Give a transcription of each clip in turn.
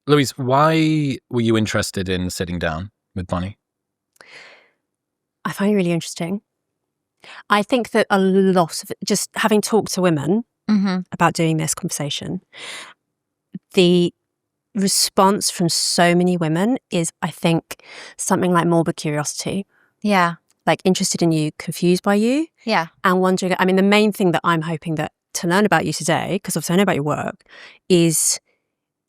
Louise, why were you interested in sitting down with Bonnie? I find it really interesting. I think that a lot of it, just having talked to women about doing this conversation, the response from so many women is, I think, something like morbid curiosity. Yeah. Like interested in you, confused by you. Yeah. And wondering, I mean, the main thing that I'm hoping that to learn about you today, because obviously I know about your work, is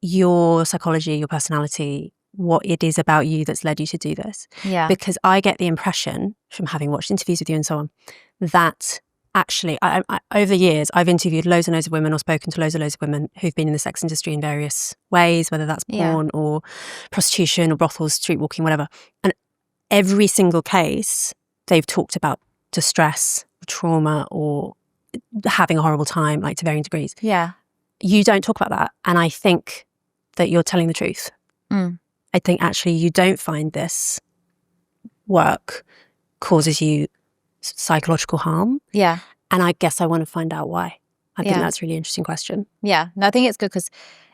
your psychology, your personality, what it is about you that's led you to do this. Yeah. Because I get the impression from having watched interviews with you and so on, that actually, I over the years, I've interviewed loads and loads of women or spoken to loads and loads of women who've been in the sex industry in various ways, whether that's porn or prostitution or brothels, street walking, whatever. And every single case, they've talked about distress, trauma, or having a horrible time, like to varying degrees. Yeah. You don't talk about that. And I think that you're telling the truth. I think actually you don't find this work causes you psychological harm. Yeah. And I guess I want to find out why. I think Yeah. that's a really interesting question. Yeah. No, I think it's good because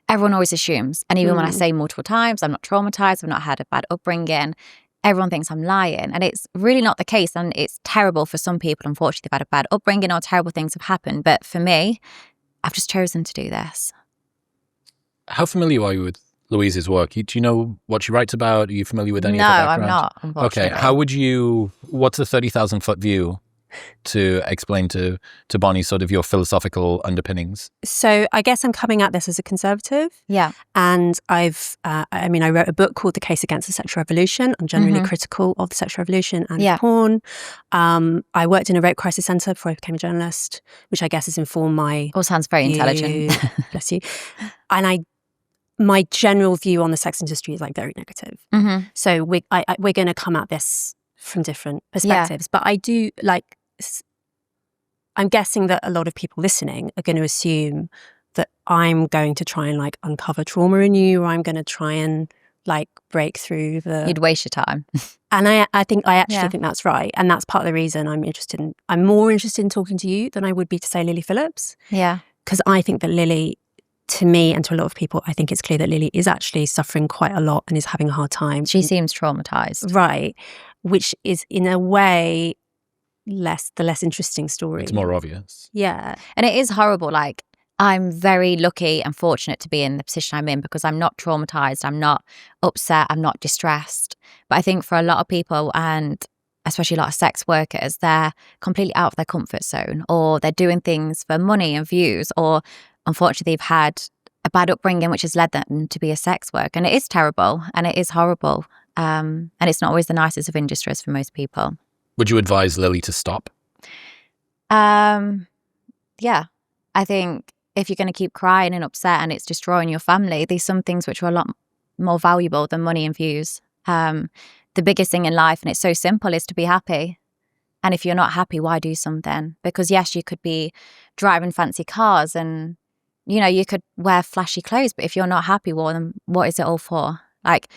everyone always assumes. And even when I say multiple times, I'm not traumatized, I've not had a bad upbringing, everyone thinks I'm lying. And it's really not the case. And it's terrible for some people. Unfortunately, they've had a bad upbringing or terrible things have happened. But for me, I've just chosen to do this. How familiar are you with Louise's work? Do you know what she writes about? Are you familiar with any of her background? No, I'm not, unfortunately. Okay, how would you, what's the 30,000-foot view to explain to Bonnie sort of your philosophical underpinnings? So I guess I'm coming at this as a conservative. Yeah. And I wrote a book called The Case Against the Sexual Revolution. I'm generally critical of the sexual revolution and porn. I worked in a rape crisis centre before I became a journalist, which I guess has informed my All sounds very intelligent. Bless you. And my general view on the sex industry is like very negative. So we're going to come at this from different perspectives. But I do like, I'm guessing that a lot of people listening are going to assume that I'm going to try and like uncover trauma in you, or I'm going to try and like break through the... You'd waste your time. And I actually think that's right. And that's part of the reason I'm more interested in talking to you than I would be to say Lily Phillips. Yeah. Because I think that Lily, to me and to a lot of people, I think it's clear that Lily is actually suffering quite a lot and is having a hard time. She seems traumatized. Right. Which is in a way the less interesting story. It's more obvious. Yeah. And it is horrible. Like, I'm very lucky and fortunate to be in the position I'm in because I'm not traumatized, I'm not upset, I'm not distressed. But I think for a lot of people, and especially a lot of sex workers, they're completely out of their comfort zone, or they're doing things for money and views, or unfortunately they've had a bad upbringing which has led them to be a sex worker. And it is terrible and it is horrible. And it's not always the nicest of industries for most people. Would you advise Lily to stop? Yeah. I think if you're going to keep crying and upset and it's destroying your family, there's some things which are a lot more valuable than money and views. The biggest thing in life, and it's so simple, is to be happy. And if you're not happy, why do something? Because yes, you could be driving fancy cars and, you know, you could wear flashy clothes, but if you're not happy, well, then what is it all for? Like,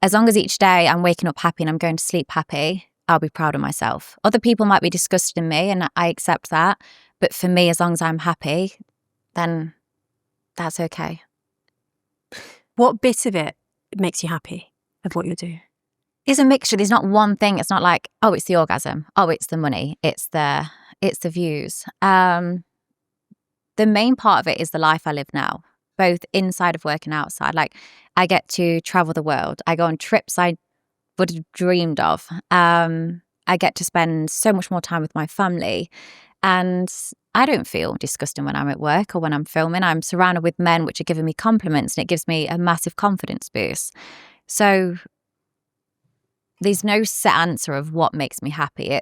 as long as each day I'm waking up happy and I'm going to sleep happy, I'll be proud of myself. Other people might be disgusted in me and I accept that. But for me, as long as I'm happy, then that's okay. What bit of it makes you happy of what you do? It's a mixture. There's not one thing. It's not like, oh, it's the orgasm. Oh, it's the money. It's the views. The main part of it is the life I live now, both inside of work and outside. Like, I get to travel the world. I go on trips I would have dreamed of. I get to spend so much more time with my family. And I don't feel disgusting when I'm at work or when I'm filming. I'm surrounded with men which are giving me compliments, and it gives me a massive confidence boost. So there's no set answer of what makes me happy.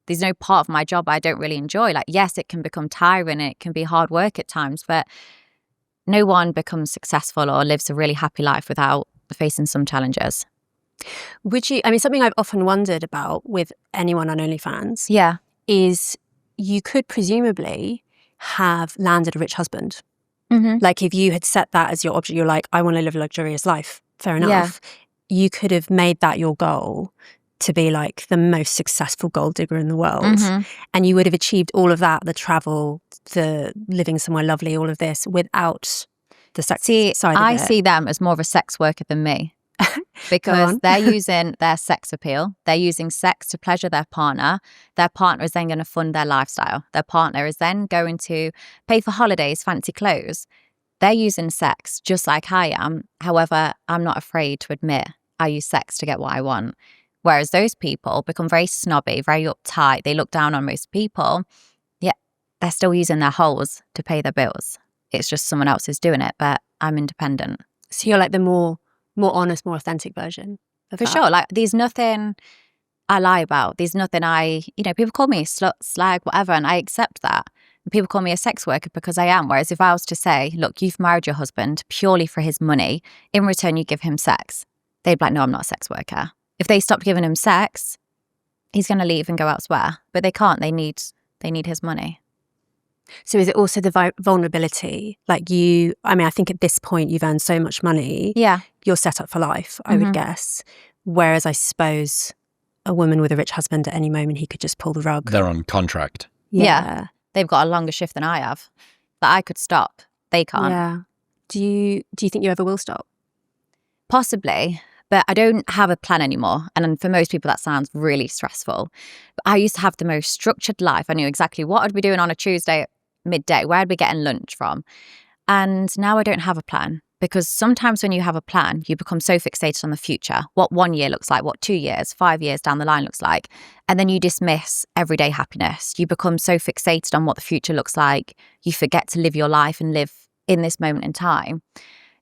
There's no part of my job I don't really enjoy. Like, yes, it can become tiring and it can be hard work at times, but no one becomes successful or lives a really happy life without facing some challenges. Would you, I mean, something I've often wondered about with anyone on OnlyFans is you could presumably have landed a rich husband. Like, if you had set that as your object, you're like, I want to live a luxurious life. Fair enough. You could have made that your goal to be like the most successful gold digger in the world. And you would have achieved all of that, the travel, the living somewhere lovely, all of this, without the sex See, side of I it. see them as more of a sex worker than me. Because they're using their sex appeal. They're using sex to pleasure their partner. Their partner is then going to fund their lifestyle. Their partner is then going to pay for holidays, fancy clothes. They're using sex just like I am. However, I'm not afraid to admit I use sex to get what I want. Whereas those people become very snobby, very uptight. They look down on most people. Yet they're still using their holes to pay their bills. It's just someone else is doing it, but I'm independent. So you're like the more honest, more authentic version of For that. sure. Like, there's nothing I lie about. There's nothing people call me a slut, slag, whatever, and I accept that. And people call me a sex worker because I am. Whereas if I was to say, look, you've married your husband purely for his money, in return you give him sex, they'd be like, no, I'm not a sex worker. If they stopped giving him sex, he's going to leave and go elsewhere. But they can't. They need his money. So is it also the vulnerability? Like I think at this point you've earned so much money. Yeah. You're set up for life, I would guess. Whereas I suppose a woman with a rich husband at any moment, he could just pull the rug. They're on contract. Yeah. They've got a longer shift than I have. That I could stop. They can't. Yeah. Do you think you ever will stop? Possibly. But I don't have a plan anymore. And for most people, that sounds really stressful. But I used to have the most structured life. I knew exactly what I'd be doing on a Tuesday at midday, where I'd be getting lunch from. And now I don't have a plan, because sometimes when you have a plan, you become so fixated on the future, what 1 year looks like, what 2 years, 5 years down the line looks like. And then you dismiss everyday happiness. You become so fixated on what the future looks like. You forget to live your life and live in this moment in time.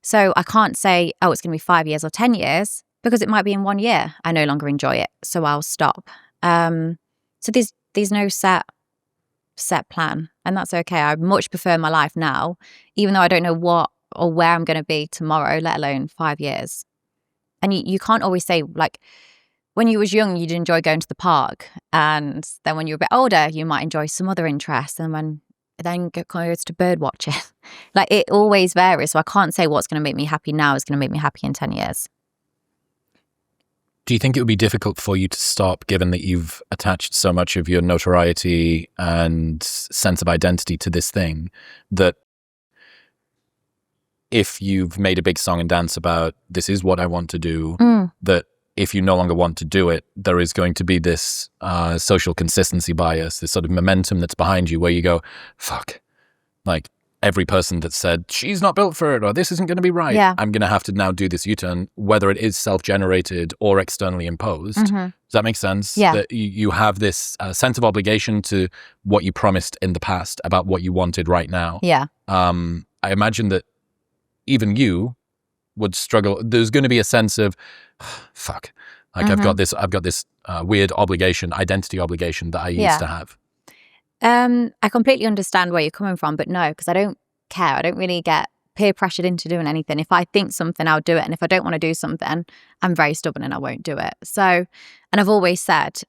So I can't say, oh, it's going to be 5 years or 10 years, because it might be in 1 year. I no longer enjoy it, so I'll stop. So there's no set plan, and that's okay. I much prefer my life now, even though I don't know what or where I'm going to be tomorrow, let alone 5 years. And you can't always say, like, when you was young, you'd enjoy going to the park, and then when you're a bit older, you might enjoy some other interests, and then goes to bird watching. Like, it always varies. So I can't say what's going to make me happy now is going to make me happy in 10 years. Do you think it would be difficult for you to stop, given that you've attached so much of your notoriety and sense of identity to this thing, that if you've made a big song and dance about, this is what I want to do, that if you no longer want to do it, there is going to be this social consistency bias, this sort of momentum that's behind you where you go, fuck, like, every person that said, she's not built for it, or this isn't going to be right, I'm going to have to now do this U-turn, whether it is self-generated or externally imposed. Does that make sense? Yeah. That you have this sense of obligation to what you promised in the past about what you wanted right now. Yeah. I imagine that even you would struggle. There's going to be a sense of, fuck, like I've got this weird obligation, identity obligation that I used to have. I completely understand where you're coming from, but no, because I don't care. I don't really get peer pressured into doing anything. If I think something, I'll do it. And if I don't want to do something, I'm very stubborn and I won't do it. So, and I've always said,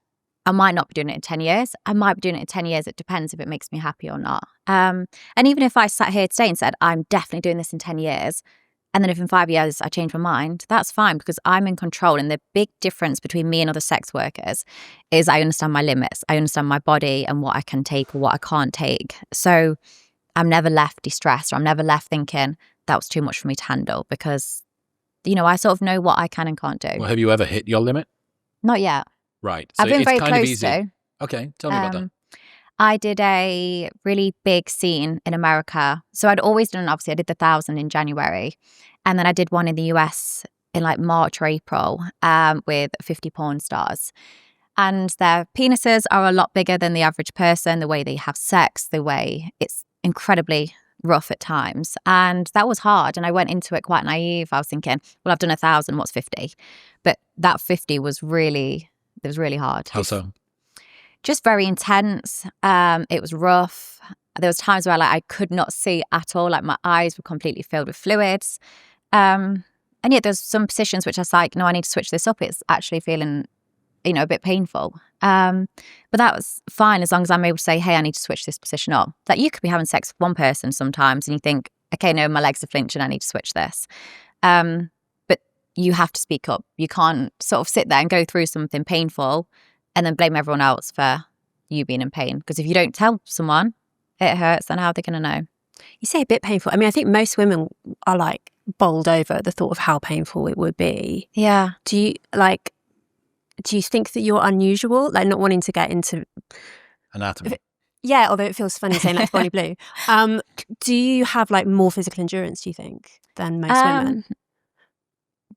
I might not be doing it in 10 years. I might be doing it in 10 years. It depends if it makes me happy or not. And even if I sat here today and said, I'm definitely doing this in 10 years, and then if in 5 years I change my mind, that's fine, because I'm in control. And the big difference between me and other sex workers is I understand my limits. I understand my body and what I can take or what I can't take. So I'm never left distressed, or I'm never left thinking that was too much for me to handle, because, I sort of know what I can and can't do. Well, have you ever hit your limit? Not yet. Right. So I've been it's very kind of close easy. to. Okay, tell me about that. I did a really big scene in America. So I'd always done, obviously, I did the 1,000 in January. And then I did one in the US in like March or April with 50 porn stars. And their penises are a lot bigger than the average person, the way they have sex, the way it's incredibly rough at times. And that was hard. And I went into it quite naive. I was thinking, well, I've done 1,000, what's 50? But that 50 was really hard. How so? Just very intense. It was rough. There was times where I could not see at all. Like, my eyes were completely filled with fluids. And yet there's some positions which I was like, no, I need to switch this up. It's actually feeling, a bit painful. But that was fine as long as I'm able to say, hey, I need to switch this position up. Like, you could be having sex with one person sometimes and you think, okay, no, my legs are flinching, I need to switch this. But you have to speak up. You can't sort of sit there and go through something painful and then blame everyone else for you being in pain. Because if you don't tell someone it hurts, then how are they going to know? You say a bit painful. I mean, I think most women are like bowled over at the thought of how painful it would be. Yeah. Do you think that you're unusual? Like not wanting to get into Anatomy. Yeah, although it feels funny saying like Bonnie Blue. Do you have like more physical endurance, do you think, than most women?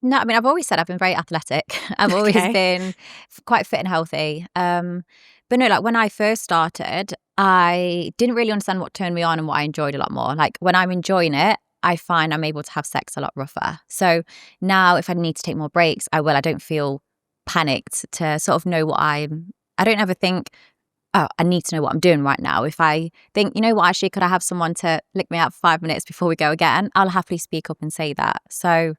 No, I mean, I've always said I've been very athletic. I've always been quite fit and healthy. But no, like when I first started, I didn't really understand what turned me on and what I enjoyed a lot more. Like when I'm enjoying it, I find I'm able to have sex a lot rougher. So now if I need to take more breaks, I will. I don't feel panicked to sort of know I don't ever think, oh, I need to know what I'm doing right now. If I think, you know what, actually, could I have someone to lick me out for 5 minutes before we go again? I'll happily speak up and say that. So,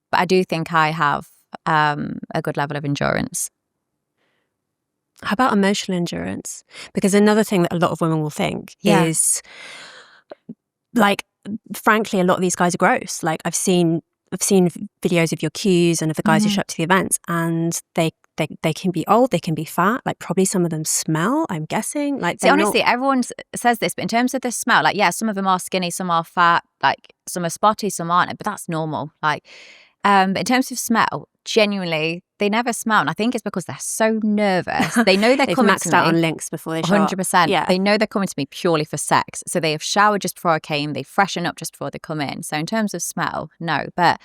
but I do think I have a good level of endurance. How about emotional endurance? Because another thing that a lot of women will think is, like, frankly, a lot of these guys are gross. Like, I've seen videos of your cues and of the guys who show up to the events, and they can be old, they can be fat, like probably some of them smell, I'm guessing. Like, see, honestly, everyone says this, but in terms of the smell, like, yeah, some of them are skinny, some are fat, like some are spotty, some aren't, but that's normal. Like, but in terms of smell, genuinely, they never smell, and I think it's because they're so nervous. They know they're coming to me. They've maxed out on links before they show 100%. up. Yeah. They know they're coming to me purely for sex, so they have showered just before I came, they freshen up just before they come in. So in terms of smell, no, but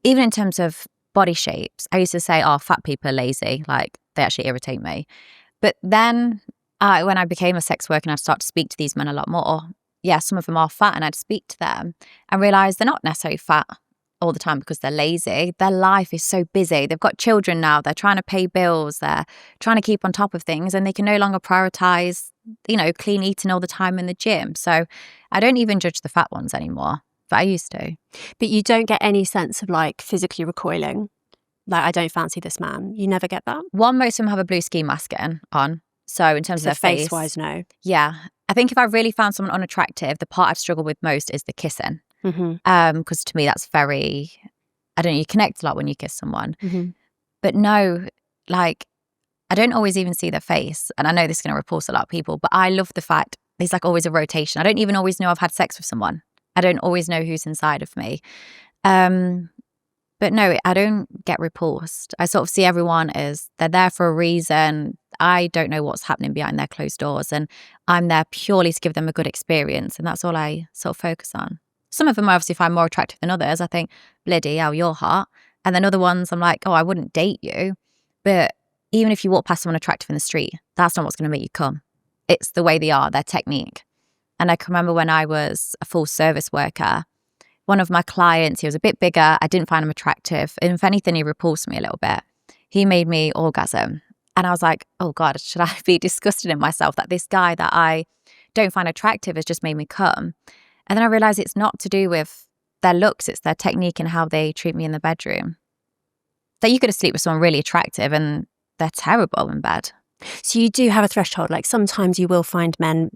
even in terms of body shapes, I used to say, oh, fat people are lazy, like they actually irritate me. But then when I became a sex worker and I'd start to speak to these men a lot more, yeah, some of them are fat, and I'd speak to them and realise they're not necessarily fat all the time because they're lazy. Their life is so busy. They've got children now, they're trying to pay bills, they're trying to keep on top of things, and they can no longer prioritise, clean eating all the time in the gym. So I don't even judge the fat ones anymore. But I used to. But you don't get any sense of like physically recoiling? Like, I don't fancy this man. You never get that? One, most of them have a blue ski mask on. So in terms of their face. Face-wise, no. Yeah. I think if I really found someone unattractive, the part I've struggled with most is the kissing. Because to me, that's very, I don't know, you connect a lot when you kiss someone. But no, like, I don't always even see their face. And I know this is going to repulse a lot of people, but I love the fact there's like always a rotation. I don't even always know I've had sex with someone. I don't always know who's inside of me. But no, I don't get repulsed. I sort of see everyone as they're there for a reason. I don't know what's happening behind their closed doors, and I'm there purely to give them a good experience, and that's all I sort of focus on. Some of them I obviously find more attractive than others. I think, bloody hell, you're hot. And then other ones I'm like, oh, I wouldn't date you. But even if you walk past someone attractive in the street, that's not what's going to make you come. It's the way they are, their technique. And I can remember when I was a full service worker, one of my clients, he was a bit bigger. I didn't find him attractive. And if anything, he repulsed me a little bit. He made me orgasm. And I was like, oh God, should I be disgusted in myself that this guy that I don't find attractive has just made me come? And then I realised it's not to do with their looks, it's their technique and how they treat me in the bedroom. That you could have slept with someone really attractive and they're terrible in bed. So you do have a threshold. Like sometimes you will find men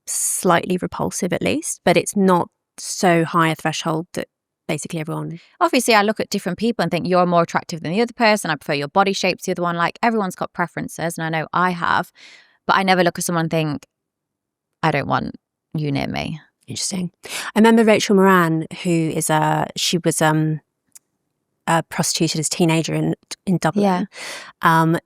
slightly repulsive at least, but it's not so high a threshold that basically everyone... Obviously, I look at different people and think you're more attractive than the other person. I prefer your body shape to the other one. Like everyone's got preferences, and I know I have, but I never look at someone and think, I don't want you near me. Interesting. I remember Rachel Moran, who is she was prostituted as a teenager in Dublin. Yeah.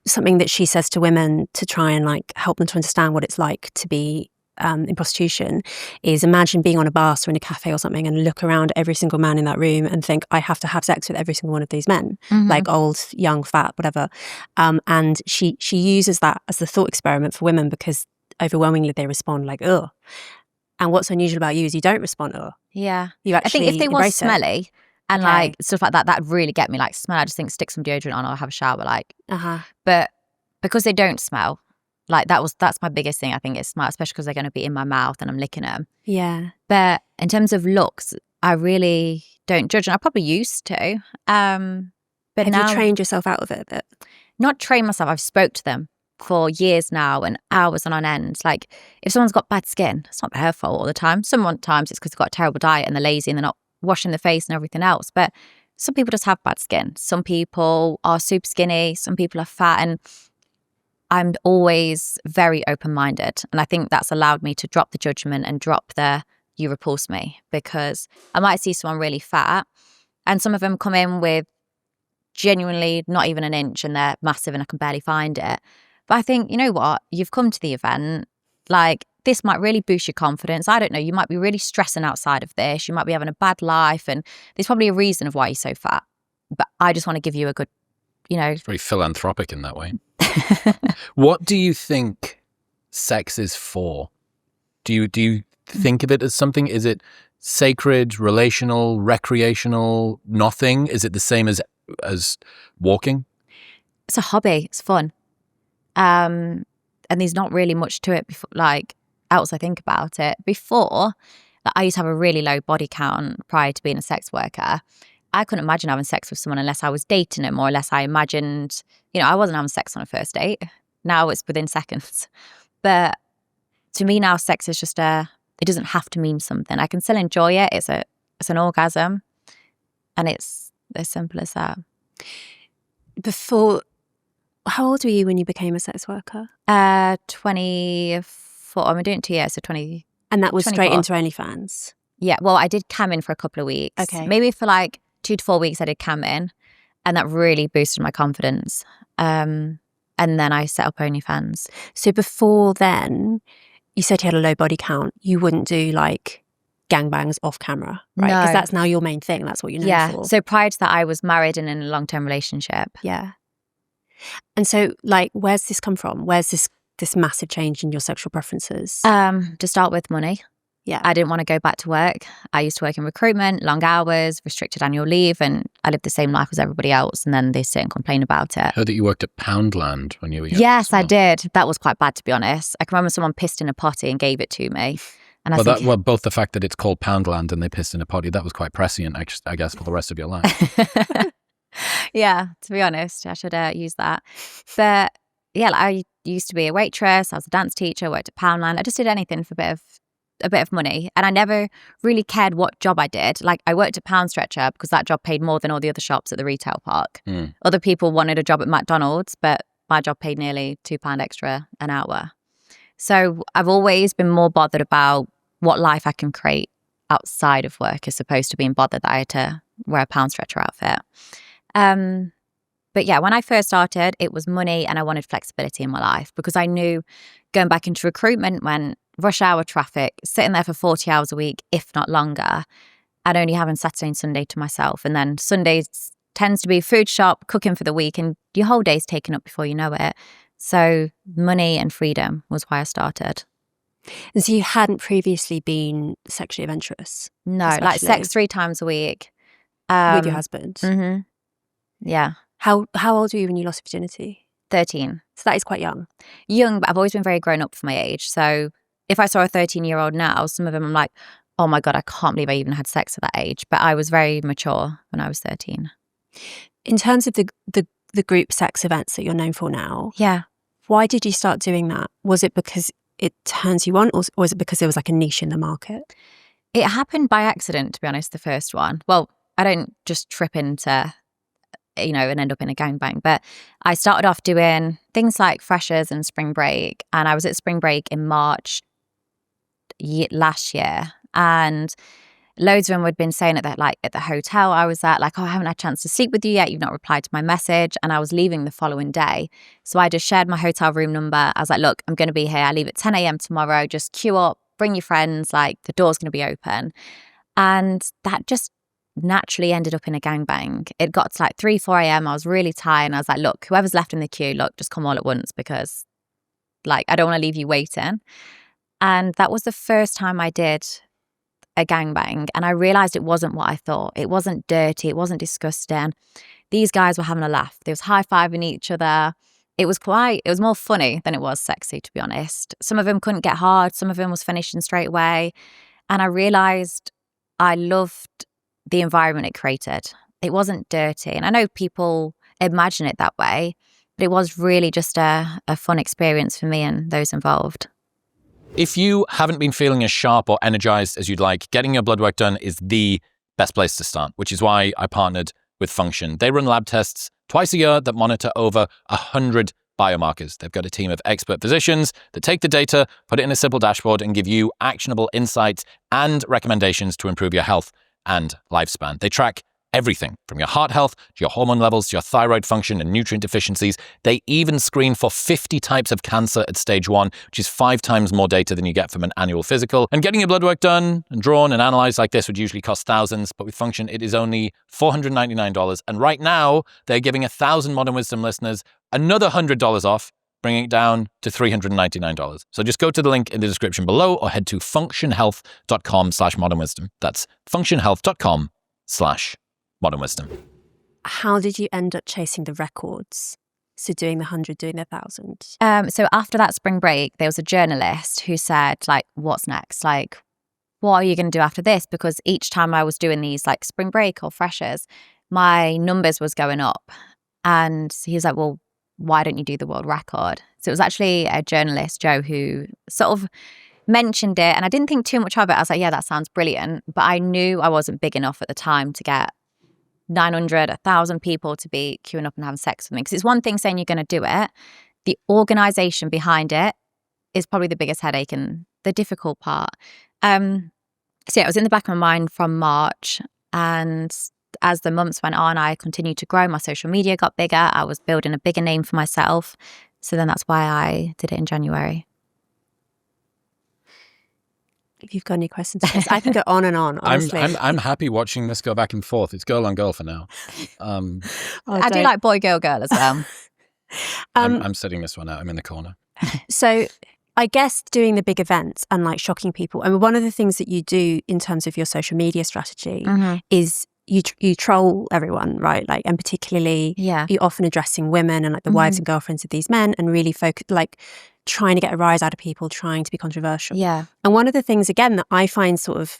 Something that she says to women to try and like help them to understand what it's like to be in prostitution is imagine being on a bus or in a cafe or something and look around every single man in that room and think, I have to have sex with every single one of these men, like old, young, fat, whatever. And she uses that as the thought experiment for women because overwhelmingly they respond like, ugh. And what's unusual about you is you don't respond, ugh. Yeah. You actually I think if they were smelly and like stuff like that, that'd really get me. Like smell, I just think stick some deodorant on or have a shower, like. But because they don't smell, like that's my biggest thing. I think it's smell, especially because they're going to be in my mouth and I'm licking them. Yeah. But in terms of looks, I really don't judge, and I probably used to. But have now, you trained yourself out of it a bit? Not trained myself. I've spoke to them for years now and hours on end. Like if someone's got bad skin, it's not their fault all the time. Sometimes it's because they've got a terrible diet and they're lazy and they're not washing their face and everything else. But some people just have bad skin. Some people are super skinny. Some people are fat. And I'm always very open-minded. And I think that's allowed me to drop the judgment and drop the you repulse me, because I might see someone really fat and some of them come in with genuinely not even an inch and they're massive and I can barely find it. But I think, you know what? You've come to the event, like this might really boost your confidence. I don't know. You might be really stressing outside of this. You might be having a bad life and there's probably a reason of why you're so fat. But I just want to give you a good, you know. It's very philanthropic in that way. What do you think sex is for? Do you think of it as something? Is it sacred, relational, recreational, nothing? Is it the same as walking? It's a hobby. It's fun. And there's not really much to it before, like else I think about it. Before, like, I used to have a really low body count prior to being a sex worker. I couldn't imagine having sex with someone unless I was dating them or unless I imagined, you know, I wasn't having sex on a first date. Now it's within seconds. But to me now, sex is just it doesn't have to mean something. I can still enjoy it. It's an orgasm. And it's as simple as that. Before, how old were you when you became a sex worker? 24. I'm doing it 2 years, so 20. And that was 24. straight into OnlyFans? Yeah, well, I did cam in for a couple of weeks. Okay. Maybe for like 2 to 4 weeks I did cam in, and that really boosted my confidence. And then I set up OnlyFans. So before then, you said you had a low body count. You wouldn't do like gangbangs off camera, right? No. Because that's now your main thing. That's what you're known for. So prior to that, I was married and in a long-term relationship. Yeah. And so, like, where's this come from? Where's this massive change in your sexual preferences? To start with, money. Yeah. I didn't want to go back to work. I used to work in recruitment, long hours, restricted annual leave, and I lived the same life as everybody else. And then they sit and complain about it. I heard that you worked at Poundland when you were young. Yes, I did. That was quite bad, to be honest. I can remember someone pissed in a potty and gave it to me. And well, both the fact that it's called Poundland and they pissed in a potty, that was quite prescient, I guess, for the rest of your life. Yeah, to be honest, I should use that. But yeah, like, I used to be a waitress. I was a dance teacher, worked at Poundland. I just did anything for a bit of money. And I never really cared what job I did. Like, I worked at Pound Stretcher because that job paid more than all the other shops at the retail park. Other people wanted a job at McDonald's, but my job paid nearly £2 extra an hour. So I've always been more bothered about what life I can create outside of work as opposed to being bothered that I had to wear a Pound Stretcher outfit. But yeah, when I first started, it was money and I wanted flexibility in my life because I knew going back into recruitment when rush hour traffic, sitting there for 40 hours a week, if not longer, and only having Saturday and Sunday to myself. And then Sundays tends to be food shop, cooking for the week, and your whole day's taken up before you know it. So money and freedom was why I started. And so you hadn't previously been sexually adventurous? No, especially like sex 3 times a week. With your husband? Mm-hmm. Yeah. How old were you when you lost virginity? 13. So that is quite young. Young, but I've always been very grown up for my age. So if I saw a 13-year-old now, some of them I'm like, oh my God, I can't believe I even had sex at that age. But I was very mature when I was 13. In terms of the group sex events that you're known for now, yeah, why did you start doing that? Was it because it turns you on, or was it because there was like a niche in the market? It happened by accident, to be honest, the first one. Well, I don't just trip into, you know, and end up in a gangbang. But I started off doing things like freshers and spring break. And I was at spring break in March last year. And loads of them had been saying that, like, at the hotel I was at, like, oh, I haven't had a chance to sleep with you yet. You've not replied to my message. And I was leaving the following day. So I just shared my hotel room number. I was like, look, I'm going to be here. I leave at 10 a.m. tomorrow. Just queue up, bring your friends. Like, the door's going to be open. And that just naturally ended up in a gangbang. It got to like 3, 4 a.m. I was really tired. And I was like, look, whoever's left in the queue, look, just come all at once because, like, I don't want to leave you waiting. And that was the first time I did a gangbang. And I realized it wasn't what I thought. It wasn't dirty. It wasn't disgusting. These guys were having a laugh. They was high-fiving each other. It was more funny than it was sexy, to be honest. Some of them couldn't get hard. Some of them was finishing straight away. And I realized I loved the environment it created. It wasn't dirty. And I know people imagine it that way, but it was really just a fun experience for me and those involved. If you haven't been feeling as sharp or energized as you'd like, getting your blood work done is the best place to start, which is why I partnered with Function. They run lab tests twice a year that monitor over 100 biomarkers. They've got a team of expert physicians that take the data, put it in a simple dashboard, and give you actionable insights and recommendations to improve your health and lifespan. They track everything from your heart health to your hormone levels to your thyroid function and nutrient deficiencies. They even screen for 50 types of cancer at stage 1, which is 5 times more data than you get from an annual physical. And getting your blood work done and drawn and analyzed like this would usually cost thousands, but with Function, it is only $499. And right now, they're giving 1,000 Modern Wisdom listeners another $100 off, bringing it down to $399. So just go to the link in the description below or head to functionhealth.com/modernwisdom. That's functionhealth.com/modern wisdom. How did you end up chasing the records? So doing the 100, doing the 1,000? So after that spring break, there was a journalist who said, like, what's next? Like, what are you going to do after this? Because each time I was doing these, like, spring break or freshers, my numbers was going up. And he was like, well, why don't you do the world record? So it was actually a journalist, Joe, who sort of mentioned it. And I didn't think too much of it. I was like, yeah, that sounds brilliant. But I knew I wasn't big enough at the time to get 900, 1,000 people to be queuing up and having sex with me. Because it's one thing saying you're going to do it. The organisation behind it is probably the biggest headache and the difficult part. So yeah, it was in the back of my mind from March. And as the months went on, I continued to grow. My social media got bigger. I was building a bigger name for myself. So then that's why I did it in January. If you've got any questions, I can go on and on, honestly. I'm happy watching this go back and forth. It's girl on girl for now. I do like boy, girl as well. I'm sitting this one out. I'm in the corner. So I guess doing the big events and like shocking people. I mean, one of the things that you do in terms of your social media strategy is you troll everyone, right? Like, and particularly you're often addressing women and like the wives and girlfriends of these men, and really focus, like trying to get a rise out of people, trying to be controversial. Yeah. And one of the things, again, that I find sort of,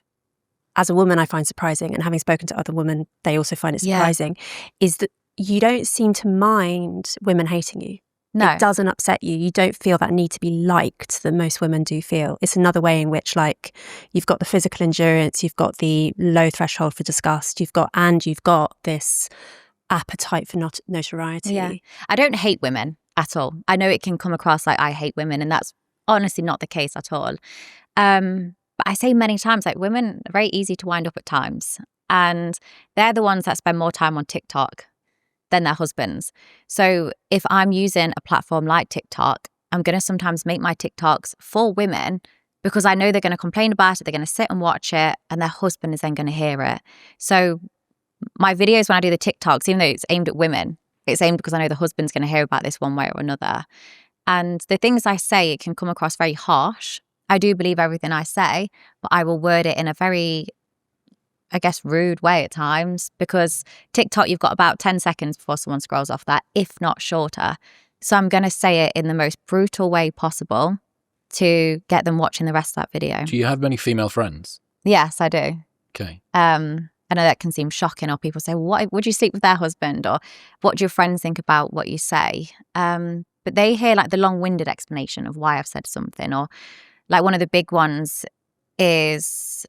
as a woman, I find surprising, and having spoken to other women, they also find it surprising, is that you don't seem to mind women hating you. No. It doesn't upset you. You don't feel that need to be liked that most women do feel. It's another way in which, like, you've got the physical endurance, you've got the low threshold for disgust, you've got this appetite for notoriety. Yeah. I don't hate women at all. I know it can come across like I hate women, and that's honestly not the case at all. But I say many times, like, women are very easy to wind up at times, and they're the ones that spend more time on TikTok than their husbands. So if I'm using a platform like TikTok, I'm going to sometimes make my TikToks for women because I know they're going to complain about it, they're going to sit and watch it, and their husband is then going to hear it. So my videos, when I do the TikToks, even though it's aimed at women, it's aimed because I know the husband's going to hear about this one way or another. And the things I say, it can come across very harsh. I do believe everything I say, but I will word it in a very, I guess, rude way at times, because TikTok, you've got about 10 seconds before someone scrolls off that, if not shorter. So I'm going to say it in the most brutal way possible to get them watching the rest of that video. Do you have many female friends? Yes, I do. Okay. I know that can seem shocking, or people say, "What would you sleep with their husband?" Or "What do your friends think about what you say?" But they hear like the long-winded explanation of why I've said something, or like one of the big ones is,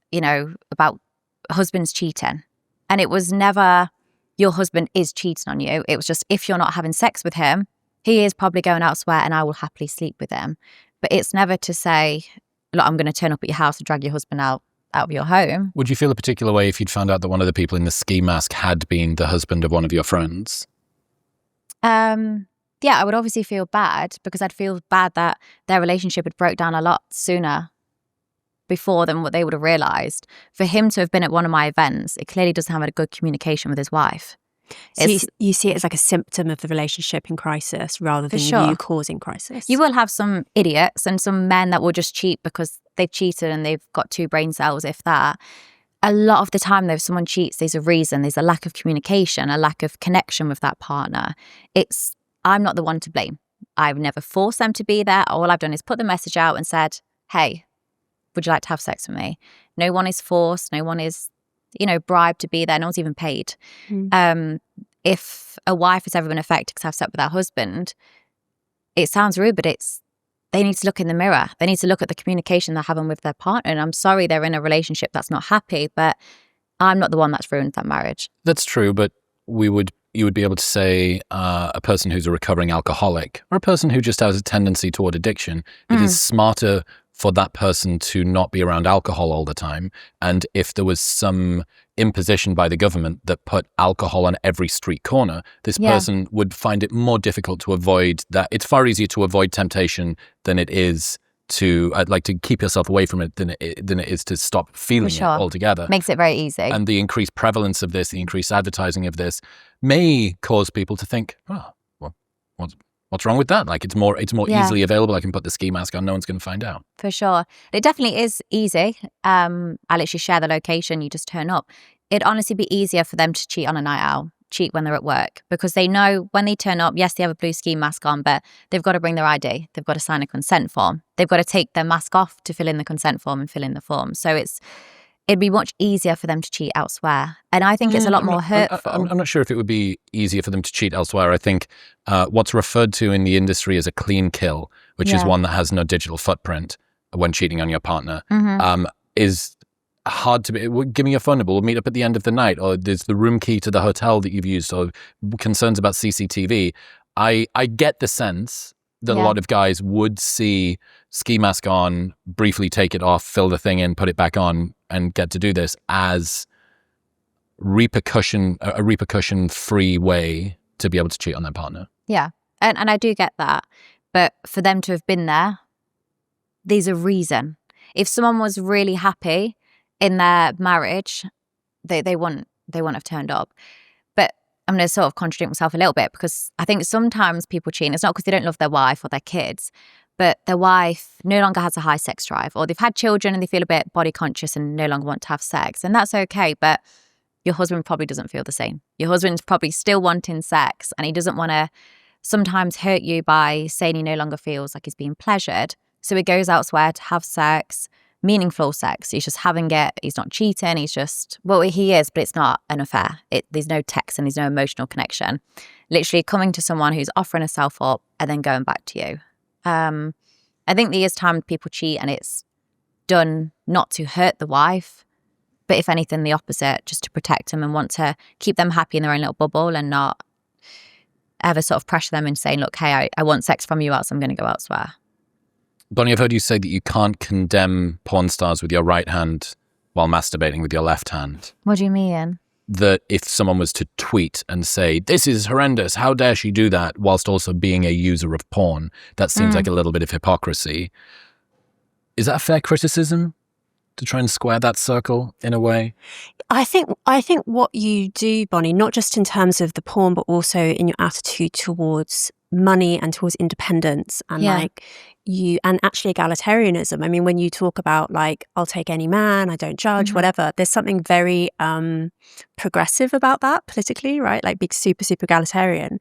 about husbands cheating. And it was never your husband is cheating on you. It was just, if you're not having sex with him, he is probably going elsewhere and I will happily sleep with him. But it's never to say, look, I'm going to turn up at your house and drag your husband out of your home. Would you feel a particular way if you'd found out that one of the people in the ski mask had been the husband of one of your friends? Yeah, I would obviously feel bad, because I'd feel bad that their relationship had broke down a lot sooner before than what they would have realised. For him to have been at one of my events, it clearly doesn't have a good communication with his wife. So you see it as like a symptom of the relationship in crisis rather than you causing crisis. You will have some idiots and some men that will just cheat because they've cheated and they've got 2 brain cells, if that. A lot of the time, though, if someone cheats, there's a reason. There's a lack of communication, a lack of connection with that partner. I'm not the one to blame. I've never forced them to be there. All I've done is put the message out and said, hey, would you like to have sex with me? No one is forced. No one is, bribed to be there. No one's even paid. If a wife has ever been affected because I've slept with her husband, it sounds rude, but they need to look in the mirror. They need to look at the communication they're having with their partner. And I'm sorry they're in a relationship that's not happy, but I'm not the one that's ruined that marriage. That's true, but we would you would be able to say a person who's a recovering alcoholic or a person who just has a tendency toward addiction, it is smarter for that person to not be around alcohol all the time. And if there was some imposition by the government that put alcohol on every street corner, this person would find it more difficult to avoid that. It's far easier to avoid temptation than it is to to keep yourself away from it than it is to stop feeling it altogether. Makes it very easy. And the increased prevalence of this, the increased advertising of this, may cause people to think, oh, well, what's wrong with that? Like it's more easily available. I can put the ski mask on. No one's going to find out. For sure. It definitely is easy. I literally share the location. You just turn up. It'd honestly be easier for them to cheat on a night out, cheat when they're at work, because they know when they turn up, yes, they have a blue ski mask on, but they've got to bring their ID. They've got to sign a consent form. They've got to take their mask off to fill in the consent form and fill in the form. So it'd be much easier for them to cheat elsewhere. And I think it's a lot more hurtful. I'm not sure if it would be easier for them to cheat elsewhere. I think what's referred to in the industry as a clean kill, which is one that has no digital footprint when cheating on your partner, is hard to be. Give me your phone number, we'll meet up at the end of the night, or there's the room key to the hotel that you've used, or concerns about CCTV. I get the sense that a lot of guys would see ski mask on, briefly take it off, fill the thing in, put it back on, and get to do this as a repercussion-free way to be able to cheat on their partner. Yeah, and I do get that. But for them to have been there, there's a reason. If someone was really happy in their marriage, they wouldn't have turned up. But I'm going to sort of contradict myself a little bit, because I think sometimes people cheat. It's not because they don't love their wife or their kids, but their wife no longer has a high sex drive, or they've had children and they feel a bit body conscious and no longer want to have sex. And that's okay, but your husband probably doesn't feel the same. Your husband's probably still wanting sex, and he doesn't want to sometimes hurt you by saying he no longer feels like he's being pleasured. So he goes elsewhere to have sex, meaningful sex. He's just having it. He's not cheating. He's just, well, he is, but it's not an affair. There's no text and there's no emotional connection. Literally coming to someone who's offering herself up and then going back to you. I think there is time people cheat and it's done not to hurt the wife, but if anything, the opposite, just to protect them and want to keep them happy in their own little bubble and not ever sort of pressure them into saying, look, hey, I want sex from you, else I'm going to go elsewhere. Bonnie, I've heard you say that you can't condemn porn stars with your right hand while masturbating with your left hand. What do you mean? That if someone was to tweet and say, this is horrendous, how dare she do that, whilst also being a user of porn, that seems like a little bit of hypocrisy. Is that a fair criticism to try and square that circle in a way? I think what you do, Bonnie, not just in terms of the porn, but also in your attitude towards money and towards independence and and actually egalitarianism. I mean, when you talk about I'll take any man, I don't judge, whatever, there's something very progressive about that politically, right? Like big super egalitarian.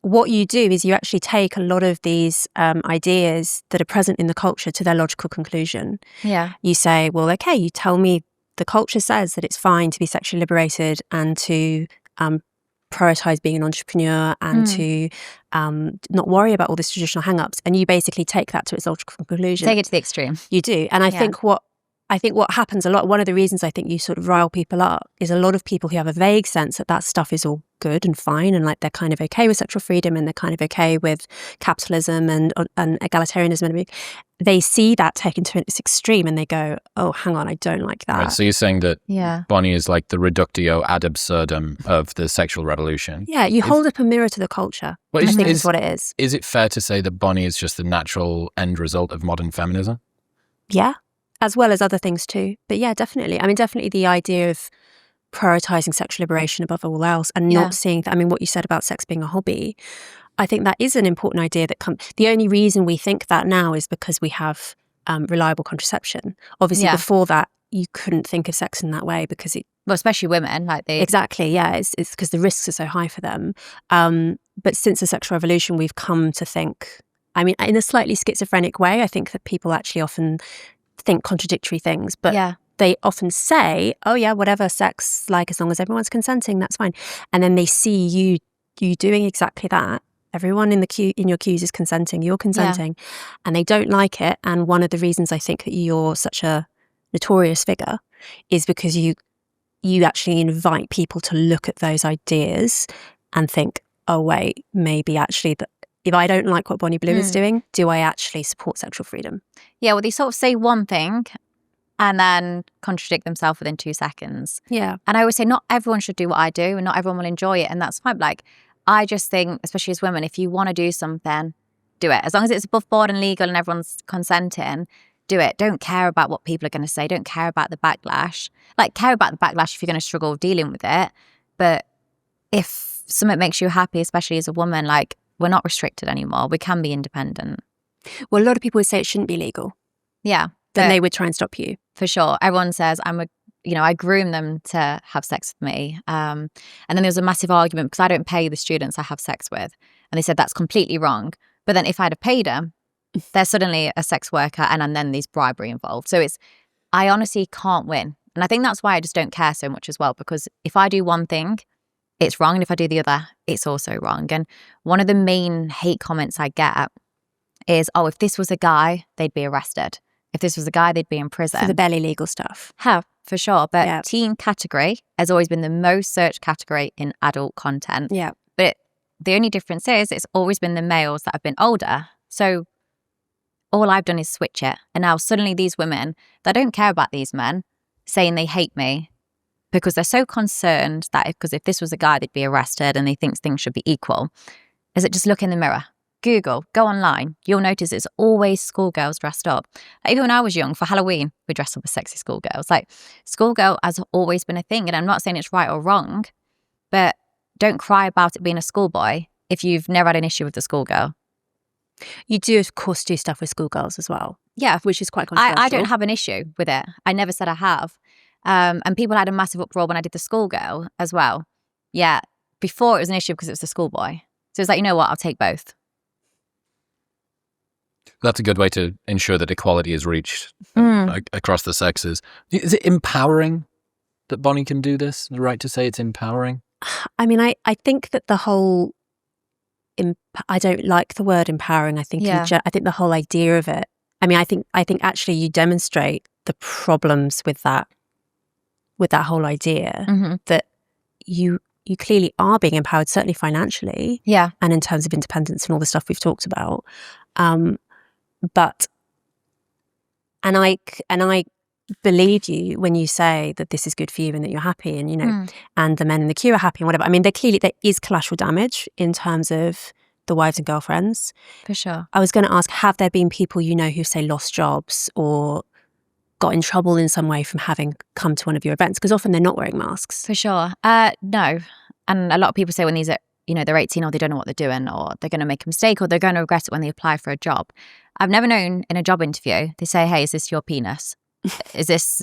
What you do is you actually take a lot of these ideas that are present in the culture to their logical conclusion. Yeah. You say, well, okay, you tell me the culture says that it's fine to be sexually liberated and to prioritize being an entrepreneur and to not worry about all these traditional hang-ups, and you basically take that to its logical conclusion. Take it to the extreme. You do. And I think what happens a lot, one of the reasons I think you sort of rile people up is a lot of people who have a vague sense that stuff is all good and fine and they're kind of okay with sexual freedom and they're kind of okay with capitalism and egalitarianism, and they see that taken to its extreme and they go, oh, hang on, I don't like that. Right, so you're saying that Bonnie is like the reductio ad absurdum of the sexual revolution. Yeah, you hold up a mirror to the culture. Well, I think is what it is. Is it fair to say that Bonnie is just the natural end result of modern feminism? Yeah, as well as other things too. But yeah, definitely. I mean, definitely the idea of prioritizing sexual liberation above all else and not seeing that. I mean, what you said about sex being a hobby, I think that is an important idea that the only reason we think that now is because we have reliable contraception. Obviously, before that, you couldn't think of sex in that way because well, especially women, exactly, yeah, it's because the risks are so high for them. But since the sexual revolution, we've come to think, I mean, in a slightly schizophrenic way, I think that people actually often think contradictory things, but they often say, oh yeah, whatever, sex, as long as everyone's consenting, that's fine. And then they see you doing exactly that. Everyone in your queues is consenting, you're consenting, and they don't like it. And one of the reasons I think that you're such a notorious figure is because you actually invite people to look at those ideas and think, oh wait, maybe actually that if I don't like what Bonnie Blue is doing, do I actually support sexual freedom? Yeah, well, they sort of say one thing and then contradict themselves within 2 seconds. Yeah. And I always say not everyone should do what I do and not everyone will enjoy it. And that's fine. Like, I just think, especially as women, if you want to do something, do it. As long as it's above board and legal and everyone's consenting, do it. Don't care about what people are going to say. Don't care about the backlash. Like, care about the backlash if you're going to struggle dealing with it. But if something makes you happy, especially as a woman, like, we're not restricted anymore. We can be independent. Well, a lot of people would say it shouldn't be legal. Yeah. Then they would try and stop you. For sure. Everyone says I groom them to have sex with me. And then there was a massive argument because I don't pay the students I have sex with. And they said that's completely wrong. But then if I'd have paid them, they're suddenly a sex worker and then there's bribery involved. So I honestly can't win. And I think that's why I just don't care so much as well, because if I do one thing, it's wrong. And if I do the other, it's also wrong. And one of the main hate comments I get is, oh, if this was a guy, they'd be arrested. If this was a guy, they'd be in prison. For the barely legal stuff. Have, for sure. But teen category has always been the most searched category in adult content. Yeah. But the only difference is it's always been the males that have been older. So all I've done is switch it. And now suddenly these women that don't care about these men saying they hate me because they're so concerned that if this was a guy, they'd be arrested and they think things should be equal. Is it just look in the mirror? Google, go online, you'll notice it's always schoolgirls dressed up. Like, even when I was young, for Halloween, we dressed up as sexy schoolgirls. Like, schoolgirl has always been a thing, and I'm not saying it's right or wrong, but don't cry about it being a schoolboy if you've never had an issue with the schoolgirl. You do, of course, do stuff with schoolgirls as well. Yeah. Which is quite controversial. I don't have an issue with it. I never said I have. And people had a massive uproar when I did the schoolgirl as well. Yeah. Before it was an issue because it was the schoolboy. So it's like, you know what, I'll take both. That's a good way to ensure that equality is reached across the sexes. Is it empowering that Bonnie can do this? Is it right to say it's empowering? I mean, I think that the whole... I don't like the word empowering. I think I think the whole idea of it... I mean, I think actually you demonstrate the problems with that whole idea, that you clearly are being empowered, certainly financially, and in terms of independence and all the stuff we've talked about. But I believe you when you say that this is good for you and that you're happy and and the men in the queue are happy and whatever. I mean, there is collateral damage in terms of the wives and girlfriends. For sure. I was going to ask, have there been people who say lost jobs or got in trouble in some way from having come to one of your events? Because often they're not wearing masks. For sure. No. And a lot of people say when these are they're 18 or they don't know what they're doing or they're going to make a mistake or they're going to regret it when they apply for a job. I've never known in a job interview, they say, hey, is this your penis? Is this,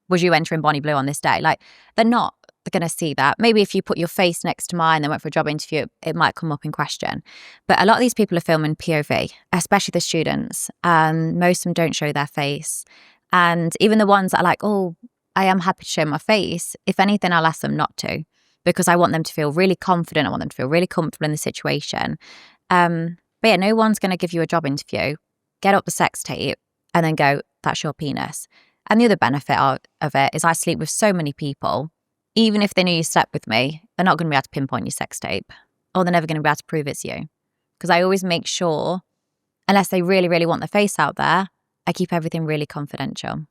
was you entering Bonnie Blue on this day? Like, they're not going to see that. Maybe if you put your face next to mine and went for a job interview, it might come up in question. But a lot of these people are filming POV, especially the students. Most of them don't show their face. And even the ones that are like, oh, I am happy to show my face. If anything, I'll ask them not to. Because I want them to feel really confident. I want them to feel really comfortable in the situation. But yeah, no one's going to give you a job interview, get up the sex tape, and then go, that's your penis. And the other benefit of it is I sleep with so many people. Even if they knew you slept with me, they're not going to be able to pinpoint your sex tape. Or they're never going to be able to prove it's you. Because I always make sure, unless they really, really want their face out there, I keep everything really confidential.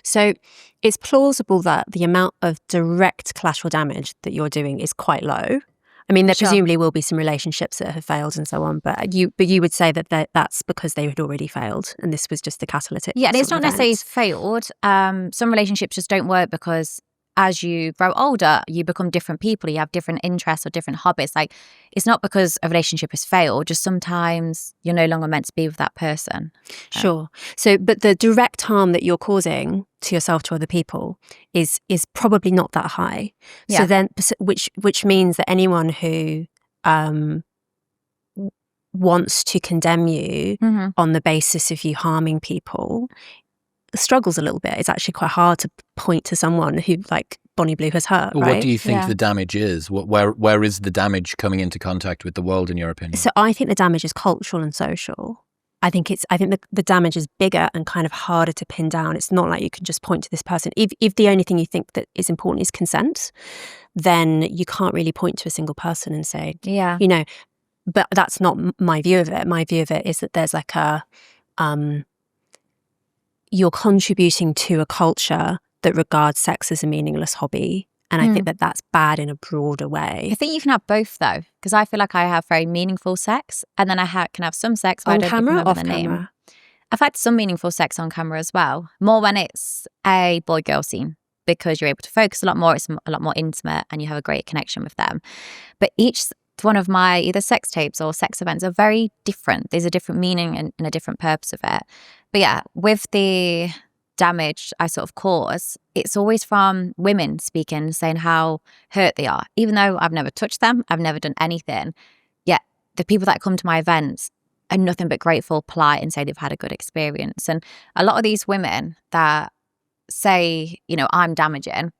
So it's plausible that the amount of direct collateral damage that you're doing is quite low. I mean, there presumably will be some relationships that have failed and so on, but you would say that that's because they had already failed and this was just the catalytic. Yeah, and it's not necessarily failed. Some relationships just don't work because as you grow older, you become different people. You have different interests or different hobbies. Like, it's not because a relationship has failed, just sometimes you're no longer meant to be with that person. Sure. So, but the direct harm that you're causing to yourself, to other people, is probably not that high. Yeah. So then, which means that anyone who wants to condemn you on the basis of you harming people struggles a little bit. It's actually quite hard to point to someone who, like, Bonnie Blue has hurt, well, right? What do you think the damage is? Where is the damage coming into contact with the world, in your opinion? So I think the damage is cultural and social. I think the damage is bigger and kind of harder to pin down. It's not like you can just point to this person. If the only thing you think that is important is consent, then you can't really point to a single person and say, Yeah. you know, but that's not my view of it. My view of it is that there's like you're contributing to a culture that regards sex as a meaningless hobby. And I think that that's bad in a broader way. I think you can have both though, because I feel like I have very meaningful sex, and then I can have some sex where On I don't camera, remember off the camera? name. I've had some meaningful sex on camera as well, more when it's a boy-girl scene, because you're able to focus a lot more, it's a lot more intimate, and you have a great connection with them. But each one of my either sex tapes or sex events are very different. There's a different meaning and a different purpose of it. But yeah, with the damage I sort of cause, it's always from women speaking, saying how hurt they are, even though I've never touched them, I've never done anything. Yet the people that come to my events are nothing but grateful, polite, and say they've had a good experience. And a lot of these women that say, you know, I'm damaging,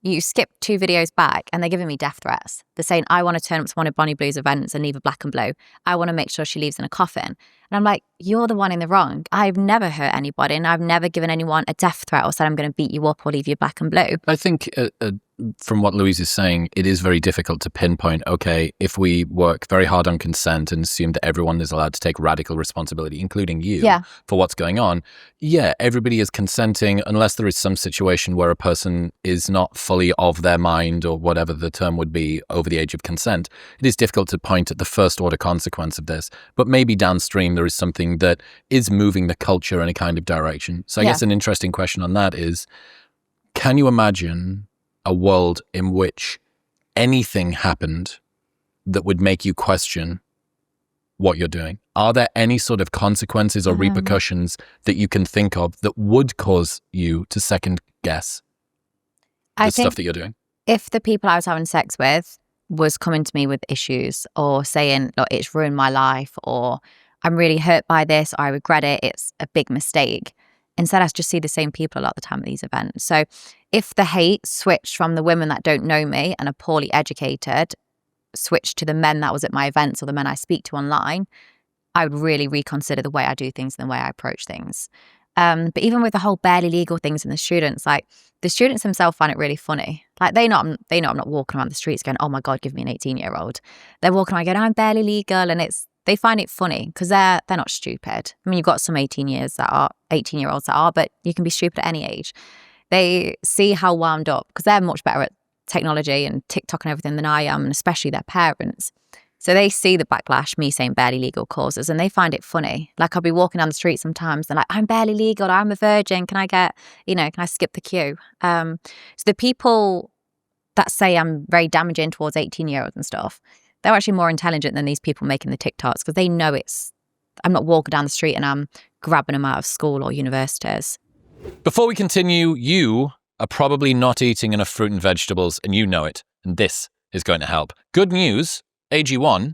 you skip 2 videos back and they're giving me death threats. They're saying, I want to turn up to one of Bonnie Blue's events and leave a black and blue. I want to make sure she leaves in a coffin. And I'm like, you're the one in the wrong. I've never hurt anybody, and I've never given anyone a death threat or said I'm going to beat you up or leave you black and blue. I think from what Louise is saying, it is very difficult to pinpoint, okay, if we work very hard on consent and assume that everyone is allowed to take radical responsibility, including you, for what's going on, everybody is consenting unless there is some situation where a person is not fully of their mind, or whatever the term would be, over the age of consent. It is difficult to point at the first order consequence of this, but maybe downstream there is something that is moving the culture in a kind of direction. So I guess an interesting question on that is, can you imagine a world in which anything happened that would make you question what you're doing? Are there any sort of consequences or repercussions that you can think of that would cause you to second guess the stuff that you're doing? If the people I was having sex with was coming to me with issues or saying, look, it's ruined my life, or I'm really hurt by this, or I regret it, it's a big mistake. Instead, I just see the same people a lot of the time at these events. So if the hate switched from the women that don't know me and are poorly educated, switched to the men that was at my events or the men I speak to online, I would really reconsider the way I do things and the way I approach things. But even with the whole barely legal things and the students, like the students themselves find it really funny. Like they know I'm not walking around the streets going, oh my God, give me an 18-year-old. They're walking around going, I'm barely legal. And they find it funny because they're not stupid. I mean, you've got some 18-year-olds that are, but you can be stupid at any age. They see how wound up, because they're much better at technology and TikTok and everything than I am, and especially their parents. So they see the backlash, me saying barely legal causes, and they find it funny. Like I'll be walking down the street sometimes, they're like, I'm barely legal, or I'm a virgin, can I skip the queue? So the people that say I'm very damaging towards 18-year-olds and stuff, they're actually more intelligent than these people making the TikToks, because they know I'm not walking down the street and I'm grabbing them out of school or universities. Before we continue, you are probably not eating enough fruit and vegetables, and you know it, and this is going to help. Good news, AG1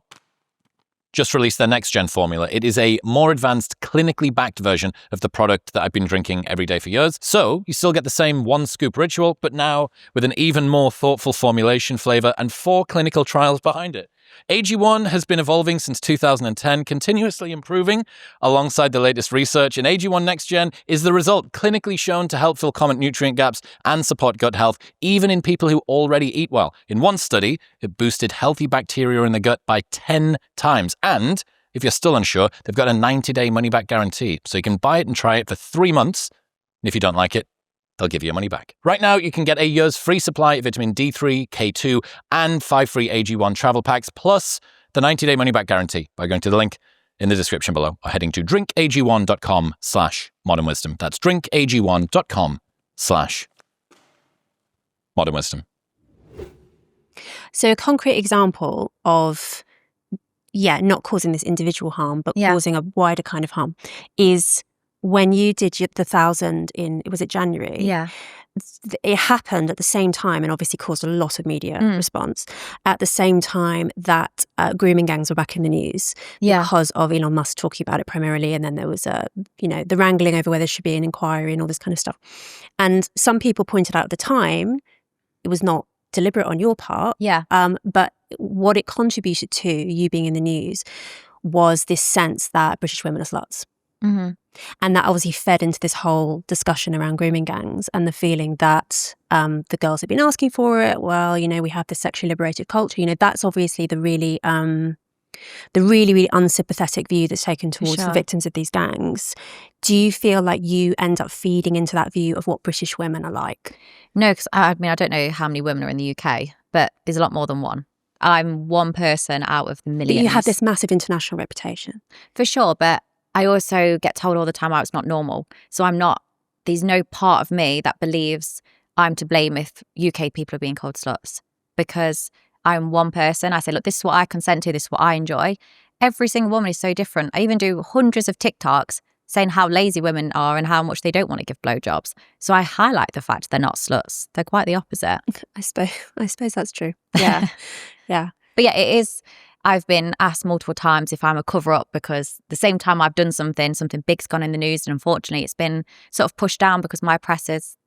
just released their next-gen formula. It is a more advanced, clinically backed version of the product that I've been drinking every day for years. So you still get the same 1-scoop ritual, but now with an even more thoughtful formulation, flavor, and 4 clinical trials behind it. AG1 has been evolving since 2010, continuously improving alongside the latest research, and AG1 Next Gen is the result clinically shown to help fill common nutrient gaps and support gut health, even in people who already eat well. In one study, it boosted healthy bacteria in the gut by 10 times. And if you're still unsure, they've got a 90-day money-back guarantee, so you can buy it and try it for 3 months. And if you don't like it, they'll give you your money back. Right now, you can get a year's free supply of vitamin D3, K2, and 5 free AG1 travel packs, plus the 90-day money-back guarantee by going to the link in the description below or heading to drinkag1.com/modernwisdom. That's drinkag1.com/modernwisdom. So a concrete example of, not causing this individual harm, but causing a wider kind of harm is when you did the 1,000 was it January? Yeah. It happened at the same time and obviously caused a lot of media response. At the same time that grooming gangs were back in the news because of Elon Musk talking about it primarily. And then there was the wrangling over whether there should be an inquiry and all this kind of stuff. And some people pointed out at the time, it was not deliberate on your part. Yeah. But what it contributed to, you being in the news, was this sense that British women are sluts. Mm-hmm. And that obviously fed into this whole discussion around grooming gangs and the feeling that the girls have been asking for it. Well, we have this sexually liberated culture. That's obviously the really, really unsympathetic view that's taken towards the victims of these gangs. Do you feel like you end up feeding into that view of what British women are like? No, because I don't know how many women are in the UK, but there's a lot more than one. I'm one person out of the millions. But you have this massive international reputation. For sure, but I also get told all the time, it's not normal. So there's no part of me that believes I'm to blame if UK people are being called sluts, because I'm one person. I say, look, this is what I consent to, this is what I enjoy. Every single woman is so different. I even do hundreds of TikToks saying how lazy women are and how much they don't want to give blowjobs. So I highlight the fact they're not sluts. They're quite the opposite. I suppose that's true. Yeah. Yeah. But yeah, it is. I've been asked multiple times if I'm a cover-up, because the same time I've done something big's gone in the news, and unfortunately it's been sort of pushed down because my press has,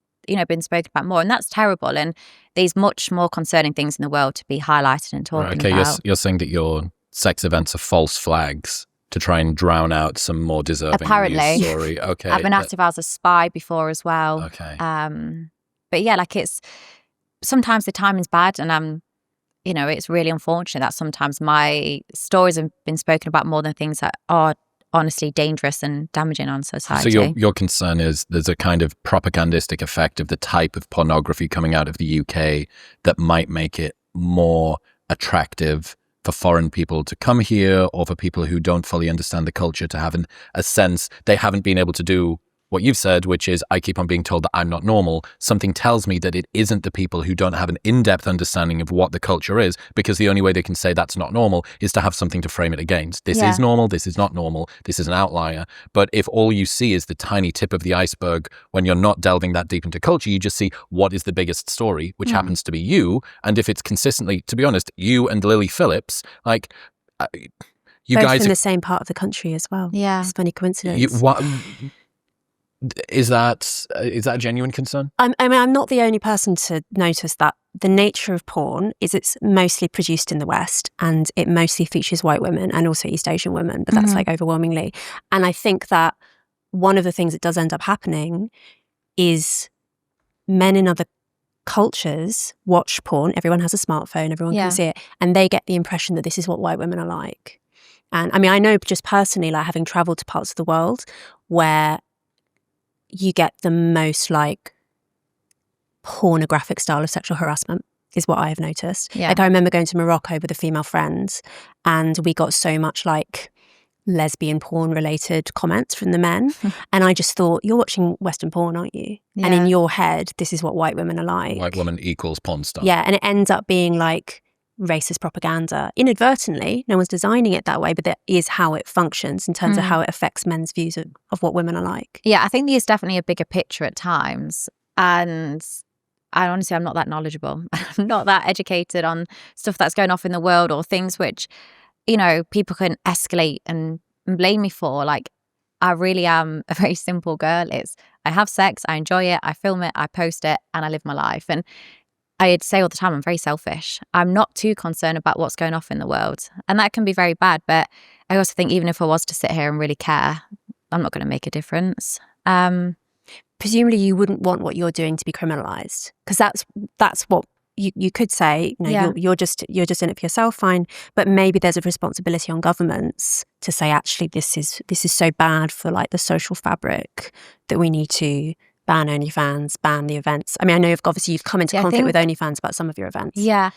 been spoken about more, and that's terrible. And there's much more concerning things in the world to be highlighted and talking about. Okay, you're saying that your sex events are false flags to try and drown out some more deserving apparently news story. Okay, I've been asked if I was a spy before as well. Okay, but yeah, it's sometimes the timing's bad, and it's really unfortunate that sometimes my stories have been spoken about more than things that are honestly dangerous and damaging on society. So your concern is there's a kind of propagandistic effect of the type of pornography coming out of the UK that might make it more attractive for foreign people to come here, or for people who don't fully understand the culture to have a sense they haven't been able to do what you've said, which is, I keep on being told that I'm not normal. Something tells me that it isn't the people who don't have an in-depth understanding of what the culture is, because the only way they can say that's not normal is to have something to frame it against. This is normal, this is not normal, this is an outlier. But if all you see is the tiny tip of the iceberg, when you're not delving that deep into culture, you just see what is the biggest story, which happens to be you. And if it's consistently, to be honest, you and Lily Phillips, you both guys in the same part of the country as well. Yeah. It's a funny coincidence. Is that a genuine concern? I'm not the only person to notice that the nature of porn is it's mostly produced in the West, and it mostly features white women and also East Asian women, but that's overwhelmingly. And I think that one of the things that does end up happening is men in other cultures watch porn. Everyone has a smartphone, everyone can see it, and they get the impression that this is what white women are like. And I know just personally, having traveled to parts of the world where you get the most pornographic style of sexual harassment is what I have noticed. Yeah. I remember going to Morocco with a female friend, and we got so much lesbian porn related comments from the men. And I just thought, you're watching Western porn, aren't you? Yeah. And in your head, this is what white women are like. White woman equals porn star. Yeah. And it ends up being racist propaganda. Inadvertently, no one's designing it that way, but that is how it functions in terms of how it affects men's views of what women are like. Yeah, I think there's definitely a bigger picture at times. And I'm not that knowledgeable. I'm not that educated on stuff that's going off in the world, or things which, people can escalate and blame me for. I really am a very simple girl. I have sex, I enjoy it, I film it, I post it, and I live my life. And I'd say all the time, I'm very selfish. I'm not too concerned about what's going off in the world. And that can be very bad. But I also think even if I was to sit here and really care, I'm not going to make a difference. Presumably you wouldn't want what you're doing to be criminalised, because that's what you could say. You're just in it for yourself, fine. But maybe there's a responsibility on governments to say, actually, this is so bad for the social fabric that we need to ban OnlyFans, ban the events. I know obviously you've come into conflict with OnlyFans about some of your events. Yeah.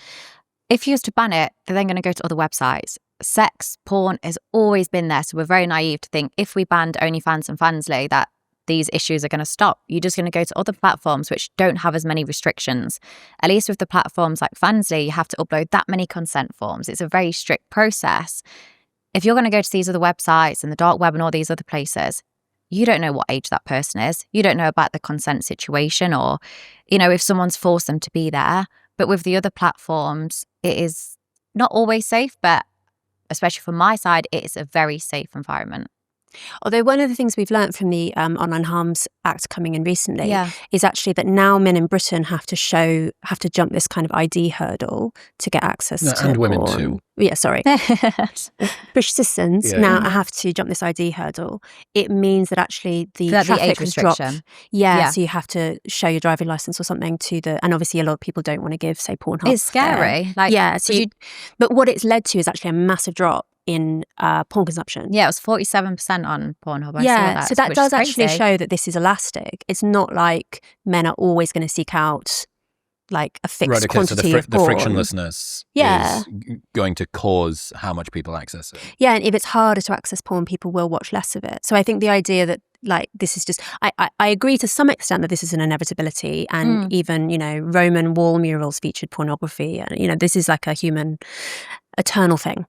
If you was to ban it, they're then going to go to other websites. Sex, porn has always been there. So we're very naive to think if we banned OnlyFans and Fansly that these issues are going to stop. You're just going to go to other platforms which don't have as many restrictions. At least with the platforms like Fansly, you have to upload that many consent forms. It's a very strict process. If you're going to go to these other websites and the dark web and all these other places, you don't know what age that person is. You don't know about the consent situation, or, if someone's forced them to be there. But with the other platforms, it is not always safe, but especially from my side, it is a very safe environment. Although one of the things we've learned from the Online Harms Act coming in recently is actually that now men in Britain have to jump this kind of ID hurdle to get access to and women porn. too. Yeah, sorry. British citizens now have to jump this ID hurdle. It means that actually the traffic has dropped. Yeah, so you have to show your driving license or something and obviously a lot of people don't want to give, say, Pornhub. It's scary. But what it's led to is actually a massive drop in porn consumption. Yeah, it was 47% on Pornhub. So that does actually show that this is elastic. It's not like men are always going to seek out like a fixed quantity of porn. The frictionlessness is going to cause how much people access it. Yeah, and if it's harder to access porn, people will watch less of it. So I think the idea that like this is just, I agree to some extent that this is an inevitability, and even, you know, Roman wall murals featured pornography, and, you know, this is like a human eternal thing.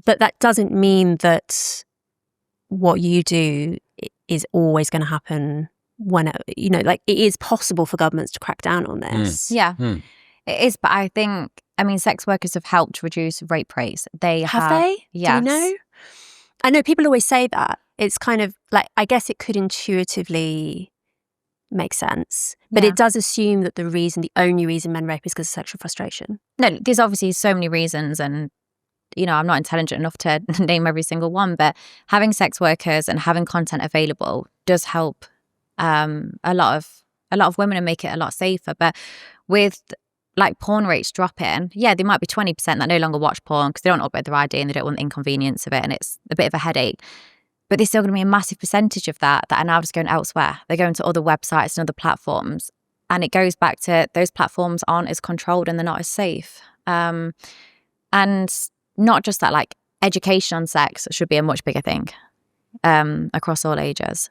But that doesn't mean that what you do is always going to happen when, you know, like it is possible for governments to crack down on this. It is. But I think, I mean, sex workers have helped reduce rape rates. Have they? Yes. Do you know? I know people always say that. It's kind of like, I guess it could intuitively make sense. But it does assume that the only reason men rape is because of sexual frustration. No, there's obviously so many reasons, and you know, I'm not intelligent enough to name every single one, but having sex workers and having content available does help a lot of women and make it a lot safer. But with like porn rates dropping, there might be 20% that no longer watch porn because they don't upload their ID and they don't want the inconvenience of it, and it's a bit of a headache. But there's still going to be a massive percentage of that are now just going elsewhere. They're going to other websites and other platforms, and it goes back to those platforms aren't as controlled and they're not as safe. And not just that, like education on sex should be a much bigger thing across all ages.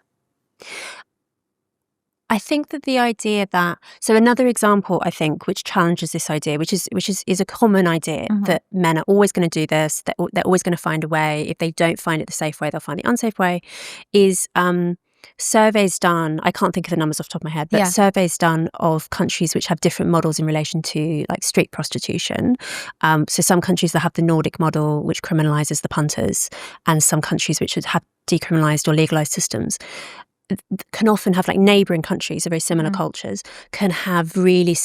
I think that the idea that, so another example, I think, which challenges this idea, which is a common idea that men are always going to do this, that they're always going to find a way. If they don't find it the safe way, they'll find the unsafe way, is surveys done, I can't think of the numbers off the top of my head, but surveys done of countries which have different models in relation to like street prostitution. So some countries that have the Nordic model, which criminalises the punters, and some countries which have decriminalised or legalised systems, can often have like neighbouring countries of very similar cultures, can have really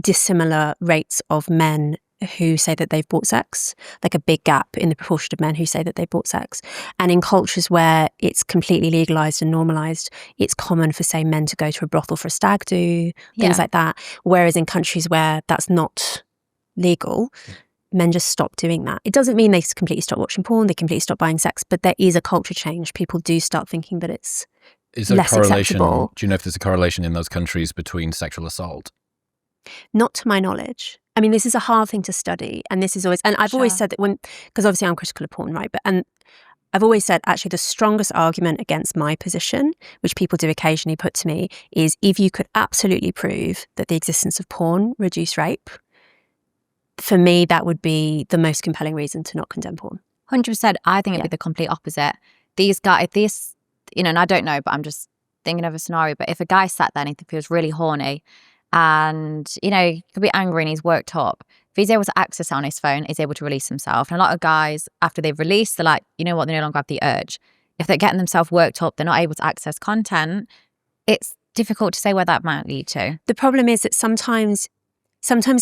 dissimilar rates of men who say that they've bought sex, like a big gap in the proportion of men who say that they've bought sex. And in cultures where it's completely legalised and normalised, it's common for, say, men to go to a brothel for a stag do, things like that. Whereas in countries where that's not legal, men just stop doing that. It doesn't mean they completely stop watching porn, they completely stop buying sex, but there is a culture change. People do start thinking that it's less acceptable. Do you know if there's a correlation in those countries between sexual assault? Not to my knowledge. I mean, this is a hard thing to study, and this is always, and I've always said that because obviously I'm critical of porn, right? And I've always said actually the strongest argument against my position, which people do occasionally put to me, is if you could absolutely prove that the existence of porn reduced rape, for me, that would be the most compelling reason to not condemn porn. 100%. I think it'd be the complete opposite. These guys, you know, and I don't know, but I'm just thinking of a scenario, but if a guy sat there and he feels really horny, and, you know, he could be angry and he's worked up, if he's able to access it on his phone, he's able to release himself. And a lot of guys, after they've released, they're like, you know what, they no longer have the urge. If they're getting themselves worked up, they're not able to access content. It's difficult to say where that might lead to. The problem is that sometimes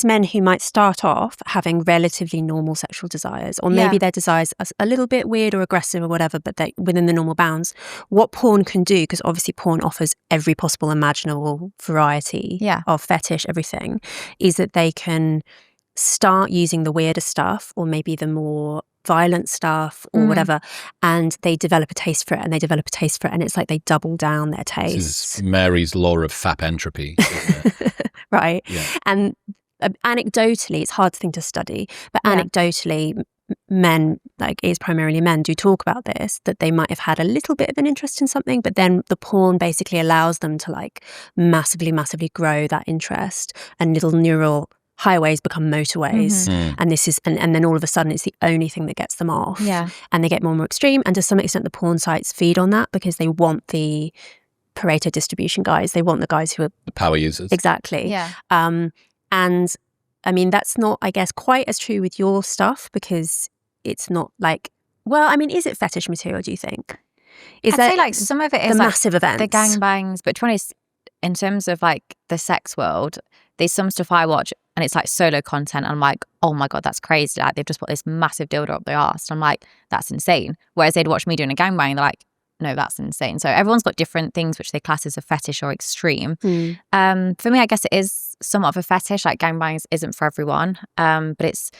men who might start off having relatively normal sexual desires, or maybe their desires are a little bit weird or aggressive or whatever, but they're within the normal bounds, what porn can do, because obviously porn offers every possible imaginable variety of fetish, everything, is that they can start using the weirder stuff, or maybe the more violent stuff or whatever, and they develop a taste for it, and it's like they double down their taste. This is Mary's law of fap entropy, isn't it? Right. Yeah. And anecdotally, it's a hard thing to study, but anecdotally, men, like it's primarily men, do talk about this, that they might have had a little bit of an interest in something, but then the porn basically allows them to like massively grow that interest, and little neural highways become motorways, and this is and then all of a sudden it's the only thing that gets them off, and they get more and more extreme, and to some extent the porn sites feed on that because they want the Pareto distribution guys, they want the guys who are the power users, exactly. And I mean, that's not, I guess, quite as true with your stuff, because it's not like, well, I mean, is it fetish material, do you think? Is I'd that say like some of it is the like massive events? the gangbangs, but to be honest, in terms of like the sex world, there's some stuff I watch and it's like solo content. And I'm like, oh my God, that's crazy. Like they've just put this massive dildo up their arse. And I'm like, that's insane. Whereas they'd watch me doing a gangbang and they're like, no, that's insane. So everyone's got different things which they class as a fetish or extreme. For me, I guess it is somewhat of a fetish. Like gangbangs isn't for everyone, but it's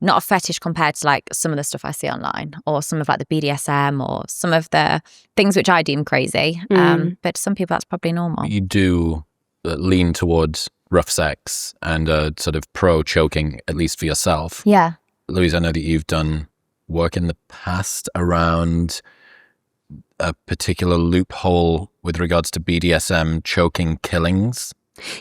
not a fetish compared to like some of the stuff I see online or some of like the BDSM or some of the things which I deem crazy. But to some people that's probably normal. You do lean towards rough sex and sort of pro choking, at least for yourself. Yeah. Louise, I know that you've done work in the past around a particular loophole with regards to BDSM choking killings.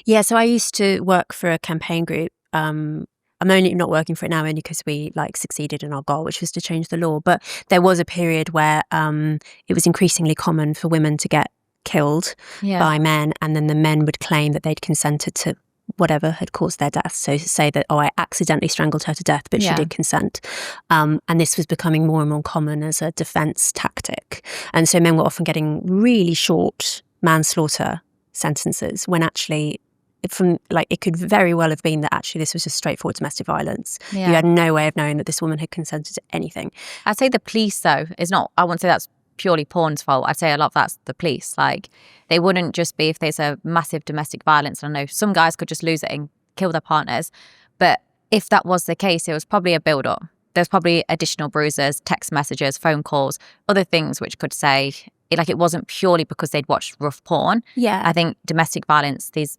Yeah, so I used to work for a campaign group. I'm only not working for it now only because we like succeeded in our goal, which was to change the law. But there was a period where it was increasingly common for women to get killed by men, and then the men would claim that they'd consented to whatever had caused their death. So say that, oh, I accidentally strangled her to death, but she did consent. And this was becoming more and more common as a defense tactic. And so men were often getting really short manslaughter sentences when actually it could very well have been that actually this was just straightforward domestic violence. You had no way of knowing that this woman had consented to anything. I'd say the police though is not, I wouldn't say that's purely porn's fault. I'd say a lot of that's the police. Like they wouldn't just be if there's a massive domestic violence. And I know some guys could just lose it and kill their partners. But if that was the case, it was probably a build-up. There's probably additional bruises, text messages, phone calls, other things which could say, like it wasn't purely because they'd watched rough porn. Yeah. I think domestic violence, there's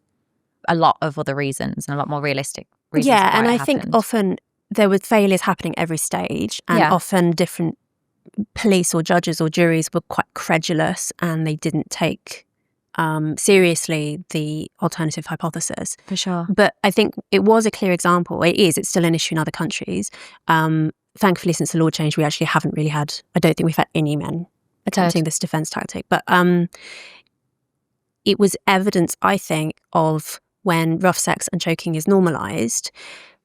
a lot of other reasons and a lot more realistic reasons. Yeah, and I think often there were failures happening every stage, and often different police or judges or juries were quite credulous and they didn't take seriously the alternative hypothesis. For sure. But I think it was a clear example. It's still an issue in other countries. Thankfully, since the law changed, we actually haven't really had, I don't think we've had any men attempting this defense tactic. But it was evidence, I think, of when rough sex and choking is normalised,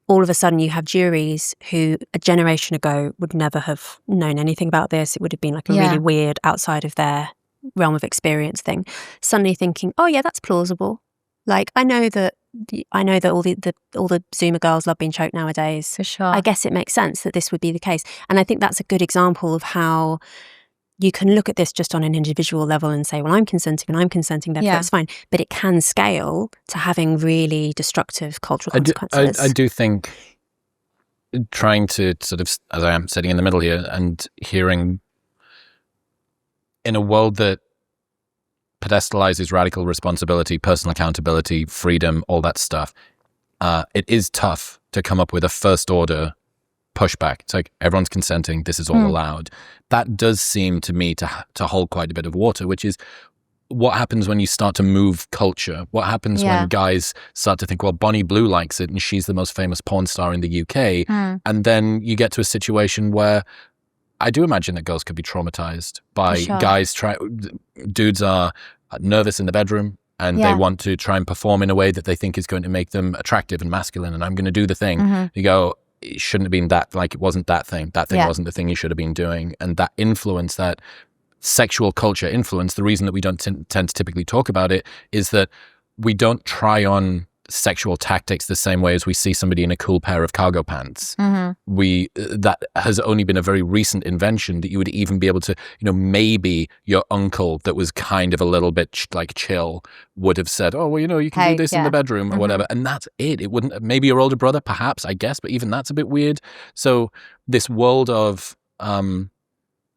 all of a sudden you have juries who a generation ago would never have known anything about this. It would have been like a really weird, outside of their realm of experience thing, suddenly thinking, oh yeah, that's plausible. Like I know that all the Zoomer girls love being choked nowadays. For sure. I guess it makes sense that this would be the case. And I think that's a good example of how you can look at this just on an individual level and say, well, I'm consenting, therefore it's fine. But it can scale to having really destructive cultural consequences. I do think trying to sort of, as I am sitting in the middle here and hearing in a world that pedestalizes radical responsibility, personal accountability, freedom, all that stuff, it is tough to come up with a first order pushback. It's like everyone's consenting, this is all allowed. That does seem to me to hold quite a bit of water, which is what happens when you start to move culture. What happens when guys start to think, well, Bonnie Blue likes it and she's the most famous porn star in the UK. And then you get to a situation where I do imagine that girls could be traumatized by guys dudes are nervous in the bedroom and they want to try and perform in a way that they think is going to make them attractive and masculine, and I'm going to do the thing. You go, it shouldn't have been that, like it wasn't that thing. That thing wasn't the thing you should have been doing. And that influence, that sexual culture influence, the reason that we don't tend to typically talk about it is that we don't try on sexual tactics the same way as we see somebody in a cool pair of cargo pants. That has only been a very recent invention that you would even be able to, maybe your uncle that was kind of a little bit like chill would have said, oh, well, you can do this in the bedroom or whatever. And that's it. It wouldn't, maybe your older brother, perhaps, I guess, but even that's a bit weird. So this world of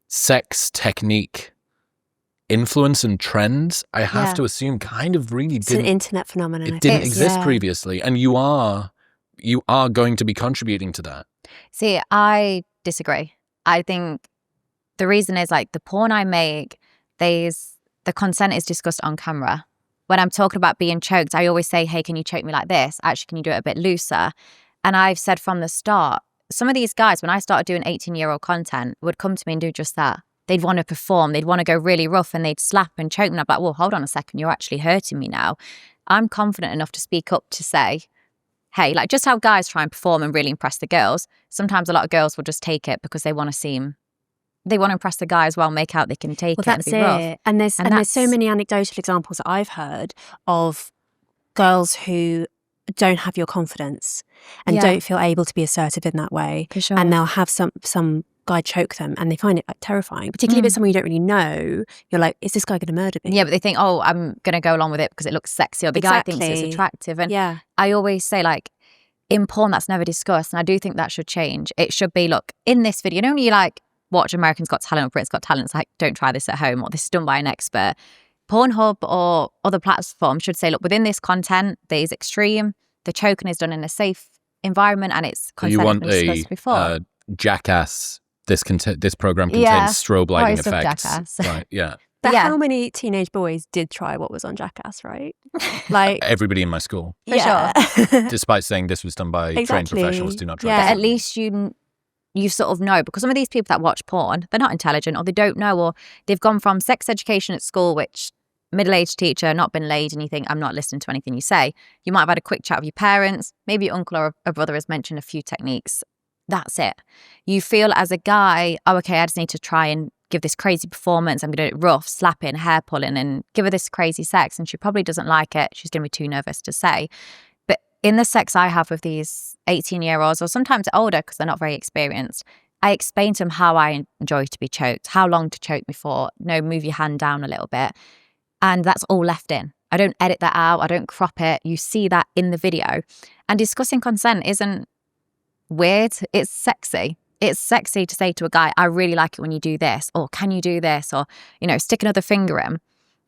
sex technique influence and trends, I have to assume kind of really it's an internet phenomenon. It didn't exist previously, and you are going to be contributing to that. See, I disagree. I think the reason is like the porn I make, the consent is discussed on camera. When I'm talking about being choked, I always say, hey, can you choke me like this? Actually, can you do it a bit looser? And I've said from the start, some of these guys, when I started doing 18-year-old content, would come to me and do just that. They'd want to perform, they'd want to go really rough and they'd slap and choke me. I'm like, well, hold on a second, you're actually hurting me now. I'm confident enough to speak up to say, hey, like just how guys try and perform and really impress the girls, sometimes a lot of girls will just take it because they want to seem they want to impress the guy as well, make out they can take it and be rough. And there's so many anecdotal examples that I've heard of girls who don't have your confidence and don't feel able to be assertive in that way. For sure. And they'll have some guy choke them and they find it like terrifying, particularly if it's someone you don't really know. You're like, is this guy going to murder me? Yeah, but they think, oh, I'm going to go along with it because it looks sexy, or the guy thinks it's attractive. And I always say, like, in porn, that's never discussed. And I do think that should change. It should be, look, in this video, when you like watch American's Got Talent or Britain's Got Talent, it's like, don't try this at home, or this is done by an expert. Pornhub or other platforms should say, look, within this content that is extreme, the choking is done in a safe environment and it's consented and discussed before. Jackass. This program contains strobe lighting effects. Jackass. Right, yeah. But how many teenage boys did try what was on Jackass, right? Like everybody in my school. For sure. Despite saying this was done by trained professionals, do not try. But at least you sort of know, because some of these people that watch porn, they're not intelligent, or they don't know, or they've gone from sex education at school, which middle-aged teacher, not been laid, and you think, I'm not listening to anything you say. You might have had a quick chat with your parents. Maybe your uncle or a brother has mentioned a few techniques. That's it. You feel as a guy, oh, okay, I just need to try and give this crazy performance. I'm going to do it rough, slapping, hair pulling, and give her this crazy sex. And she probably doesn't like it. She's going to be too nervous to say. But in the sex I have with these 18-year-olds, or sometimes older because they're not very experienced, I explain to them how I enjoy to be choked, how long to choke me for, move your hand down a little bit. And that's all left in. I don't edit that out. I don't crop it. You see that in the video. And discussing consent isn't weird. It's sexy. It's sexy to say to a guy, I really like it when you do this, or can you do this, or, stick another finger in.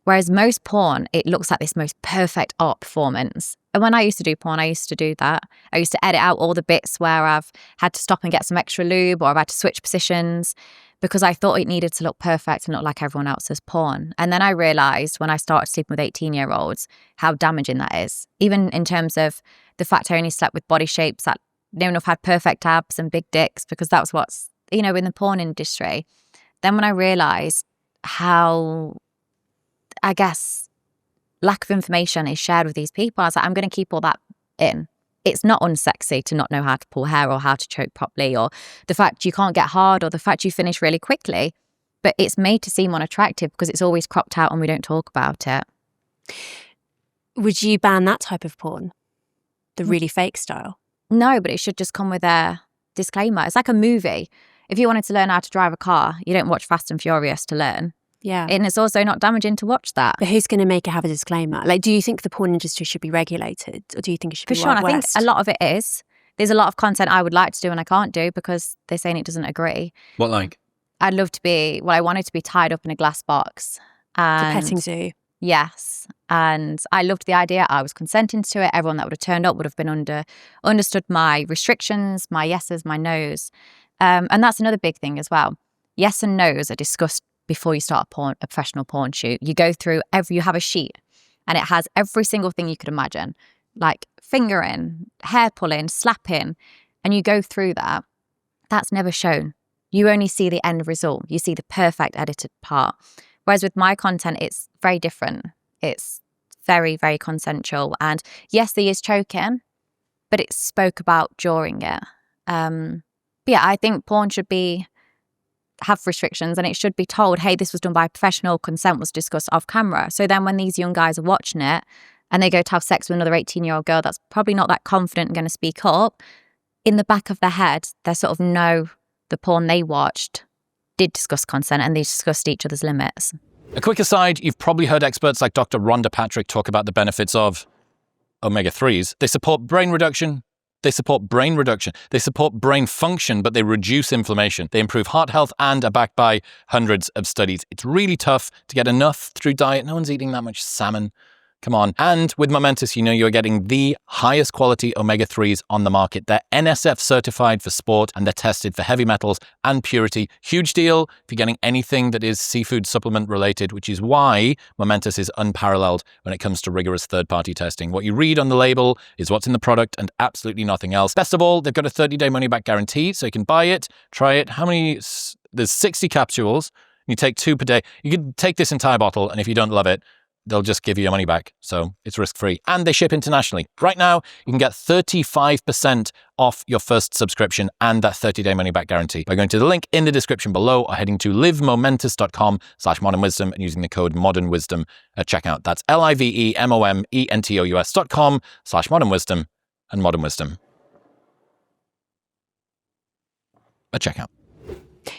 Whereas most porn, it looks like this most perfect art performance. And when I used to do porn, I used to do that. I used to edit out all the bits where I've had to stop and get some extra lube, or I've had to switch positions, because I thought it needed to look perfect and look like everyone else's porn. And then I realised when I started sleeping with 18-year-olds how damaging that is. Even in terms of the fact I only slept with body shapes that no enough had perfect abs and big dicks, because that's what's, in the porn industry. Then when I realised how, I guess, lack of information is shared with these people, I was like, I'm going to keep all that in. It's not unsexy to not know how to pull hair or how to choke properly, or the fact you can't get hard, or the fact you finish really quickly. But it's made to seem unattractive because it's always cropped out and we don't talk about it. Would you ban that type of porn? The really fake style? No, but it should just come with a disclaimer. It's like a movie. If you wanted to learn how to drive a car, you don't watch Fast and Furious to learn. Yeah. And it's also not damaging to watch that. But who's going to make it have a disclaimer? Like, do you think the porn industry should be regulated, or do you think it should be Wild West? I think a lot of it is. There's a lot of content I would like to do and I can't do because they're saying it doesn't agree. What like? I'd love to be, I wanted to be tied up in a glass box. And the petting zoo. Yes. And I loved the idea. I was consenting to it. Everyone that would have turned up would have been understood my restrictions, my yeses, my nos. And that's another big thing as well. Yes and nos are discussed before you start a professional porn shoot. You go through you have a sheet and it has every single thing you could imagine, like fingering, hair pulling, slapping, and you go through that. That's never shown. You only see the end result. You see the perfect edited part. Whereas with my content, it's very different. It's very, very consensual. And yes, there is choking, but it's spoke about during it. But yeah, I think porn should have restrictions, and it should be told, hey, this was done by a professional, consent was discussed off camera. So then when these young guys are watching it and they go to have sex with another 18-year-old girl that's probably not that confident and going to speak up, in the back of their head, they sort of know the porn they watched did discuss consent and they discussed each other's limits. A quick aside, you've probably heard experts like Dr. Rhonda Patrick talk about the benefits of omega-3s. They support brain reduction. They support brain function, but they reduce inflammation. They improve heart health and are backed by hundreds of studies. It's really tough to get enough through diet. No one's eating that much salmon. Come on. And with Momentous, you're getting the highest quality omega-3s on the market. They're NSF certified for sport and they're tested for heavy metals and purity. Huge deal if you're getting anything that is seafood supplement related, which is why Momentous is unparalleled when it comes to rigorous third-party testing. What you read on the label is what's in the product and absolutely nothing else. Best of all, they've got a 30-day money-back guarantee, so you can buy it, try it. There's 60 capsules. You take 2 per day. You can take this entire bottle, and if you don't love it, they'll just give you your money back. So it's risk-free. And they ship internationally. Right now, you can get 35% off your first subscription and that 30-day money-back guarantee by going to the link in the description below or heading to livemomentous.com/modernwisdom and using the code modernwisdom at checkout. That's livemomentous.com/modernwisdom and modern wisdom at checkout.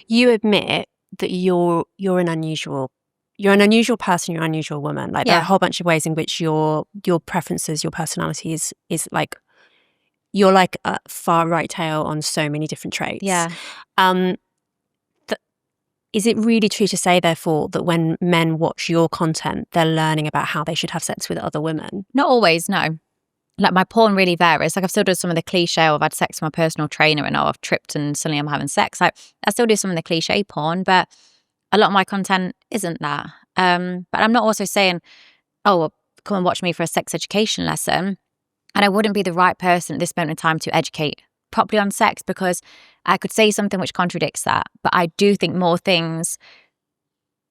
You admit that you're an unusual person, you're an unusual woman. Like there are a whole bunch of ways in which your preferences, your personality is like, you're like a far right tail on so many different traits. Yeah. Is it really true to say, therefore, that when men watch your content, they're learning about how they should have sex with other women? Not always, no. Like my porn really varies. Like I've still done some of the cliche, I've had sex with my personal trainer and I've tripped and suddenly I'm having sex. Like I still do some of the cliche porn, but a lot of my content isn't that. But I'm not also saying, oh, well, come and watch me for a sex education lesson. And I wouldn't be the right person at this moment in time to educate properly on sex because I could say something which contradicts that. But I do think more things,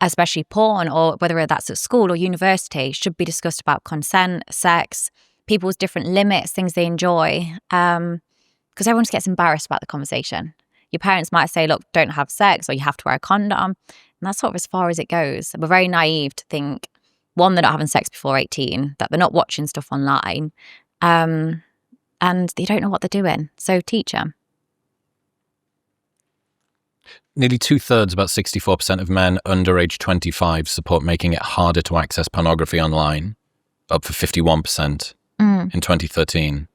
especially porn or whether that's at school or university, should be discussed about consent, sex, people's different limits, things they enjoy. Because everyone just gets embarrassed about the conversation. Your parents might say, look, don't have sex or you have to wear a condom. And that's sort of as far as it goes. We're very naive to think, one, they're not having sex before 18, that they're not watching stuff online, and they don't know what they're doing. So teach them. Nearly 2/3, about 64% of men under age 25 support making it harder to access pornography online, up for 51% in 2013.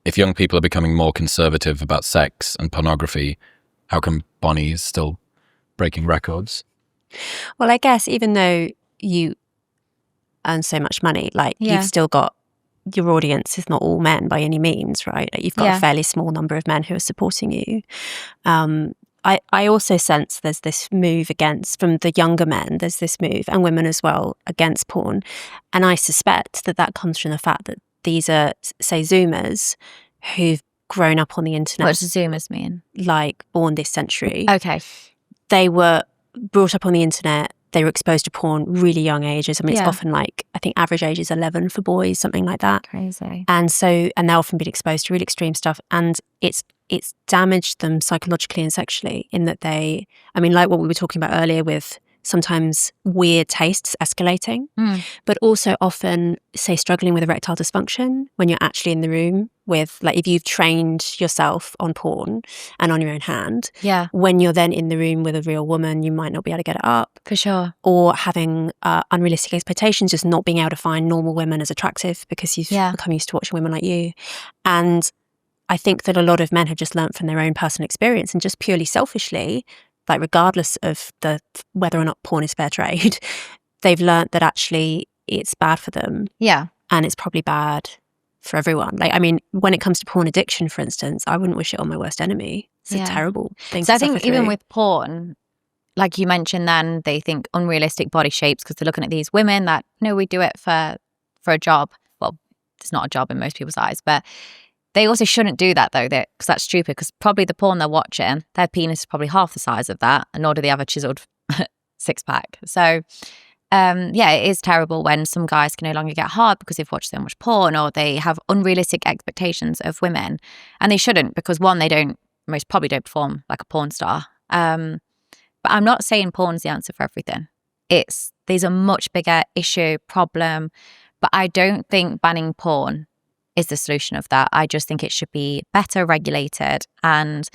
If young people are becoming more conservative about sex and pornography, how come Bonnie is still breaking records? Well, I guess even though you earn so much money, like you've still got, your audience is not all men by any means, right? Like, you've got a fairly small number of men who are supporting you. I also sense there's this move from the younger men, there's this move, and women as well, against porn. And I suspect that comes from the fact that these are, say, Zoomers who've grown up on the internet. What does Zoomers mean? Like born this century. Okay. They were brought up on the internet. They were exposed to porn really young ages. I mean, it's often like, I think average age is 11 for boys, something like that. Crazy. And they've often been exposed to really extreme stuff. And it's damaged them psychologically and sexually in that like what we were talking about earlier with sometimes weird tastes escalating, but also often, say, struggling with erectile dysfunction when you're actually in the room with, like, if you've trained yourself on porn and on your own hand, when you're then in the room with a real woman, you might not be able to get it up. For sure. Or having unrealistic expectations, just not being able to find normal women as attractive because you've become used to watching women like you. And I think that a lot of men have just learnt from their own personal experience and just purely selfishly, like regardless of whether or not porn is fair trade, they've learnt that actually it's bad for them. Yeah. And it's probably bad for everyone. Like, I mean, when it comes to porn addiction, for instance, I wouldn't wish it on my worst enemy. It's a terrible thing to So I suffer think through. even with porn, like you mentioned then, they think unrealistic body shapes because they're looking at these women that, we do it for a job. Well, it's not a job in most people's eyes, but they also shouldn't do that, though, because that's stupid, because probably the porn they're watching, their penis is probably half the size of that, and nor do they have a chiseled six-pack. So, it is terrible when some guys can no longer get hard because they've watched so much porn, or they have unrealistic expectations of women. And they shouldn't, because one, most probably don't perform like a porn star. But I'm not saying porn's the answer for everything. There's a much bigger issue, problem, but I don't think banning porn is the solution of that. I just think it should be better regulated and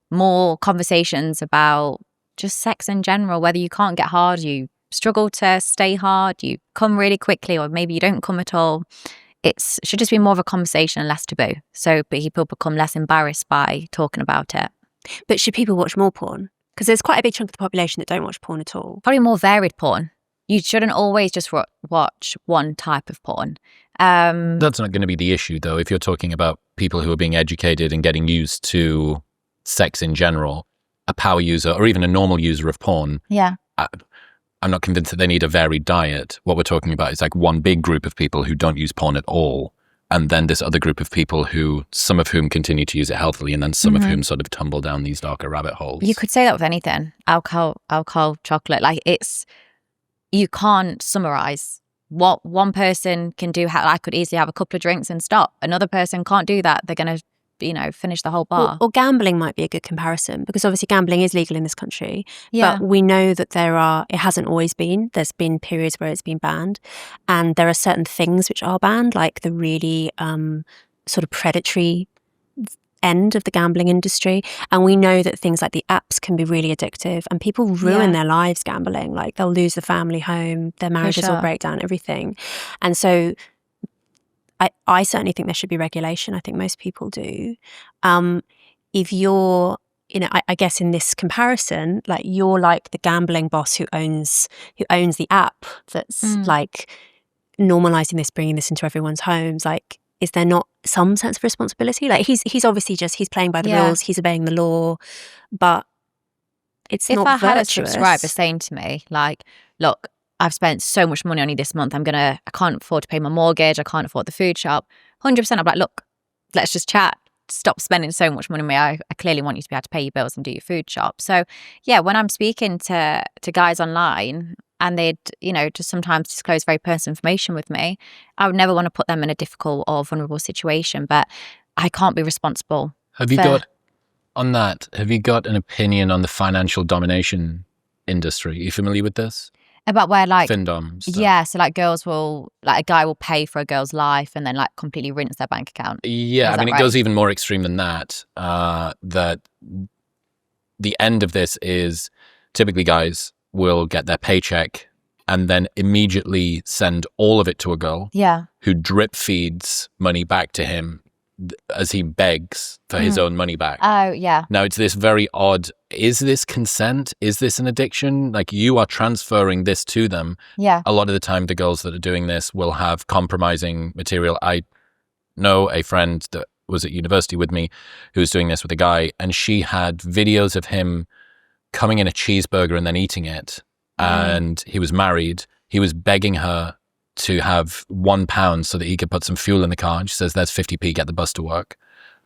more conversations about just sex in general, whether you can't get hard, you struggle to stay hard, you come really quickly, or maybe you don't come at all. It should just be more of a conversation and less taboo. So people become less embarrassed by talking about it. But should people watch more porn? Because there's quite a big chunk of the population that don't watch porn at all. Probably more varied porn. You shouldn't always just watch one type of porn. That's not going to be the issue, though. If you're talking about people who are being educated and getting used to sex in general, a power user or even a normal user of porn, I'm not convinced that they need a varied diet. What we're talking about is like one big group of people who don't use porn at all, and then this other group of people who, some of whom continue to use it healthily, and then some of whom sort of tumble down these darker rabbit holes. You could say that with anything. Alcohol, chocolate. Like, you can't summarize what one person can do, how I could easily have a couple of drinks and stop. Another person can't do that. They're going to, finish the whole bar. Or gambling might be a good comparison, because obviously gambling is legal in this country. Yeah. But we know that it hasn't always been. There's been periods where it's been banned. And there are certain things which are banned, like the really sort of predatory end of the gambling industry. And we know that things like the apps can be really addictive, and people ruin their lives gambling. Like they'll lose the family home, their marriages will break down, everything. And so I certainly think there should be regulation. I think most people do. If you're, I guess in this comparison, like you're like the gambling boss who owns the app that's like normalizing this, bringing this into everyone's homes. Like, is there not some sense of responsibility? Like he's obviously he's playing by the rules, he's obeying the law, but it's not virtuous. If I had a subscriber saying to me, like, look, I've spent so much money on you this month, I can't afford to pay my mortgage, I can't afford the food shop, 100% I'm like, look, let's just chat. Stop spending so much money on me. I clearly want you to be able to pay your bills and do your food shop. So yeah, when I'm speaking to guys online and they'd, just sometimes disclose very personal information with me, I would never want to put them in a difficult or vulnerable situation, but I can't be responsible. Have you got an opinion on the financial domination industry? Are you familiar with this? About where like Findom stuff. Yeah, so like a guy will pay for a girl's life and then like completely rinse their bank account. Yeah, it goes even more extreme than that. That the end of this is typically guys will get their paycheck and then immediately send all of it to a girl. Yeah. Who drip feeds money back to him as he begs for his own money back. Oh, yeah. Now, it's this very odd, is this consent? Is this an addiction? Like, you are transferring this to them. Yeah. A lot of the time, the girls that are doing this will have compromising material. I know a friend that was at university with me who was doing this with a guy, and she had videos of him coming in a cheeseburger and then eating it. And he was married. He was begging her to have £1 so that he could put some fuel in the car. And she says, there's 50p, get the bus to work.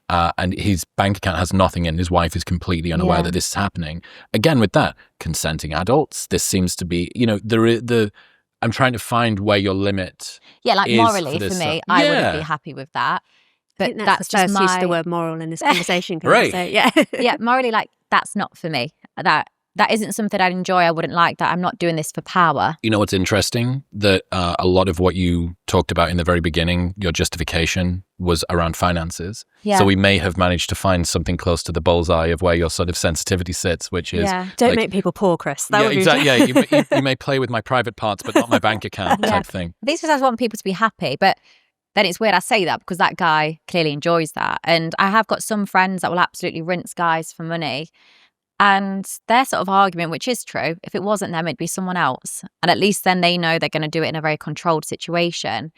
And his bank account has nothing in. His wife is completely unaware that this is happening. Again, with that, consenting adults, this seems to be, I'm trying to find where your limit like is morally for me, I wouldn't be happy with that. But that's the first use of the word moral in this conversation. Right. So, yeah. Yeah, morally, like, that's not for me. That isn't something I'd enjoy. I wouldn't like that. I'm not doing this for power. You know what's interesting? That a lot of what you talked about in the very beginning, your justification, was around finances. Yeah. So we may have managed to find something close to the bullseye of where your sort of sensitivity sits, which is... Don't make people poor, Chris. That would be exactly. Yeah, you may play with my private parts, but not my bank account type thing. These days I want people to be happy, but then it's weird I say that because that guy clearly enjoys that. And I have got some friends that will absolutely rinse guys for money. And their sort of argument, which is true, if it wasn't them, it'd be someone else. And at least then they know they're going to do it in a very controlled situation.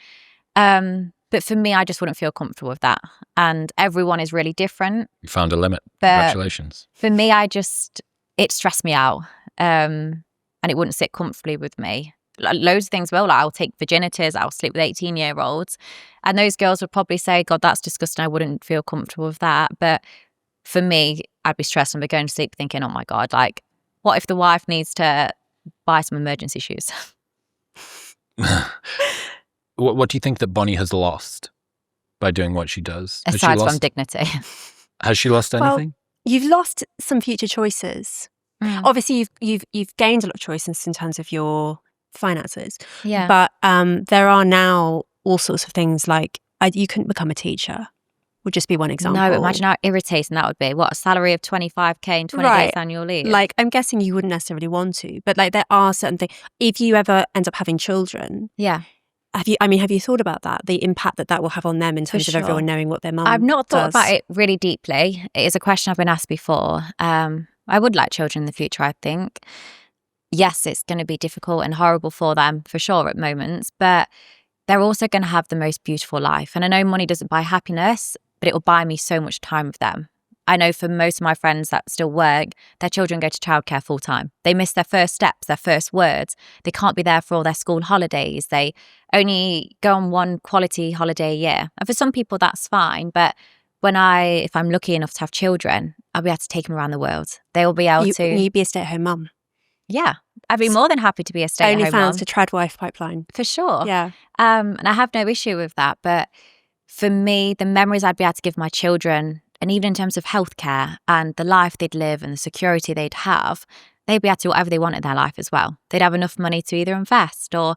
But for me, I just wouldn't feel comfortable with that. And everyone is really different. You found a limit. But Congratulations. For me, it stressed me out. And it wouldn't sit comfortably with me. Loads of things will. Like, I'll take virginities, I'll sleep with 18-year-olds. And those girls would probably say, God, that's disgusting. I wouldn't feel comfortable with that. But for me, I'd be stressed and be going to sleep thinking, oh my God, like, what if the wife needs to buy some emergency shoes? What do you think that Bonnie has lost by doing what she does? Aside from dignity. Has she lost anything? Well, you've lost some future choices. Obviously, you've gained a lot of choices in terms of your finances. Yeah. But there are now all sorts of things like you couldn't become a teacher. Would just be one example. No, imagine how irritating that would be. What, a salary of 25k and 20 days annual leave? Like, I'm guessing you wouldn't necessarily want to, but like there are certain things. If you ever end up having children, have you thought about that? The impact that will have on them in terms of everyone knowing what their mum I've not thought does? about it really deeply. It is a question I've been asked before. I would like children in the future, I think. Yes, it's going to be difficult and horrible for them, for sure, at moments, but they're also going to have the most beautiful life. And I know money doesn't buy happiness, but it will buy me so much time with them. I know for most of my friends that still work, their children go to childcare full time. They miss their first steps, their first words. They can't be there for all their school holidays. They only go on one quality holiday a year. And for some people, that's fine. But if I'm lucky enough to have children, I'll be able to take them around the world. They will be able to... You'd be a stay-at-home mum. Yeah. I'd be more than happy to be a stay-at-home mom. OnlyFans to trad wife pipeline. For sure. Yeah. And I have no issue with that. But for me, the memories I'd be able to give my children, and even in terms of healthcare and the life they'd live and the security they'd have, they'd be able to do whatever they want in their life as well. They'd have enough money to either invest or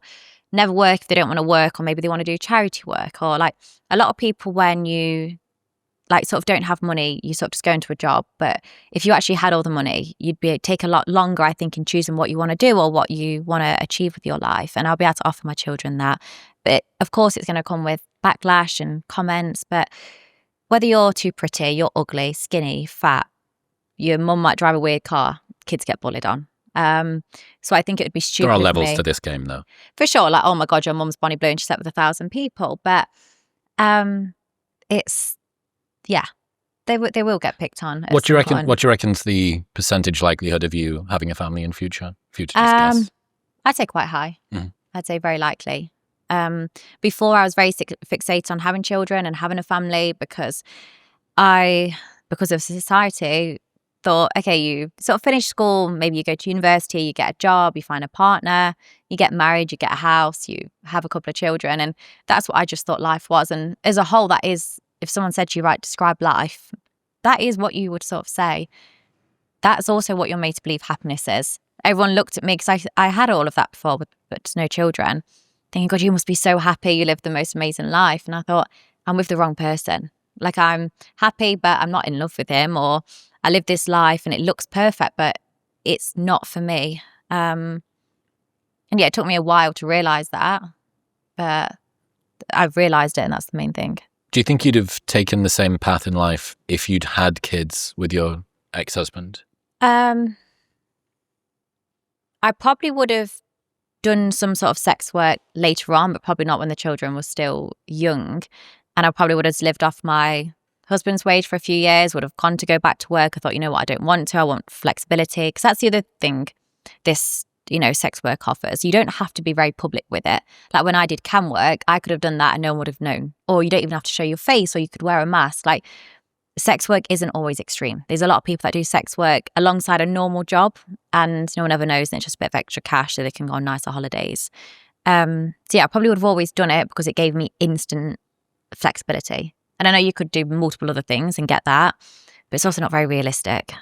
never work if they don't want to work, or maybe they want to do charity work. Or like a lot of people, when you like sort of don't have money, you sort of just go into a job. But if you actually had all the money, you'd take a lot longer, I think, in choosing what you want to do or what you want to achieve with your life. And I'll be able to offer my children that. But of course, it's going to come with backlash and comments. But whether you're too pretty, you're ugly, skinny, fat, your mum might drive a weird car, kids get bullied on. So I think it would be stupid. There are levels to this game, though. For sure. Like, oh my God, your mum's Bonnie Blue and she slept with 1,000 people. But it's, yeah, they will get picked on. What do you reckon? What do you reckon's the percentage likelihood of you having a family in future? Just guess. I'd say quite high. I'd say very likely. Before, I was very fixated on having children and having a family because of society, thought, okay, you sort of finish school, maybe you go to university, you get a job, you find a partner, you get married, you get a house, you have a couple of children. And that's what I just thought life was. And as a whole, that is, if someone said to you, right, describe life, that is what you would sort of say. That's also what you're made to believe happiness is. Everyone looked at me because I had all of that before, but just no children, thinking, God, you must be so happy. You live the most amazing life. And I thought, I'm with the wrong person. Like, I'm happy, but I'm not in love with him. Or I live this life and it looks perfect, but it's not for me. And yeah, it took me a while to realise that. But I've realised it, and that's the main thing. Do you think you'd have taken the same path in life if you'd had kids with your ex-husband? I probably would have done some sort of sex work later on, but probably not when the children were still young. And I probably would have lived off my husband's wage for a few years, would have gone to go back to work. I thought, you know what, I don't want to. I want flexibility. Because that's the other thing this, sex work offers. You don't have to be very public with it. Like when I did cam work, I could have done that and no one would have known. Or you don't even have to show your face, or you could wear a mask. Like, sex work isn't always extreme. There's a lot of people that do sex work alongside a normal job and no one ever knows, and it's just a bit of extra cash so they can go on nicer holidays. So yeah, I probably would have always done it because it gave me instant flexibility. And I know you could do multiple other things and get that, but it's also not very realistic.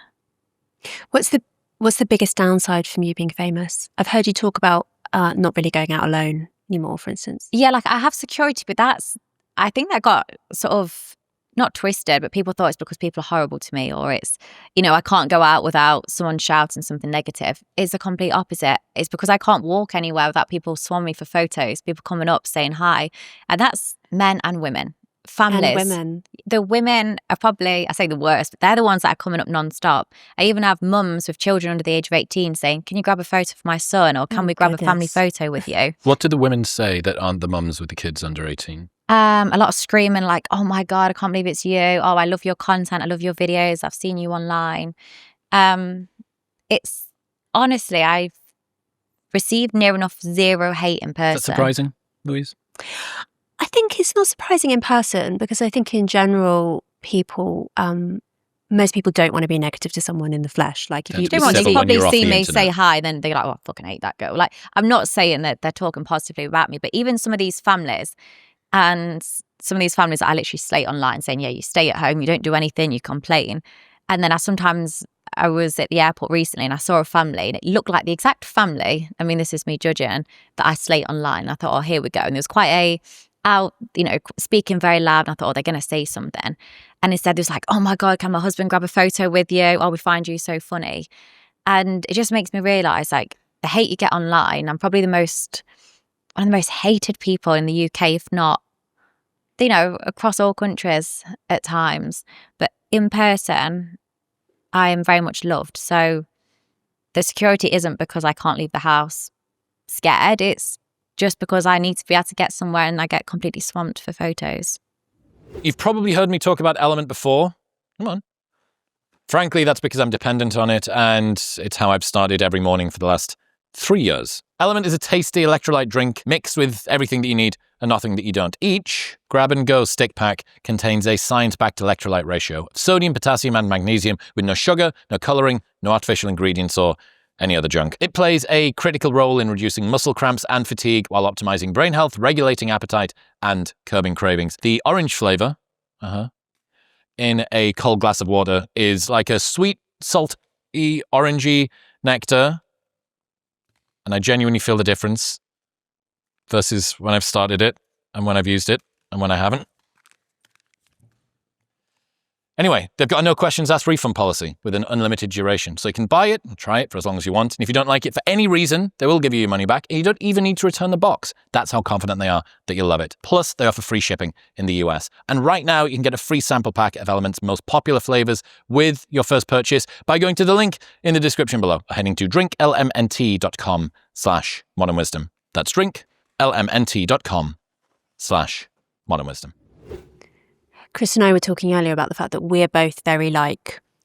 What's the biggest downside from you being famous? I've heard you talk about not really going out alone anymore, for instance. Yeah, like I have security, but I think that got sort of not twisted, but people thought it's because people are horrible to me, or it's, I can't go out without someone shouting something negative. It's the complete opposite. It's because I can't walk anywhere without people swarming me for photos, people coming up saying hi. And that's men and women. Families. And women. The women are probably, I say the worst, but they're the ones that are coming up non-stop. I even have mums with children under the age of 18 saying, can you grab a photo for my son, or can we grab a family photo with you? What do the women say that aren't the mums with the kids under 18? A lot of screaming like, oh my God, I can't believe it's you. Oh, I love your content. I love your videos. I've seen you online. It's honestly, I've received near enough zero hate in person. Is that surprising, Louise? I think it's not surprising in person because I think in general, people, most people don't want to be negative to someone in the flesh. Like if you don't want to probably see me say hi, then they're like, oh, I fucking hate that girl. Like, I'm not saying that they're talking positively about me, but even some of these families, and some of these families that I literally slate online saying, yeah, you stay at home, you don't do anything, you complain. And then I was at the airport recently and I saw a family and it looked like the exact family. I mean, this is me judging, that I slate online. I thought, oh, here we go. And there was quite speaking very loud. And I thought, oh, they're going to say something. And instead there was like, oh my God, can my husband grab a photo with you? Oh, we find you so funny. And it just makes me realise, like, the hate you get online, I'm probably one of the most hated people in the UK, if not, across all countries at times. But in person, I am very much loved. So the security isn't because I can't leave the house scared. It's just because I need to be able to get somewhere and I get completely swamped for photos. You've probably heard me talk about Element before. Come on. Frankly, that's because I'm dependent on it, and it's how I've started every morning for the last 3 years. Element is a tasty electrolyte drink mixed with everything that you need and nothing that you don't. Each grab-and-go stick pack contains a science-backed electrolyte ratio of sodium, potassium, and magnesium with no sugar, no colouring, no artificial ingredients or any other junk. It plays a critical role in reducing muscle cramps and fatigue while optimizing brain health, regulating appetite, and curbing cravings. The orange flavor, in a cold glass of water is like a sweet, salty, orangey nectar. And I genuinely feel the difference versus when I've started it and when I've used it and when I haven't. Anyway, they've got a no questions asked refund policy with an unlimited duration. So you can buy it and try it for as long as you want. And if you don't like it for any reason, they will give you your money back. And you don't even need to return the box. That's how confident they are that you'll love it. Plus, they offer free shipping in the US. And right now, you can get a free sample pack of Element's most popular flavors with your first purchase by going to the link in the description below, or heading to drinklmnt.com/modernwisdom. That's drinklmnt.com/modernwisdom. Chris and I were talking earlier about the fact that we're both very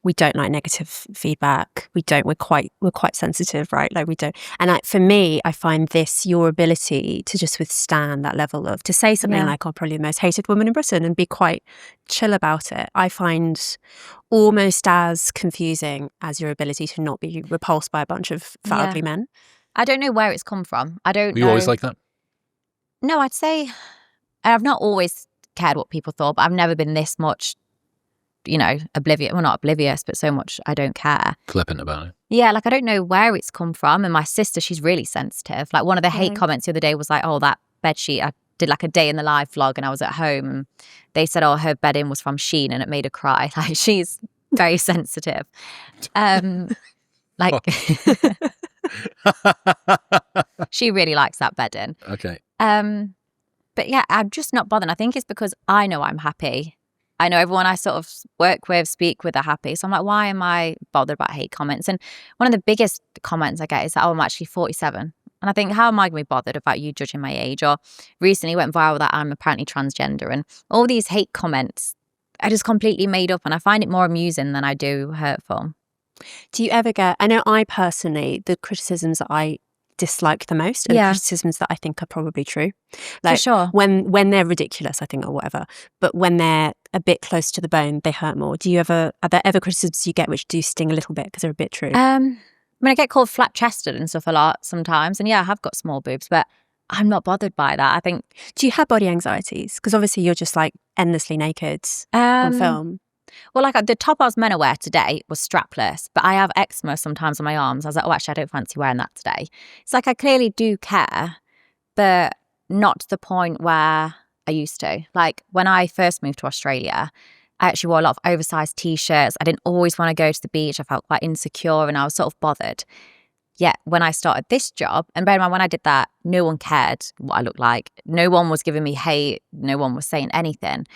we don't like negative feedback. We're quite sensitive, right? We don't. And for me, I find your ability to just withstand that level to say something like, "I'm probably the most hated woman in Britain," and be quite chill about it, I find almost as confusing as your ability to not be repulsed by a bunch of fat, ugly men. I don't know where it's come from. I don't know. Were you always like that? No, I'd say I've not always cared what people thought, but I've never been this much, oblivious. Well, not oblivious, but so much I don't care. Flippant about it. Yeah, I don't know where it's come from. And my sister, she's really sensitive. One of the hate comments the other day was like, "Oh, that bedsheet." I did a day in the live vlog and I was at home and they said, "Oh, her bedding was from Shein," and it made her cry. She's very sensitive. She really likes that bedding. Okay. But yeah, I'm just not bothered. I think it's because I know I'm happy. I know everyone I sort of work with, speak with are happy. So I'm like, why am I bothered about hate comments? And one of the biggest comments I get is that, "Oh, I'm actually 47. And I think, how am I going to be bothered about you judging my age? Or recently went viral that I'm apparently transgender. And all these hate comments are just completely made up. And I find it more amusing than I do hurtful. Do you ever I know I personally, the criticisms that I dislike the most and the criticisms that I think are probably true. For sure. When they're ridiculous, I think, or whatever. But when they're a bit close to the bone, they hurt more. Are there ever criticisms you get which do sting a little bit because they're a bit true? I get called flat-chested and stuff a lot sometimes. And yeah, I have got small boobs, but I'm not bothered by that. I think... Do you have body anxieties? Because obviously you're just endlessly naked on film. Well, the top I was meant to wear today was strapless, but I have eczema sometimes on my arms. I was like, "Oh, actually, I don't fancy wearing that today." It's I clearly do care, but not to the point where I used to. When I first moved to Australia, I actually wore a lot of oversized T-shirts. I didn't always want to go to the beach. I felt quite insecure and I was sort of bothered. Yet when I started this job, and bear in mind, when I did that, no one cared what I looked like. No one was giving me hate. No one was saying anything.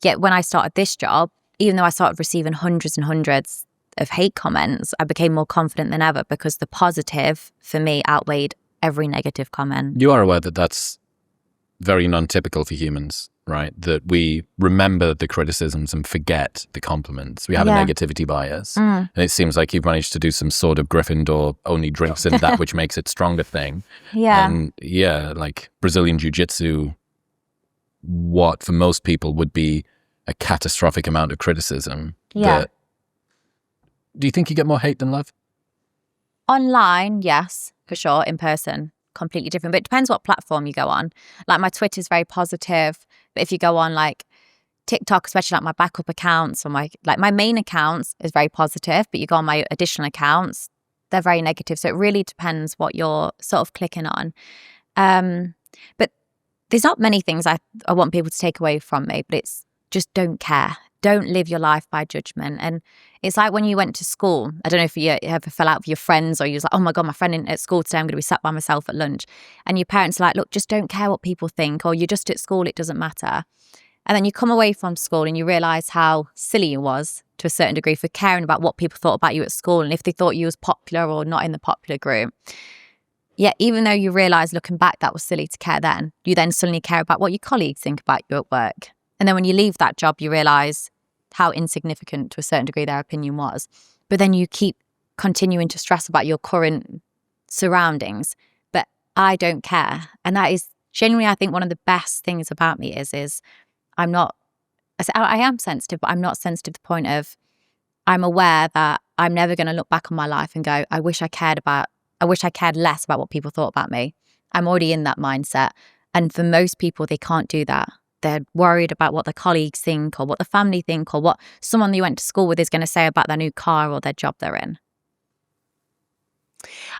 Yet when I started this job, even though I started receiving hundreds and hundreds of hate comments, I became more confident than ever because the positive for me outweighed every negative comment. You are aware that that's very non-typical for humans, right? That we remember the criticisms and forget the compliments. We have a negativity bias. And it seems like you've managed to do some sort of Gryffindor only drinks in that which makes it stronger thing. Yeah. And Brazilian Jiu-Jitsu, what for most people would be a catastrophic amount of criticism. Yeah. Do you think you get more hate than love? Online, yes, for sure. In person, completely different. But it depends what platform you go on. My Twitter's very positive. But if you go on TikTok, especially my backup accounts or my main accounts is very positive. But you go on my additional accounts, they're very negative. So it really depends what you're sort of clicking on. But there's not many things I want people to take away from me, but it's just don't care. Don't live your life by judgment. And it's like when you went to school. I don't know if you ever fell out with your friends or you was like, "Oh my God, my friend isn't at school today. I'm going to be sat by myself at lunch." And your parents are like, "Look, just don't care what people think," or "You're just at school. It doesn't matter." And then you come away from school and you realise how silly you was to a certain degree for caring about what people thought about you at school and if they thought you was popular or not in the popular group. Yet even though you realise looking back that was silly to care then, you then suddenly care about what your colleagues think about you at work. And then when you leave that job, you realise how insignificant to a certain degree their opinion was. But then you keep continuing to stress about your current surroundings. But I don't care. And that is genuinely, I think, one of the best things about me is I'm not, I am sensitive, but I'm not sensitive to the point of I'm aware that I'm never going to look back on my life and go, I wish I cared less about what people thought about me. I'm already in that mindset. And for most people, they can't do that. They're worried about what their colleagues think or what the family think or what someone they went to school with is going to say about their new car or their job they're in.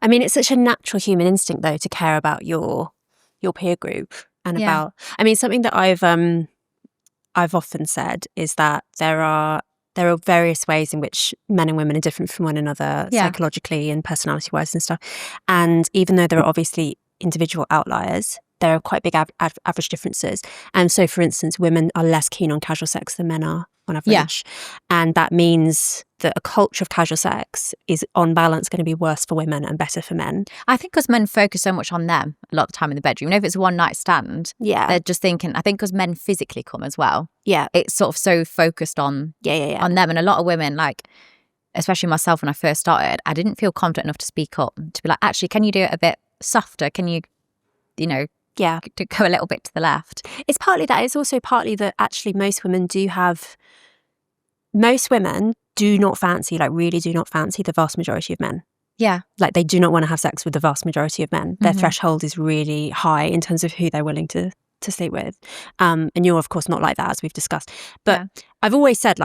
I mean, it's such a natural human instinct, though, to care about your peer group and about. I mean, something that I've often said is that there are various ways in which men and women are different from one another psychologically and personality-wise and stuff. And even though there are obviously individual outliers, there are quite big average differences. And so, for instance, women are less keen on casual sex than men are on average. And that means that a culture of casual sex is on balance going to be worse for women and better for men. I think because men focus so much on them a lot of the time in the bedroom. You know, if it's a one night stand, they're just thinking, I think because men physically come as well. Yeah. It's sort of so focused on on them. And a lot of women, like, especially myself when I first started, I didn't feel confident enough to speak up, to be like, actually, can you do it a bit softer? Can you, to go a little bit to the left? It's partly that. It's also partly that actually most women do not fancy, really do not fancy the vast majority of men. Yeah. Like, they do not want to have sex with the vast majority of men. Their threshold is really high in terms of who they're willing to sleep with. And you're, of course, not like that, as we've discussed. But I've always said,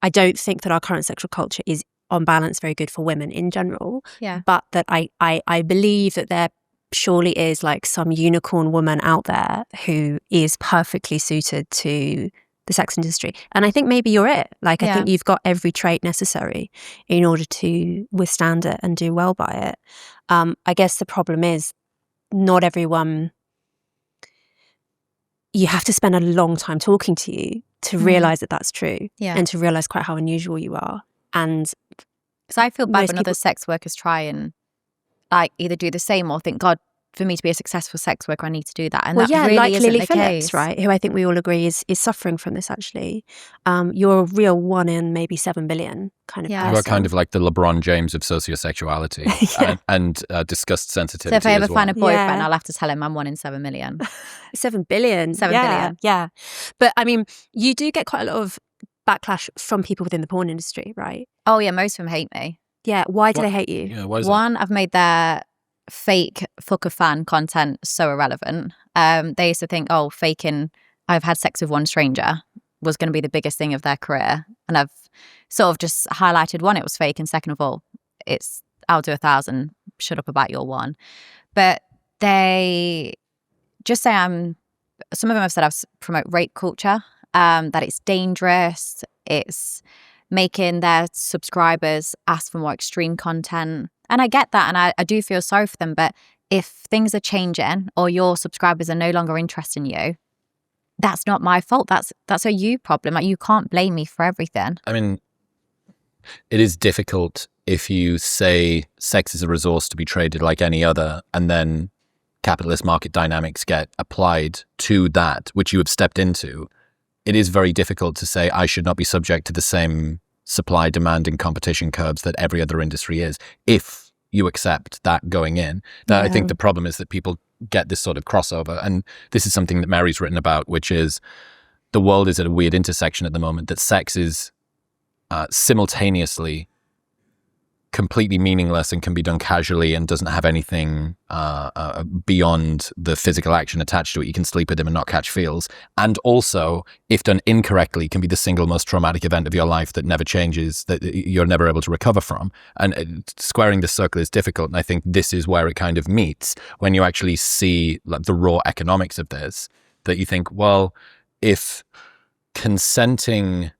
I don't think that our current sexual culture is, on balance, very good for women in general. Yeah. But that I believe that there surely is some unicorn woman out there who is perfectly suited to the sex industry. And I think maybe you're it. I think you've got every trait necessary in order to withstand it and do well by it. I guess the problem is not everyone, you have to spend a long time talking to you to realise that that's true and to realise quite how unusual you are. And because I feel bad when other sex workers try and either do the same or think, God, for me to be a successful sex worker, I need to do that. And that really isn't Lily the Phillips, case. Right? Who I think we all agree is suffering from this, actually. You're a real 1 in maybe 7 billion kind of person. You are kind of like the LeBron James of sociosexuality and discussed sensitivity. So if I ever as well. find a boyfriend, I'll have to tell him I'm 1 in 7 million. 7 billion. 7 billion. Yeah. But I mean, you do get quite a lot of backlash from people within the porn industry, right? Oh yeah, most of them hate me. Yeah. Why do they hate you? Yeah, why is One, I've made their fake fucker fan content so irrelevant. They used to think, faking I've had sex with one stranger was going to be the biggest thing of their career. And I've sort of just highlighted, one, it was fake, and second of all, it's I'll do 1,000, shut up about your one. But they just say some of them have said I promote rape culture, that it's dangerous, it's making their subscribers ask for more extreme content. And I get that, and I do feel sorry for them. But if things are changing or your subscribers are no longer interested in you, that's not my fault. That's a you problem. You can't blame me for everything. I mean, it is difficult if you say sex is a resource to be traded like any other, and then capitalist market dynamics get applied to that, which you have stepped into. It is very difficult to say I should not be subject to the same supply, demand, and competition curbs that every other industry is, if you accept that going in. Now, I think the problem is that people get this sort of crossover, and this is something that Mary's written about, which is the world is at a weird intersection at the moment, that sex is simultaneously completely meaningless and can be done casually and doesn't have anything beyond the physical action attached to it. You can sleep with him and not catch feels. And also, if done incorrectly, can be the single most traumatic event of your life that never changes, that you're never able to recover from. And squaring the circle is difficult. And I think this is where it kind of meets, when you actually see the raw economics of this, that you think, well, if consenting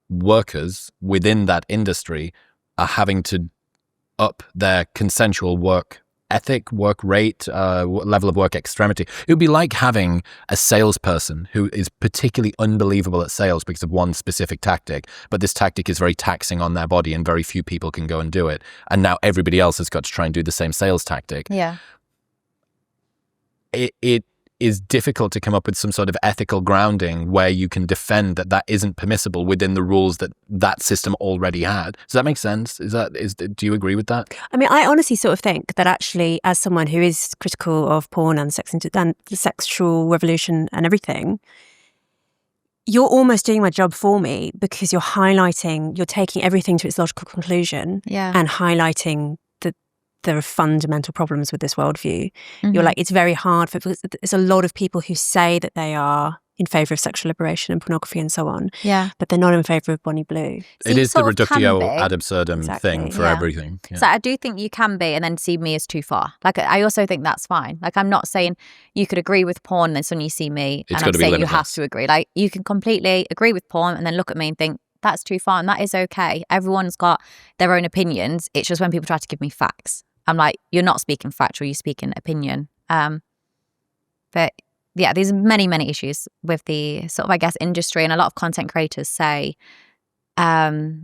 workers within that industry are having to up their consensual work ethic, work rate, level of work extremity. It would be like having a salesperson who is particularly unbelievable at sales because of one specific tactic, but this tactic is very taxing on their body and very few people can go and do it. And now everybody else has got to try and do the same sales tactic. Yeah. It is difficult to come up with some sort of ethical grounding where you can defend that isn't permissible within the rules that system already had. Does that make sense? Do you agree with that? I mean, I honestly sort of think that actually, as someone who is critical of porn and the sexual revolution and everything, you're almost doing my job for me, because you're taking everything to its logical conclusion and highlighting that there are fundamental problems with this worldview. You're like, it's very hard because there's a lot of people who say that they are in favour of sexual liberation and pornography and so on, but they're not in favour of Bonnie Blue. So it is the reductio ad absurdum thing for everything. Yeah. So I do think you can be and then see me as too far. Like, I also think that's fine. Like, I'm not saying you could agree with porn and then suddenly you see me and I'm saying you have to agree. Like, you can completely agree with porn and then look at me and think that's too far, and that is okay. Everyone's got their own opinions. It's just when people try to give me facts, I'm like, you're not speaking factual, you're speaking opinion. But yeah, there's many, many issues with the sort of, I guess, industry, and a lot of content creators say, they're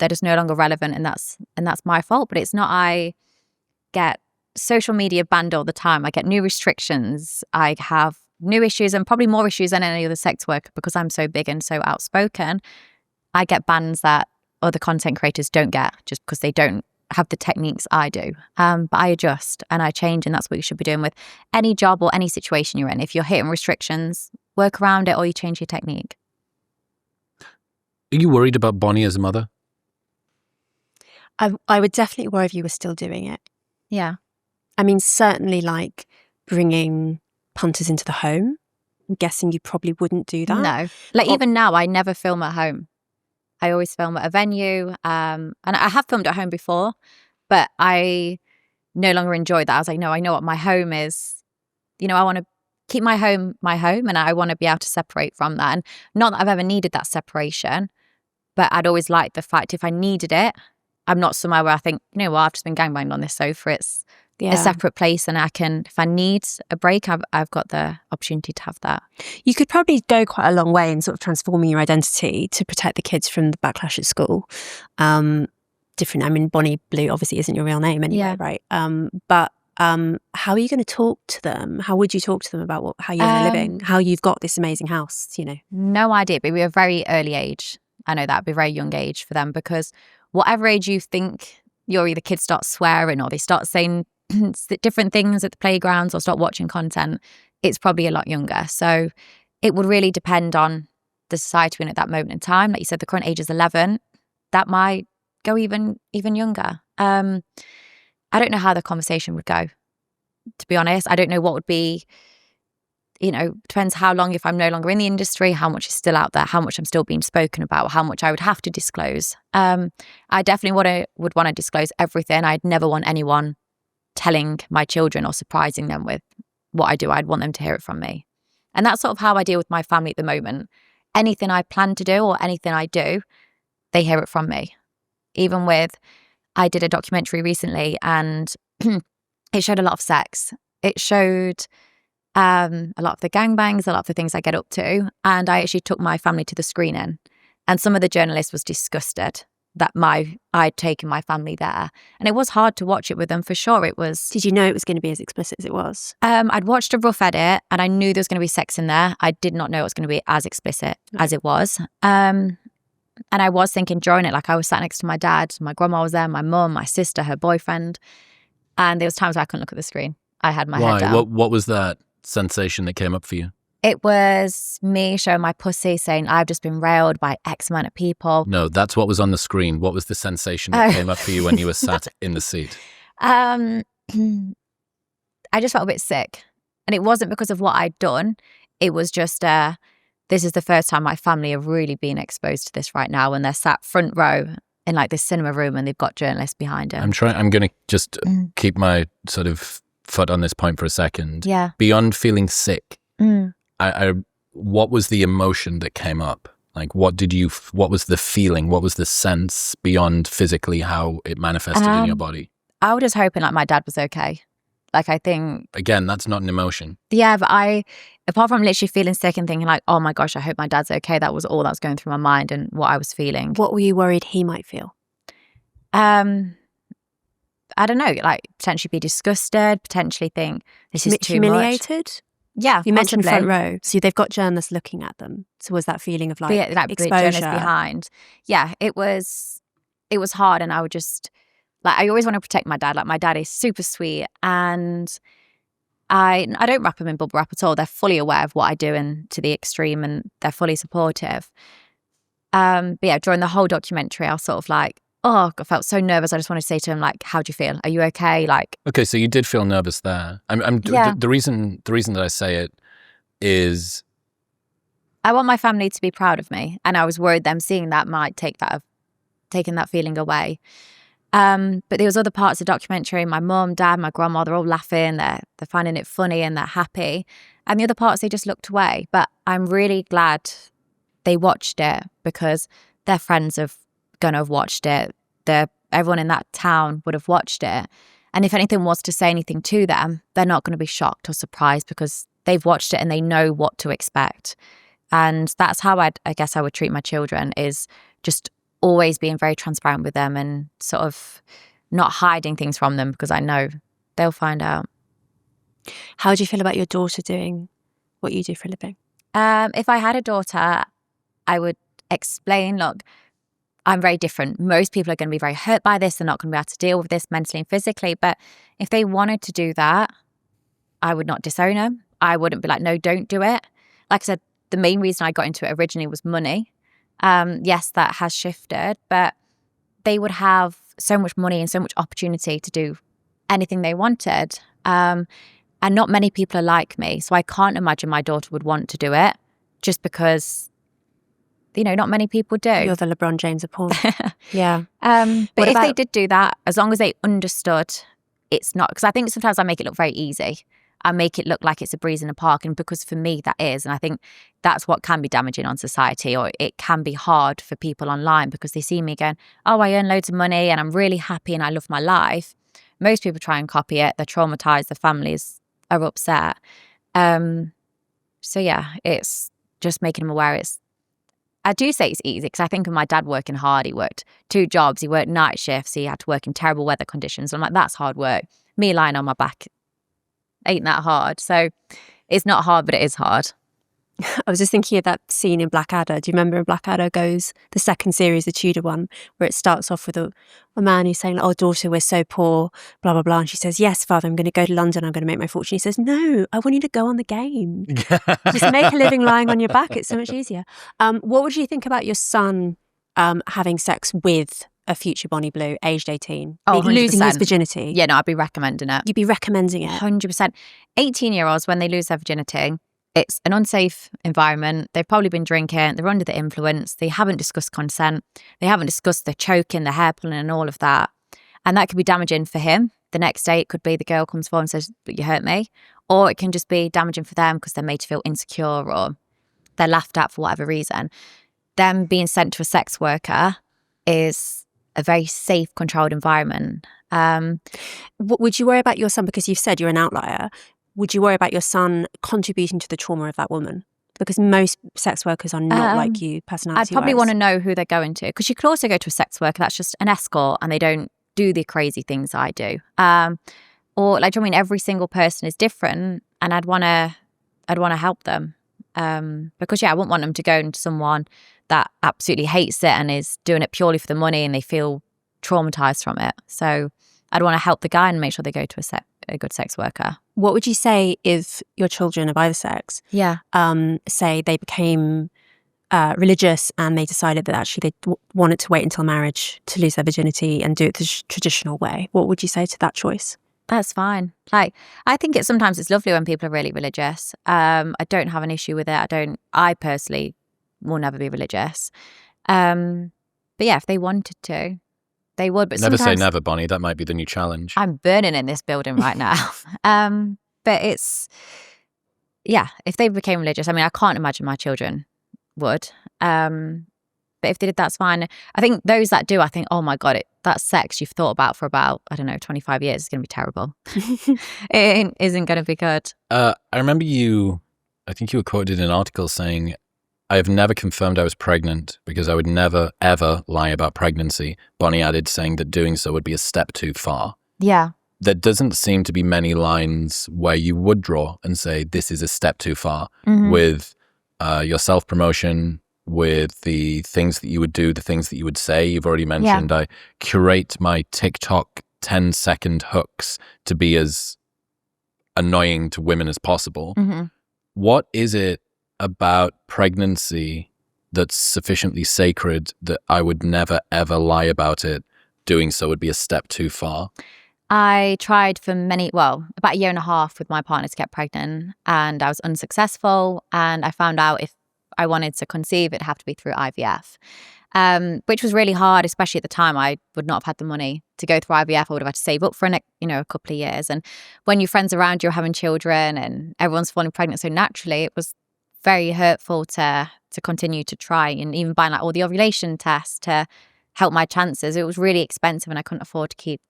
just no longer relevant, and that's my fault. But it's not. I get social media banned all the time. I get new restrictions. I have new issues, and probably more issues than any other sex worker because I'm so big and so outspoken. I get bans that other content creators don't get just because they don't have the techniques I do. But I adjust and I change, and that's what you should be doing with any job or any situation you're in. If you're hitting restrictions, work around it, or you change your technique. Are you worried about Bonnie as a mother? I would definitely worry if you were still doing it. Yeah. I mean, certainly like bringing punters into the home. I'm guessing you probably wouldn't do that. No. Like, even now, I never film at home. I always film at a venue, and I have filmed at home before, but I no longer enjoy that. I was like, no, I know what my home is. I want to keep my home, and I want to be able to separate from that. And not that I've ever needed that separation, but I'd always liked the fact if I needed it, I'm not somewhere where I think, you know what, I've just been gangbanged on this sofa. It's a separate place, and I can, if I need a break, I've got the opportunity to have that. You could probably go quite a long way in sort of transforming your identity to protect the kids from the backlash at school. Different. I mean, Bonnie Blue obviously isn't your real name anyway, right? But how are you going to talk to them? How would you talk to them about how you're living? How you've got this amazing house? No idea. But we're a very early age. I know that'd be a very young age for them, because whatever age you think the kids start swearing or they start saying different things at the playgrounds or start watching content, it's probably a lot younger. So it would really depend on the society we're in at that moment in time. Like you said, the current age is 11. That might go even younger. I don't know how the conversation would go, to be honest. I don't know what would be, depends how long, if I'm no longer in the industry, how much is still out there, how much I'm still being spoken about, how much I would have to disclose. I definitely would want to disclose everything. I'd never want anyone telling my children or surprising them with what I do. I'd want them to hear it from me. And that's sort of how I deal with my family at the moment. Anything I plan to do or anything I do, they hear it from me. Even with, I did a documentary recently and it showed a lot of sex. It showed a lot of the gangbangs, a lot of the things I get up to. And I actually took my family to the screening. And some of the journalists was disgusted that I'd taken my family there. And it was hard to watch it with them, for sure. It was. Did you know it was going to be as explicit as it was? I'd watched a rough edit and I knew there was going to be sex in there. I did not know it was going to be as explicit as it was. And I was thinking during it, like I was sat next to my dad, my grandma was there, my mum, my sister, her boyfriend. And there was times where I couldn't look at the screen. I had my head down. What was that sensation that came up for you? It was me showing my pussy, saying, I've just been railed by X amount of people. No, that's what was on the screen. What was the sensation that came up for you when you were sat in the seat? I just felt a bit sick. And it wasn't because of what I'd done. It was just, this is the first time my family have really been exposed to this right now. And they're sat front row in like this cinema room and they've got journalists behind them. I'm going to just keep my sort of foot on this point for a second. Yeah. Beyond feeling sick, what was the emotion that came up? Like, what was the feeling? What was the sense beyond physically how it manifested in your body? I was just hoping like my dad was okay. Like, I think... Again, that's not an emotion. Yeah, but apart from literally feeling sick and thinking like, oh my gosh, I hope my dad's okay. That was all that was going through my mind and what I was feeling. What were you worried he might feel? I don't know, like potentially be disgusted, potentially think this is too humiliated? Much. Yeah, you mentioned front row, so they've got journalists looking at them. So was that feeling of like exposure? Journalists behind? Yeah, it was hard, and I would just like I always want to protect my dad. Like my dad is super sweet, and I don't wrap them in bubble wrap at all. They're fully aware of what I do and to the extreme, and they're fully supportive. But yeah, during the whole documentary, I was sort of like, oh, I felt so nervous. I just wanted to say to him, like, how do you feel? Are you okay? Like, okay, so you did feel nervous there. The reason that I say it is I want my family to be proud of me, and I was worried them seeing that might taking that feeling away. But there was other parts of the documentary. My mum, dad, my grandma, they're all laughing. They're finding it funny and they're happy. And the other parts, they just looked away. But I'm really glad they watched it, because their friends are going to have watched it. Everyone in that town would have watched it. And if anything was to say anything to them, they're not going to be shocked or surprised, because they've watched it and they know what to expect. And that's how I guess I would treat my children, is just always being very transparent with them and sort of not hiding things from them, because I know they'll find out. How do you feel about your daughter doing what you do for a living? If I had a daughter, I would explain, look, I'm very different. Most people are going to be very hurt by this. They're not going to be able to deal with this mentally and physically. But if they wanted to do that, I would not disown them. I wouldn't be like, no, don't do it. Like I said, the main reason I got into it originally was money. Yes, that has shifted, but they would have so much money and so much opportunity to do anything they wanted. And not many people are like me. So I can't imagine my daughter would want to do it, just because, not many people do. You're the LeBron James of porn. Yeah. But if they did do that, as long as they understood it's not, because I think sometimes I make it look very easy. I make it look like it's a breeze in the park, and because for me that is, and I think that's what can be damaging on society, or it can be hard for people online, because they see me going, oh, I earn loads of money and I'm really happy and I love my life. Most people try and copy it. They're traumatized. Their families are upset. So yeah, it's just making them aware. I do say it's easy, because I think of my dad working hard. He worked 2 jobs. He worked night shifts. He had to work in terrible weather conditions. I'm like, that's hard work. Me lying on my back ain't that hard. So it's not hard, but it is hard. I was just thinking of that scene in Blackadder. Do you remember in Blackadder goes, the second series, the Tudor one, where it starts off with a man who's saying, oh, daughter, we're so poor, blah, blah, blah. And she says, yes, father, I'm going to go to London. I'm going to make my fortune. He says, no, I want you to go on the game. Just make a living lying on your back. It's so much easier. What would you think about your son having sex with a future Bonnie Blue, aged 18, losing his virginity? Yeah, no, I'd be recommending it. You'd be recommending it? 100%. 18-year-olds, when they lose their virginity, it's an unsafe environment. They've probably been drinking. They're under the influence. They haven't discussed consent. They haven't discussed the choking, the hair pulling and all of that. And that could be damaging for him. The next day, it could be the girl comes forward and says, but you hurt me. Or it can just be damaging for them because they're made to feel insecure, or they're laughed at for whatever reason. Them being sent to a sex worker is a very safe, controlled environment. Would you worry about your son, because you've said you're an outlier, would you worry about your son contributing to the trauma of that woman? Because most sex workers are not like you, personality-wise. I'd probably want to know who they're going to, because you could also go to a sex worker that's just an escort and they don't do the crazy things I do. Or like, I mean, every single person is different, and I'd want to help them. Because I wouldn't want them to go into someone that absolutely hates it and is doing it purely for the money and they feel traumatized from it. So I'd want to help the guy and make sure they go to a good sex worker. What would you say if your children of either sex, say they became religious and they decided that actually they wanted to wait until marriage to lose their virginity and do it the traditional way? What would you say to that choice? That's fine. Like, I think sometimes it's lovely when people are really religious. I don't have an issue with it. I personally will never be religious. But yeah, if they wanted to, they would. But never say never, Bonnie. That might be the new challenge. I'm burning in this building right now. But it's, yeah, if they became religious, I mean, I can't imagine my children would. But if they did, that's fine. I think those that do, I think, oh my God, that sex you've thought about for about, 25 years is going to be terrible. It isn't going to be good. I remember I think you were quoted in an article saying, I have never confirmed I was pregnant because I would never, ever lie about pregnancy. Bonnie added, saying that doing so would be a step too far. Yeah. There doesn't seem to be many lines where you would draw and say, this is a step too far. Mm-hmm. With your self-promotion, with the things that you would do, the things that you would say. You've already mentioned, I curate my TikTok 10-second hooks to be as annoying to women as possible. Mm-hmm. What is it about pregnancy that's sufficiently sacred that I would never, ever lie about it? Doing so would be a step too far. I tried for about a year and a half with my partner to get pregnant, and I was unsuccessful. And I found out if I wanted to conceive, it'd have to be through IVF, which was really hard, especially at the time. I would not have had the money to go through IVF. I would have had to save up for a couple of years. And when your friends around you are having children and everyone's falling pregnant so naturally, it was very hurtful to continue to try, and even buying like all the ovulation tests to help my chances. It was really expensive, and I couldn't afford to keep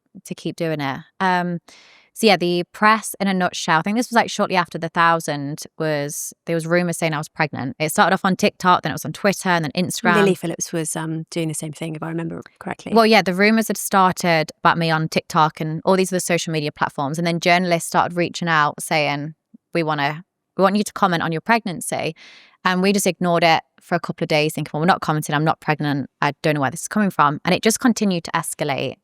doing it. So yeah, the press in a nutshell, I think this was like shortly after the 1,000 there was rumours saying I was pregnant. It started off on TikTok, then it was on Twitter, and then Instagram. Lily Phillips was doing the same thing, if I remember correctly. Well, yeah, the rumours had started about me on TikTok and all these other social media platforms, and then journalists started reaching out saying, we want you to comment on your pregnancy. And we just ignored it for a couple of days, thinking, well, we're not commenting, I'm not pregnant, I don't know where this is coming from. And it just continued to escalate.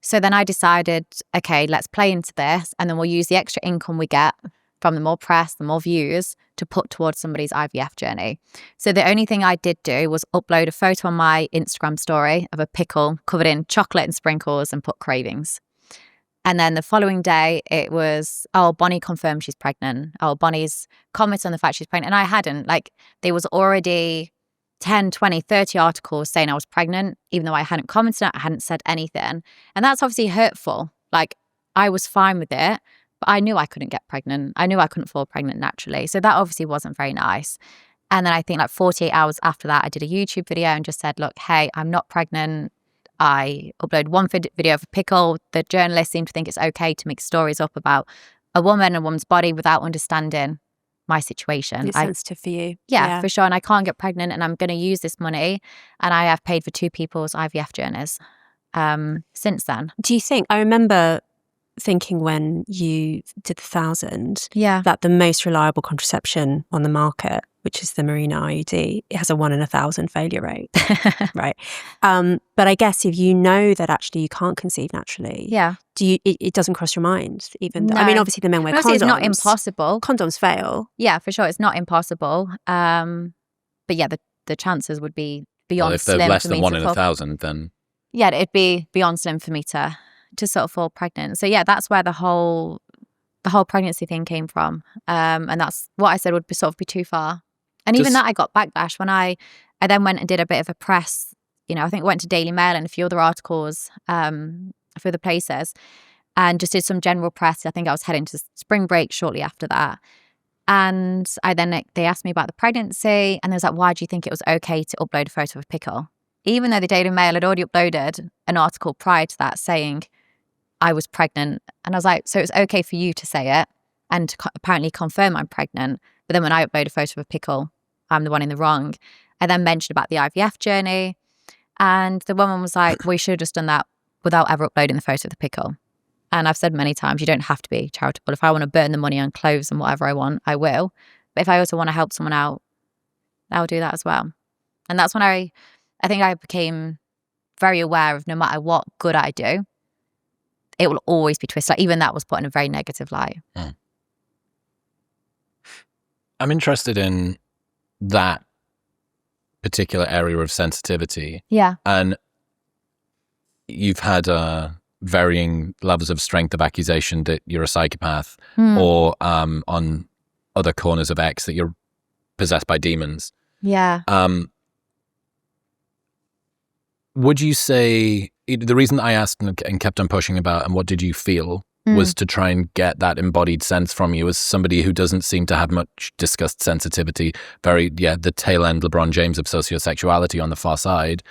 So then I decided, okay, let's play into this, and then we'll use the extra income we get from the more press, the more views, to put towards somebody's IVF journey. So the only thing I did do was upload a photo on my Instagram story of a pickle covered in chocolate and sprinkles and put cravings. And then the following day, it was, oh, Bonnie confirmed she's pregnant. Oh, Bonnie's commented on the fact she's pregnant. And I hadn't. Like, there was already 10, 20, 30 articles saying I was pregnant, even though I hadn't commented on it, I hadn't said anything. And that's obviously hurtful. Like, I was fine with it, but I knew I couldn't get pregnant. I knew I couldn't fall pregnant naturally. So that obviously wasn't very nice. And then I think like 48 hours after that, I did a YouTube video and just said, look, hey, I'm not pregnant. I uploaded one video of a pickle. The journalists seem to think it's okay to make stories up about a woman's body without understanding my situation. It's sensitive for you. Yeah, for sure. And I can't get pregnant, and I'm going to use this money. And I have paid for 2 people's IVF journeys since then. Do you think, I remember thinking when you did the 1,000, that the most reliable contraception on the market, which is the Mirena IUD, it has a 1 in 1,000 failure rate, right? But I guess if you know that actually you can't conceive naturally, it doesn't cross your mind even. No. I mean, obviously the men wear condoms. It's not impossible. Condoms fail. Yeah, for sure, it's not impossible. But yeah, the chances would be beyond if slim. they're less for than me 1 to in fall. 1,000, then yeah, it'd be beyond slim for me to sort of fall pregnant. So yeah, that's where the whole pregnancy thing came from. And that's what I said would be too far. And even that I got backlash when I then went and did a bit of a press, I think I went to Daily Mail and a few other articles, a few other places, and just did some general press. I think I was heading to spring break shortly after that. And they asked me about the pregnancy, and they was like, why do you think it was okay to upload a photo of a pickle? Even though the Daily Mail had already uploaded an article prior to that saying I was pregnant. And I was like, so it's okay for you to say it and to apparently confirm I'm pregnant. But then when I upload a photo of a pickle, I'm the one in the wrong. I then mentioned about the IVF journey. And the woman was like, we should have just done that without ever uploading the photo of the pickle. And I've said many times, you don't have to be charitable. If I want to burn the money on clothes and whatever I want, I will. But if I also want to help someone out, I'll do that as well. And that's when I think I became very aware of no matter what good I do, it will always be twisted. Like, even that was put in a very negative light. I'm interested in that particular area of sensitivity. Yeah. And you've had varying levels of strength of accusation that you're a psychopath, or on other corners of X that you're possessed by demons. Yeah. Would you say, the reason I asked and kept on pushing about, and what did you feel, was to try and get that embodied sense from you as somebody who doesn't seem to have much discussed sensitivity, the tail end LeBron James of sociosexuality on the far side.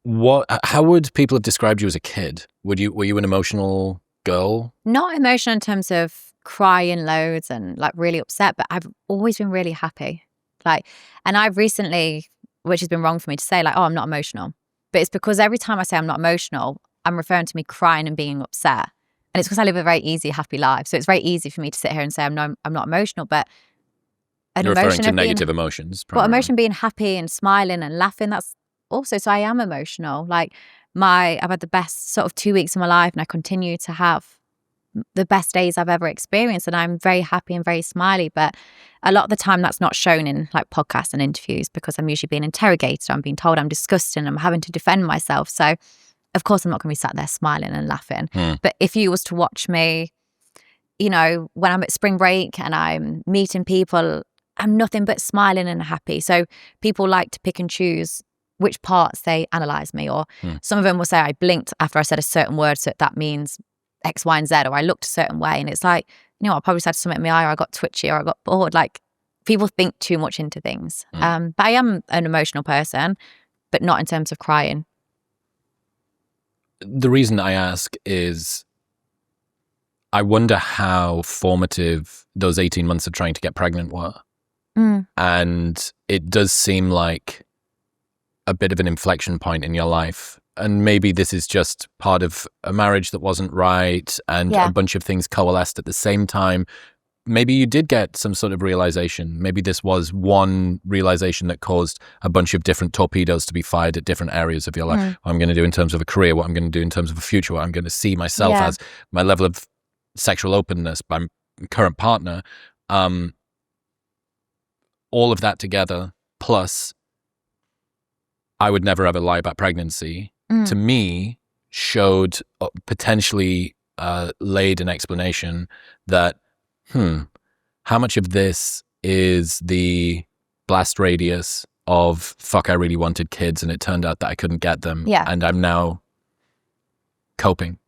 How would people have described you as a kid? Were you an emotional girl? Not emotional in terms of crying loads and like really upset, but I've always been really happy. And I've recently, which has been wrong for me to say, like, oh, I'm not emotional. But it's because every time I say I'm not emotional, I'm referring to me crying and being upset. And it's because I live a very easy, happy life. So it's very easy for me to sit here and say I'm not emotional. But You're referring to negative emotions. But emotion being happy and smiling and laughing, that's also, so I am emotional. Like I've had the best sort of 2 weeks of my life, and I continue to have the best days I've ever experienced, and I'm very happy and very smiley. But a lot of the time that's not shown in like podcasts and interviews, because I'm usually being interrogated. I'm being told I'm disgusting. I'm having to defend myself. So of course I'm not going to be sat there smiling and laughing. But if you was to watch me, you know, when I'm at spring break and I'm meeting people, I'm nothing but smiling and happy. So people like to pick and choose which parts they analyse me, or some of them will say I blinked after I said a certain word, so that means X, Y, and Z, or I looked a certain way. And it's like, you know, I probably said something in my eye, or I got twitchy, or I got bored. Like, people think too much into things. But I am an emotional person, but not in terms of crying. The reason I ask is I wonder how formative those 18 months of trying to get pregnant were. And it does seem like a bit of an inflection point in your life. And maybe this is just part of a marriage that wasn't right, and a bunch of things coalesced at the same time. Maybe you did get some sort of realization. Maybe this was one realization that caused a bunch of different torpedoes to be fired at different areas of your life. What I'm going to do in terms of a career, what I'm going to do in terms of a future, what I'm going to see myself as, my level of sexual openness, my current partner. All of that together, plus I would never ever lie about pregnancy, to me showed potentially laid an explanation that how much of this is the blast radius of fuck, I really wanted kids and it turned out that I couldn't get them, and I'm now coping.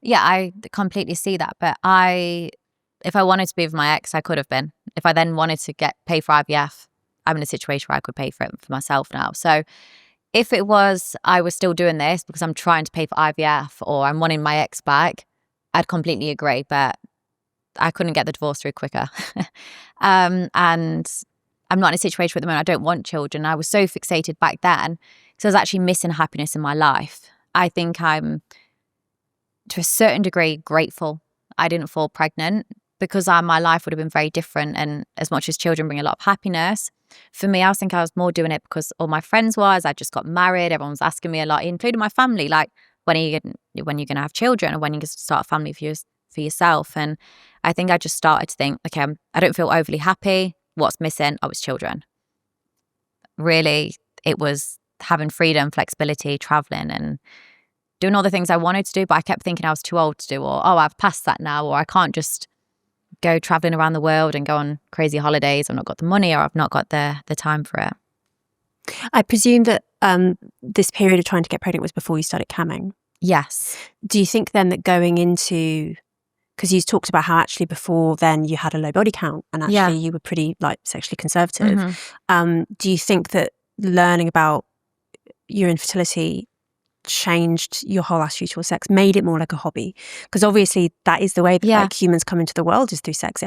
Yeah, I completely see that. But if I wanted to be with my ex, I could have been. If I then wanted to pay for IVF, I'm in a situation where I could pay for it for myself now. So if it was, I was still doing this because I'm trying to pay for IVF, or I'm wanting my ex back, I'd completely agree. But I couldn't get the divorce through quicker. And I'm not in a situation at the moment. I don't want children. I was so fixated back then because I was actually missing happiness in my life. I think I'm, to a certain degree, grateful I didn't fall pregnant, because my life would have been very different. And as much as children bring a lot of happiness, for me, I think I was more doing it because all my friends was. I just got married. Everyone was asking me a lot, including my family, like, when are you going to have children, or when are you going to start a family for yourself? And I think I just started to think, okay, I don't feel overly happy. What's missing? Oh, it's children. Really, it was having freedom, flexibility, traveling, and doing all the things I wanted to do, but I kept thinking I was too old to do, or, oh, I've passed that now, or I can't just go traveling around the world and go on crazy holidays. I've not got the money, or I've not got the time for it. I presume that this period of trying to get pregnant was before you started camming. Yes. Do you think then that going into, because you talked about how actually before then you had a low body count and actually you were pretty like sexually conservative. Do you think that learning about your infertility changed your whole attitude towards sex, made it more like a hobby? Because obviously that is the way that like humans come into the world, is through sex.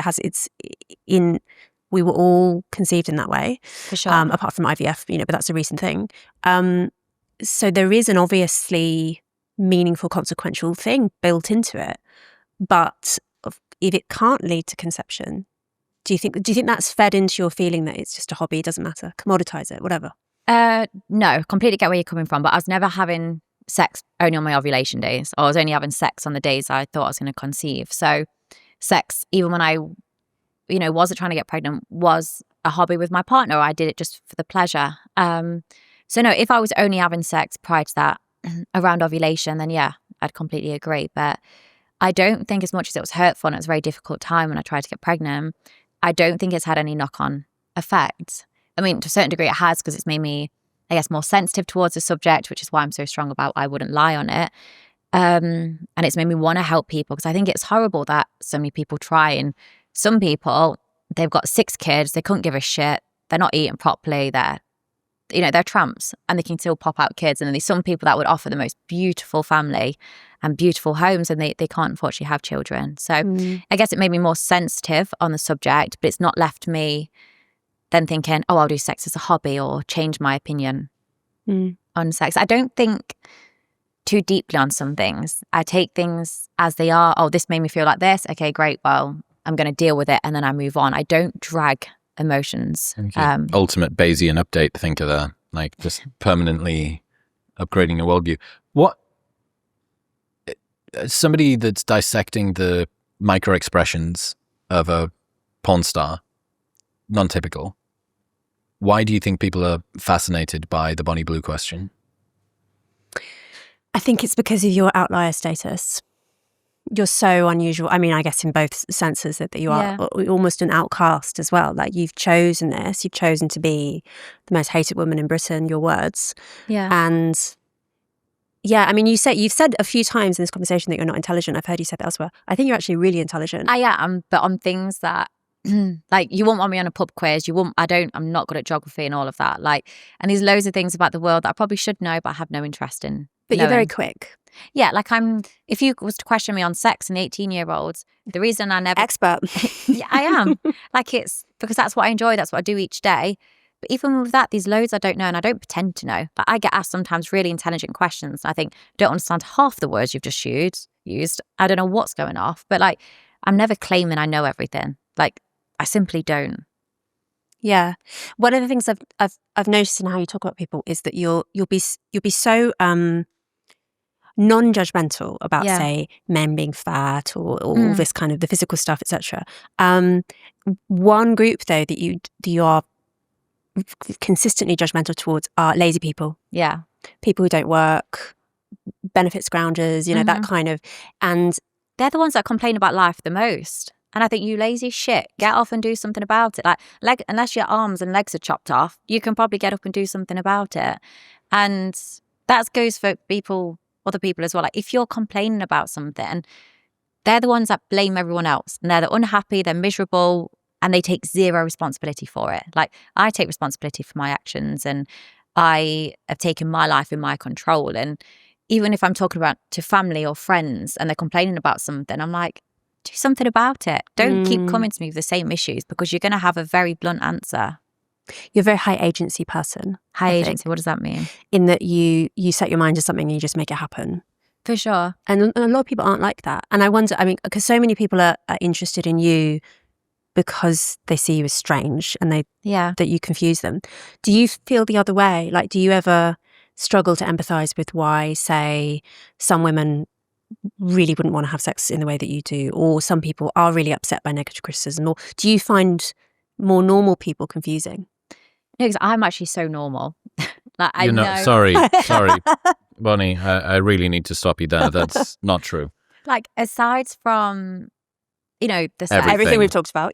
We were all conceived in that way, for sure. Apart from IVF, but that's a recent thing. So there is an obviously meaningful, consequential thing built into it. But if it can't lead to conception, do you think that's fed into your feeling that it's just a hobby, it doesn't matter, commoditize it, whatever? No, completely get where you're coming from. But I was never having sex only on my ovulation days. I was only having sex on the days I thought I was going to conceive. So sex, even when I, wasn't trying to get pregnant, was a hobby with my partner. I did it just for the pleasure. So no, if I was only having sex prior to that, around ovulation, then yeah, I'd completely agree. But I don't think, as much as it was hurtful and it was a very difficult time when I tried to get pregnant, I don't think it's had any knock-on effects. I mean, to a certain degree it has, because it's made me, I guess, more sensitive towards the subject, which is why I'm so strong about I wouldn't lie on it. And it's made me want to help people, because I think it's horrible that so many people try. And some people, they've got 6 kids, they couldn't give a shit, they're not eating properly, they're tramps, and they can still pop out kids. And then there's some people that would offer the most beautiful family and beautiful homes, and they can't unfortunately have children. So I guess it made me more sensitive on the subject, but it's not left me then thinking, oh, I'll do sex as a hobby, or change my opinion on sex. I don't think too deeply on some things. I take things as they are. Oh, this made me feel like this. Okay, great. Well, I'm going to deal with it, and then I move on. I don't drag emotions. Ultimate Bayesian update thinker there, like just permanently upgrading your worldview. What somebody that's dissecting the micro expressions of a porn star, non-typical, why do you think people are fascinated by the Bonnie Blue question? I think it's because of your outlier status. You're so unusual. I mean, I guess in both senses that you are almost an outcast as well. Like, you've chosen this. You've chosen to be the most hated woman in Britain, your words. Yeah. And yeah, I mean, you've said a few times in this conversation that you're not intelligent. I've heard you say that elsewhere. I think you're actually really intelligent. I am, but on things that like, you won't want me on a pub quiz. I'm not good at geography and all of that. Like, and there's loads of things about the world that I probably should know, but I have no interest in. But you're very quick. Yeah, like if you was to question me on sex and 18-year-olds, the reason I never... Expert. Yeah, I am. Like, it's because that's what I enjoy. That's what I do each day. But even with that, there's loads I don't know, and I don't pretend to know. Like, I get asked sometimes really intelligent questions. And I think, I don't understand half the words you've just used. I don't know what's going off. But like, I'm never claiming I know everything. Like, I simply don't. Yeah. One of the things I've noticed in how you talk about people is that you'll be so non-judgmental about, say, men being fat or all this kind of the physical stuff, etc. One group though that you are consistently judgmental towards are lazy people. Yeah. People who don't work, benefits grounders, that kind of, and they're the ones that complain about life the most. And I think, you lazy shit, get off and do something about it. Like, unless your arms and legs are chopped off, you can probably get up and do something about it. And that goes for other people as well. Like, if you're complaining about something, they're the ones that blame everyone else. And they're unhappy, they're miserable, and they take zero responsibility for it. Like, I take responsibility for my actions, and I have taken my life in my control. And even if I'm talking about to family or friends and they're complaining about something, I'm like, do something about it. Don't keep coming to me with the same issues, because you're going to have a very blunt answer. You're a very high agency person. High agency, what does that mean? In that you set your mind to something and you just make it happen. For sure. And a lot of people aren't like that. And I wonder, because so many people are interested in you because they see you as strange and that you confuse them. Do you feel the other way? Like, do you ever struggle to empathise with why, say, some women really wouldn't want to have sex in the way that you do, or some people are really upset by negative criticism? Or do you find more normal people confusing? No, because I'm actually so normal. Like, I know. Sorry, Bonnie, I really need to stop you there. That's not true. Like, aside from, everything we've talked about,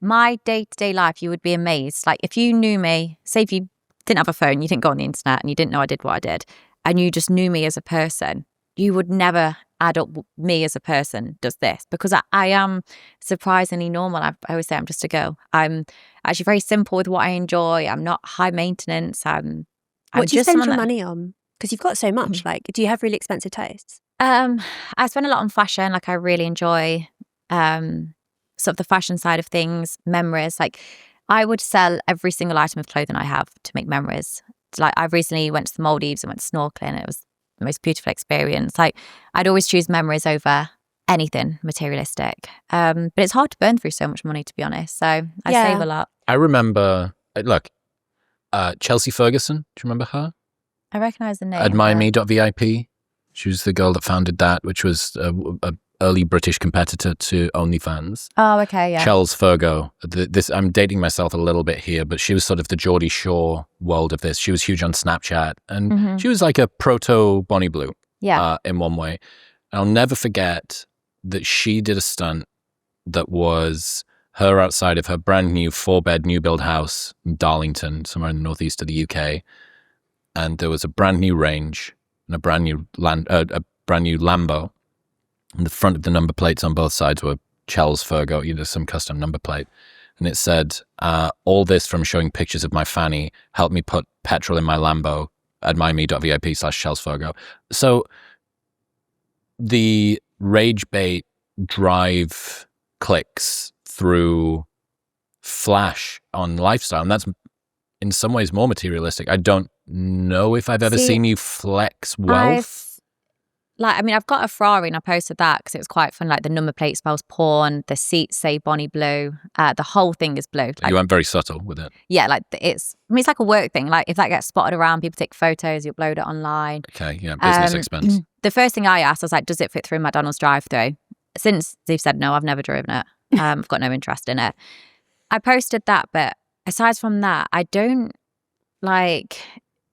my day-to-day life, you would be amazed. Like, if you knew me, say if you didn't have a phone, you didn't go on the internet, and you didn't know I did what I did, and you just knew me as a person, you would never add up me as a person does this, because I am surprisingly normal. I always say I'm just a girl. I'm actually very simple with what I enjoy. I'm not high maintenance. I'm what do you just spend your money on? Because you've got so much. Like, do you have really expensive tastes? I spend a lot on fashion. Like, I really enjoy sort of the fashion side of things, memories. Like, I would sell every single item of clothing I have to make memories. It's like, I recently went to the Maldives and went snorkeling. It was the most beautiful experience. Like, I'd always choose memories over anything materialistic. But it's hard to burn through so much money, to be honest. So I save a lot. I remember, Chelsea Ferguson. Do you remember her? I recognise the name. AdmireMe.vip. She was the girl that founded that, which was a early British competitor to OnlyFans. Oh, okay, yeah. Chels Fergo. I'm dating myself a little bit here, but she was sort of the Geordie Shore world of this. She was huge on Snapchat, and she was like a proto Bonnie Blue in one way. And I'll never forget that she did a stunt that was her outside of her brand new 4-bed new build house in Darlington, somewhere in the northeast of the UK. And there was a brand new range and a brand new Lambo. And the front of the number plates on both sides were Chels Fergo, some custom number plate. And it said, all this from showing pictures of my fanny helped me put petrol in my Lambo, admireme.vip/Chels Fergo. So the rage bait drive clicks through flash on lifestyle. And that's in some ways more materialistic. I don't know if I've ever seen you flex wealth. I've got a Ferrari and I posted that because it was quite fun. Like, the number plate spells porn, the seats say Bonnie Blue, the whole thing is blue. Like, you went very subtle with it. Yeah, it's like a work thing. Like, if that gets spotted around, people take photos, you upload it online. Okay, yeah, business expense. the first thing I asked, I was like, does it fit through McDonald's drive-thru? Since they've said no, I've never driven it. I've got no interest in it. I posted that, but aside from that, I don't like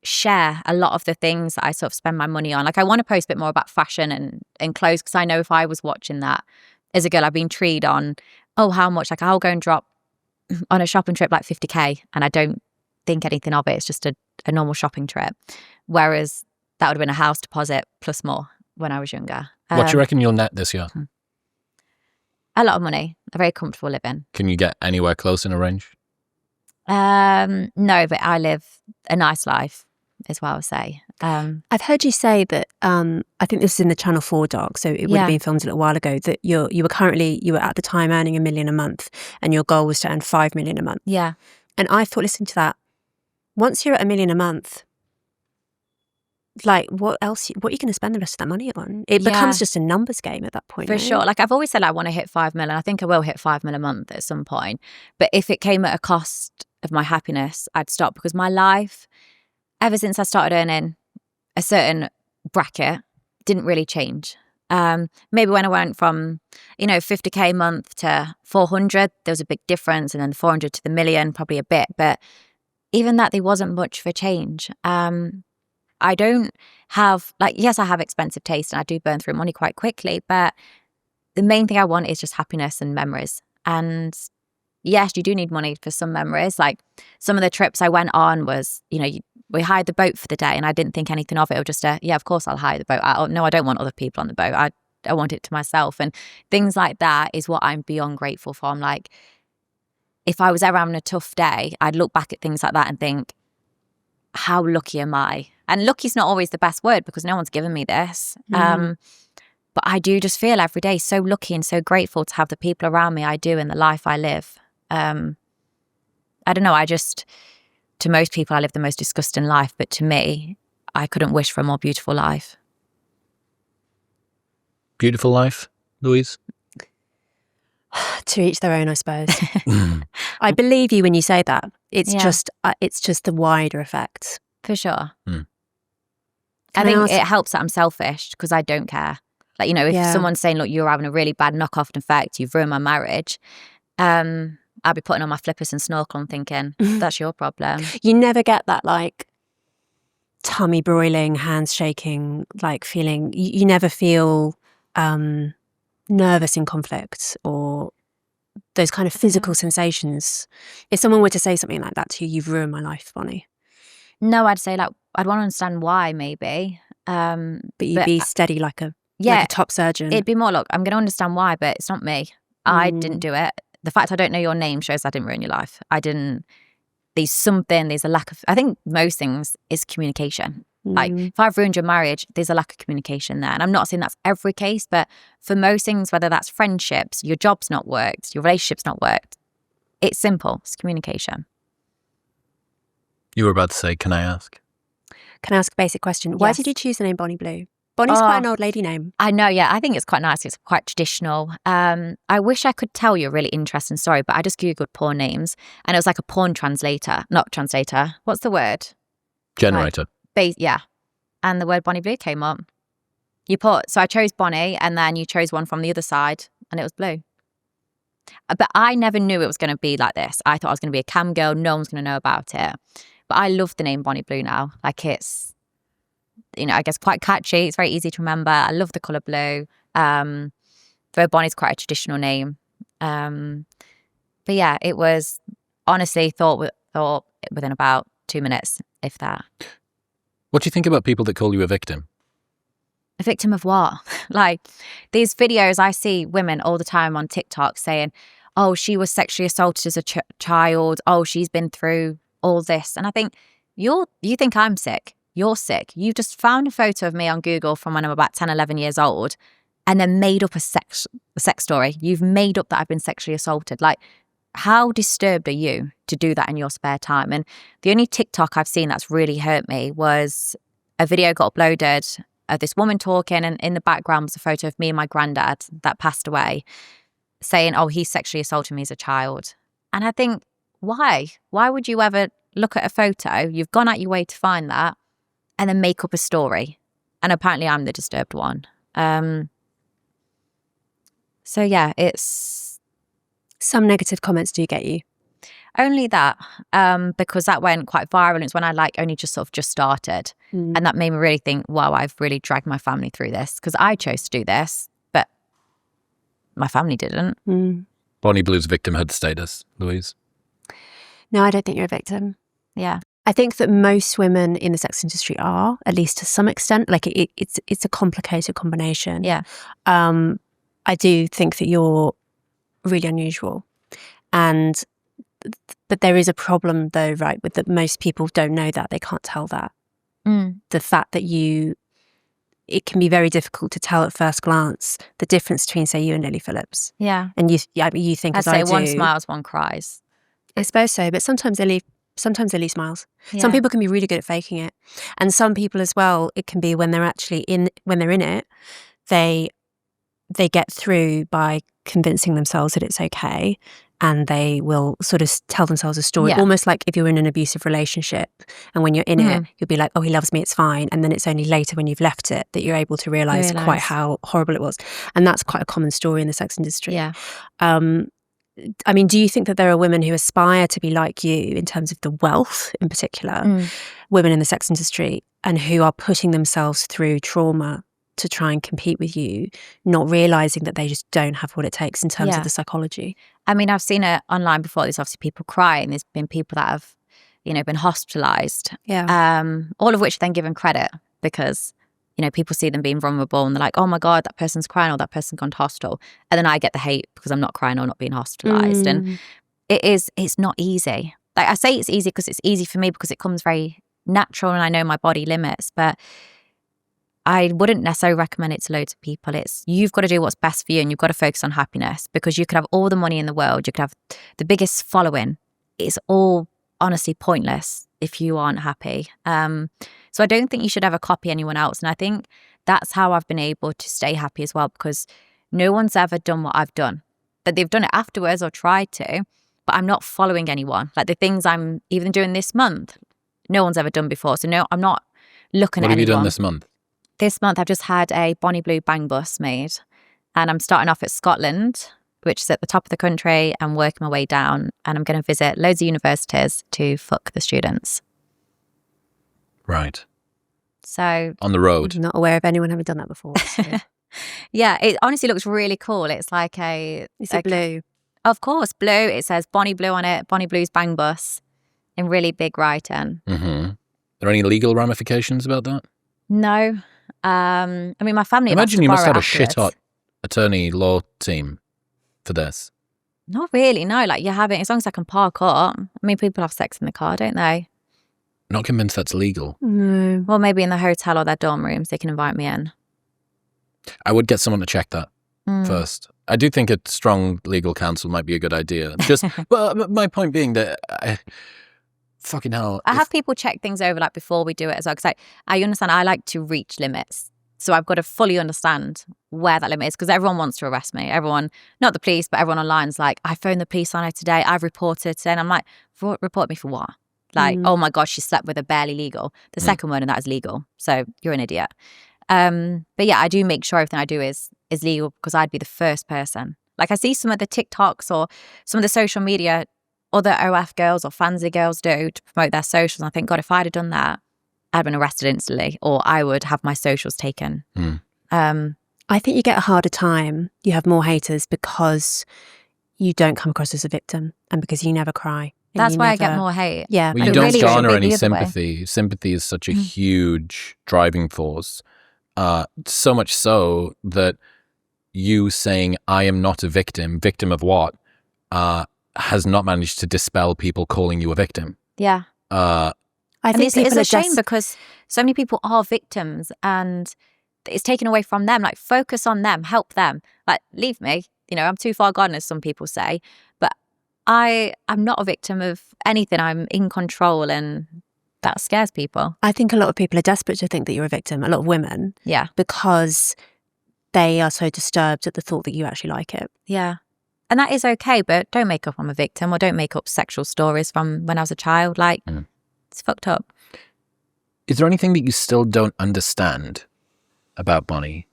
share a lot of the things that I sort of spend my money on. Like, I want to post a bit more about fashion and clothes, because I know if I was watching that as a girl, I've been treed on, how much? Like, I'll go and drop on a shopping trip like 50k, and I don't think anything of it. It's just a normal shopping trip. Whereas that would have been a house deposit plus more when I was younger. What do you reckon you'll net this year? A lot of money, a very comfortable living. Can you get anywhere close in a range? No, but I live a nice life, is what I would say. I've heard you say that, I think this is in the Channel 4 doc, so it would have been filmed a little while ago, that you were at the time earning $1 million a month, and your goal was to earn $5 million a month. Yeah. And I thought, listening to that, once you're at $1 million a month, like, what are you going to spend the rest of that money on? It becomes just a numbers game at that point. For right? sure. Like, I've always said I want to hit 5 million. I think I will hit 5 million a month at some point. But if it came at a cost of my happiness, I'd stop, because my life, ever since I started earning a certain bracket, didn't really change. Maybe when I went from, 50k a month to 400, there was a big difference, and then 400 to the million, probably a bit. But even that, there wasn't much of a change. I don't have, yes, I have expensive taste and I do burn through money quite quickly, but the main thing I want is just happiness and memories. And yes, you do need money for some memories. Like, some of the trips I went on was, we hired the boat for the day, and I didn't think anything of it. It was just of course I'll hire the boat. No, I don't want other people on the boat. I want it to myself. And things like that is what I'm beyond grateful for. I'm like, if I was ever having a tough day, I'd look back at things like that and think, how lucky am I? And lucky's not always the best word, because no one's given me this. But I do just feel every day so lucky and so grateful to have the people around me I do and the life I live. I don't know, to most people, I live the most disgusting life. But to me, I couldn't wish for a more beautiful life. Beautiful life, Louise? To each their own, I suppose. I believe you when you say that. It's just the wider effect. For sure. Mm. I think it helps that I'm selfish, because I don't care. Like, if someone's saying, look, you're having a really bad knock-off effect, you've ruined my marriage, I'll be putting on my flippers and snorkel and thinking, that's your problem. You never get that, like, tummy broiling, hands shaking, like, feeling. You never feel nervous in conflict, or those kind of physical sensations. If someone were to say something like that to you, you've ruined my life, Bonnie. No, I'd say, like, I'd want to understand why, maybe. But you'd be steady like a top surgeon. It'd be more, look, I'm going to understand why, but it's not me. I didn't do it. The fact I don't know your name shows I didn't ruin your life. There's a lack of, I think most things is communication. Like, if I've ruined your marriage, there's a lack of communication there. And I'm not saying that's every case, but for most things, whether that's friendships, your job's not worked, your relationship's not worked, it's simple. It's communication. You were about to say, can I ask? Can I ask a basic question? Why did you choose the name Bonnie Blue? Bonnie's quite an old lady name. I know, yeah. I think it's quite nice. It's quite traditional. I wish I could tell you a really interesting story, but I just Googled porn names, and it was like a porn translator. Not translator. What's the word? Generator. Yeah. And the word Bonnie Blue came up. So I chose Bonnie, and then you chose one from the other side, and it was Blue. But I never knew it was going to be like this. I thought I was going to be a cam girl. No one's going to know about it. But I love the name Bonnie Blue now. Like, it's, I guess quite catchy. It's very easy to remember. I love the colour blue. Though Bonnie's quite a traditional name. But yeah, it was honestly thought within about 2 minutes, if that. What do you think about people that call you a victim? A victim of what? Like, these videos, I see women all the time on TikTok saying, oh, she was sexually assaulted as a child. Oh, she's been through all this. And I think, you think I'm sick. You're sick. You just found a photo of me on Google from when I'm about 10, 11 years old, and then made up a sex story. You've made up that I've been sexually assaulted. Like, how disturbed are you to do that in your spare time? And the only TikTok I've seen that's really hurt me was a video got uploaded of this woman talking, and in the background was a photo of me and my granddad that passed away, saying, oh, he sexually assaulted me as a child. And I think, why? Why would you ever look at a photo, you've gone out your way to find that, and then make up a story? And apparently I'm the disturbed one. So yeah, it's... Some negative comments do get you. Only that, because that went quite viral. And it's when I only just started. And that made me really think, wow, I've really dragged my family through this because I chose to do this, but my family didn't. Bonnie Blue's victimhood status, Louise? No, I don't think you're a victim. Yeah. I think that most women in the sex industry are, at least to some extent. Like it's a complicated combination. Yeah. I do think that you're really unusual. But there is a problem though, right, with that most people don't know that. They can't tell that. The fact that it can be very difficult to tell at first glance the difference between, say, you and Lily Phillips. Yeah. And you think, as I do. One smiles, one cries. I suppose so, but sometimes Lily smiles. Yeah. Some people can be really good at faking it, and some people as well. It can be when they're actually when they're in it, they get through by convincing themselves that it's okay, and they will sort of tell themselves a story, almost like if you're in an abusive relationship, and when you're in it, you'll be like, "Oh, he loves me, it's fine," and then it's only later when you've left it that you're able to realize quite how horrible it was, and that's quite a common story in the sex industry. Yeah. I mean, do you think that there are women who aspire to be like you in terms of the wealth, in particular, women in the sex industry, and who are putting themselves through trauma to try and compete with you, not realizing that they just don't have what it takes in terms of the psychology? I mean, I've seen it online before. There's obviously people crying. There's been people that have, been hospitalized. Yeah. All of which are then given credit because, people see them being vulnerable and they're like, oh my God, that person's crying or that person's gone to hospital. And then I get the hate because I'm not crying or not being hospitalized. And it's not easy. Like I say it's easy because it's easy for me because it comes very natural and I know my body limits, but I wouldn't necessarily recommend it to loads of people. You've got to do what's best for you and you've got to focus on happiness because you could have all the money in the world. You could have the biggest following. It's all honestly pointless if you aren't happy. So I don't think you should ever copy anyone else. And I think that's how I've been able to stay happy as well because no one's ever done what I've done. That they've done it afterwards or tried to, but I'm not following anyone. Like the things I'm even doing this month, no one's ever done before. So no, I'm not looking at anyone. What have you done this month? This month I've just had a Bonnie Blue bang bus made and I'm starting off at Scotland, which is at the top of the country, and working my way down, and I'm going to visit loads of universities to fuck the students. Right. So on the road. I'm not aware of anyone having done that before. So. Yeah, it honestly looks really cool. It's like a... Is it blue? Of course, blue. It says Bonnie Blue on it, Bonnie Blue's bang bus, in really big writing. Are there any legal ramifications about that? No. I mean, my family... Imagine you must have a shit-hot attorney law team for this. Not really, no. Like, you're having... As long as I can park up. I mean, people have sex in the car, don't they? Not convinced that's legal. No. Well, maybe in the hotel or their dorm rooms, they can invite me in. I would get someone to check that first. I do think a strong legal counsel might be a good idea. Just, well, my point being that... fucking hell. I have people check things over like before we do it as well. Because I understand I like to reach limits. So I've got to fully understand where that limit is because everyone wants to arrest me. Everyone, not the police, but everyone online is like, I phoned the police on her today. I've reported today. And I'm like, report me for what? Like, oh my gosh, she slept with a barely legal. The second one, and that is legal. So you're an idiot. But yeah, I do make sure everything I do is legal because I'd be the first person. Like I see some of the TikToks or some of the social media other OF girls or fancy girls do to promote their socials. And I think, God, if I'd have done that, I'd been arrested instantly or I would have my socials taken. I think you get a harder time. You have more haters because you don't come across as a victim and because you never cry. That's why I get more hate. Yeah. Well, you don't garner any sympathy. Sympathy is such a huge driving force. So much so that you saying, I am not a victim of what, has not managed to dispel people calling you a victim. Yeah. I think it's a shame because so many people are victims and it's taken away from them. Like, focus on them, help them. Like, leave me. I'm too far gone, as some people say. But I'm not a victim of anything. I'm in control and that scares people. I think a lot of people are desperate to think that you're a victim, a lot of women. Yeah. Because they are so disturbed at the thought that you actually like it. Yeah. And that is okay, but don't make up I'm a victim or don't make up sexual stories from when I was a child. Like, it's fucked up. Is there anything that you still don't understand about Bonnie?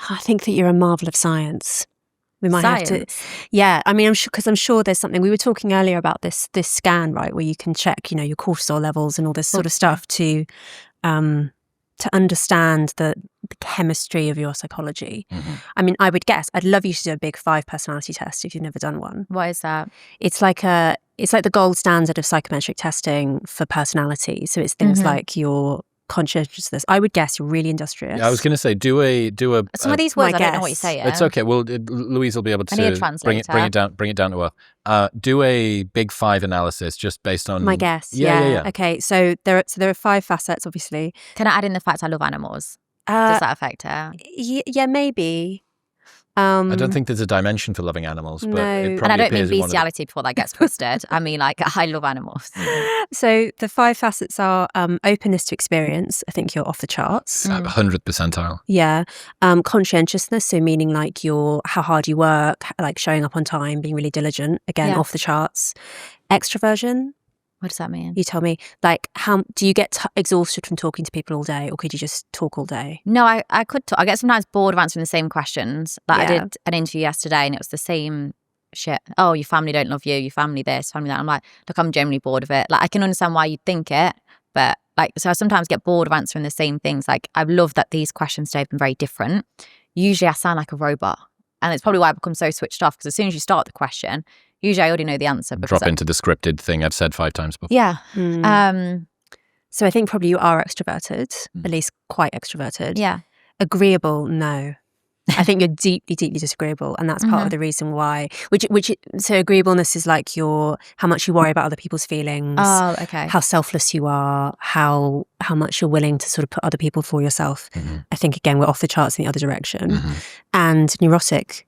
I think that you're a marvel of science. We might have to, yeah. I mean, I'm sure there's something. We were talking earlier about this scan, right, where you can check, your cortisol levels and all this sort of stuff to understand the chemistry of your psychology. Mm-hmm. I mean, I would guess I'd love you to do a big 5 personality test if you've never done one. What is that? It's like the gold standard of psychometric testing for personality. So it's things like your conscientiousness. I would guess you're really industrious. Yeah, I was going to say, do a. Some of these words I don't know what you're saying. It's okay. Well, Louise will be able to bring it down to earth. Do a big 5 analysis just based on my guess. Yeah. Okay, so there are 5 facets, obviously. Can I add in the fact I love animals? Does that affect her? Yeah, maybe. I don't think there's a dimension for loving animals, but it probably and I don't mean appears in one of the- bestiality before that gets twisted. I mean, like, I love animals. So the 5 facets are openness to experience. I think you're off the charts. 100th percentile. Yeah. Conscientiousness, so meaning like how hard you work, like showing up on time, being really diligent. Again, off the charts. Extroversion. What does that mean? You tell me. Like, how do you get exhausted from talking to people all day, or could you just talk all day? No, I could talk. I get sometimes bored of answering the same questions. Like I did an interview yesterday and it was the same shit. Oh, your family don't love you, your family this, family that. I'm like, look, I'm generally bored of it. Like, I can understand why you'd think it, but like, so I sometimes get bored of answering the same things. Like, I love that these questions today have been very different. Usually I sound like a robot. And it's probably why I become so switched off, because as soon as you start the question, usually I already know the answer. Drop into the scripted thing I've said 5 times before. Yeah. So I think probably you are extroverted, at least quite extroverted. Yeah. Agreeable, no. I think you're deeply, deeply disagreeable, and that's part of the reason why. So agreeableness is like how much you worry about other people's feelings. Oh, okay. How selfless you are, how much you're willing to sort of put other people before yourself. I think again we're off the charts in the other direction. And neurotic.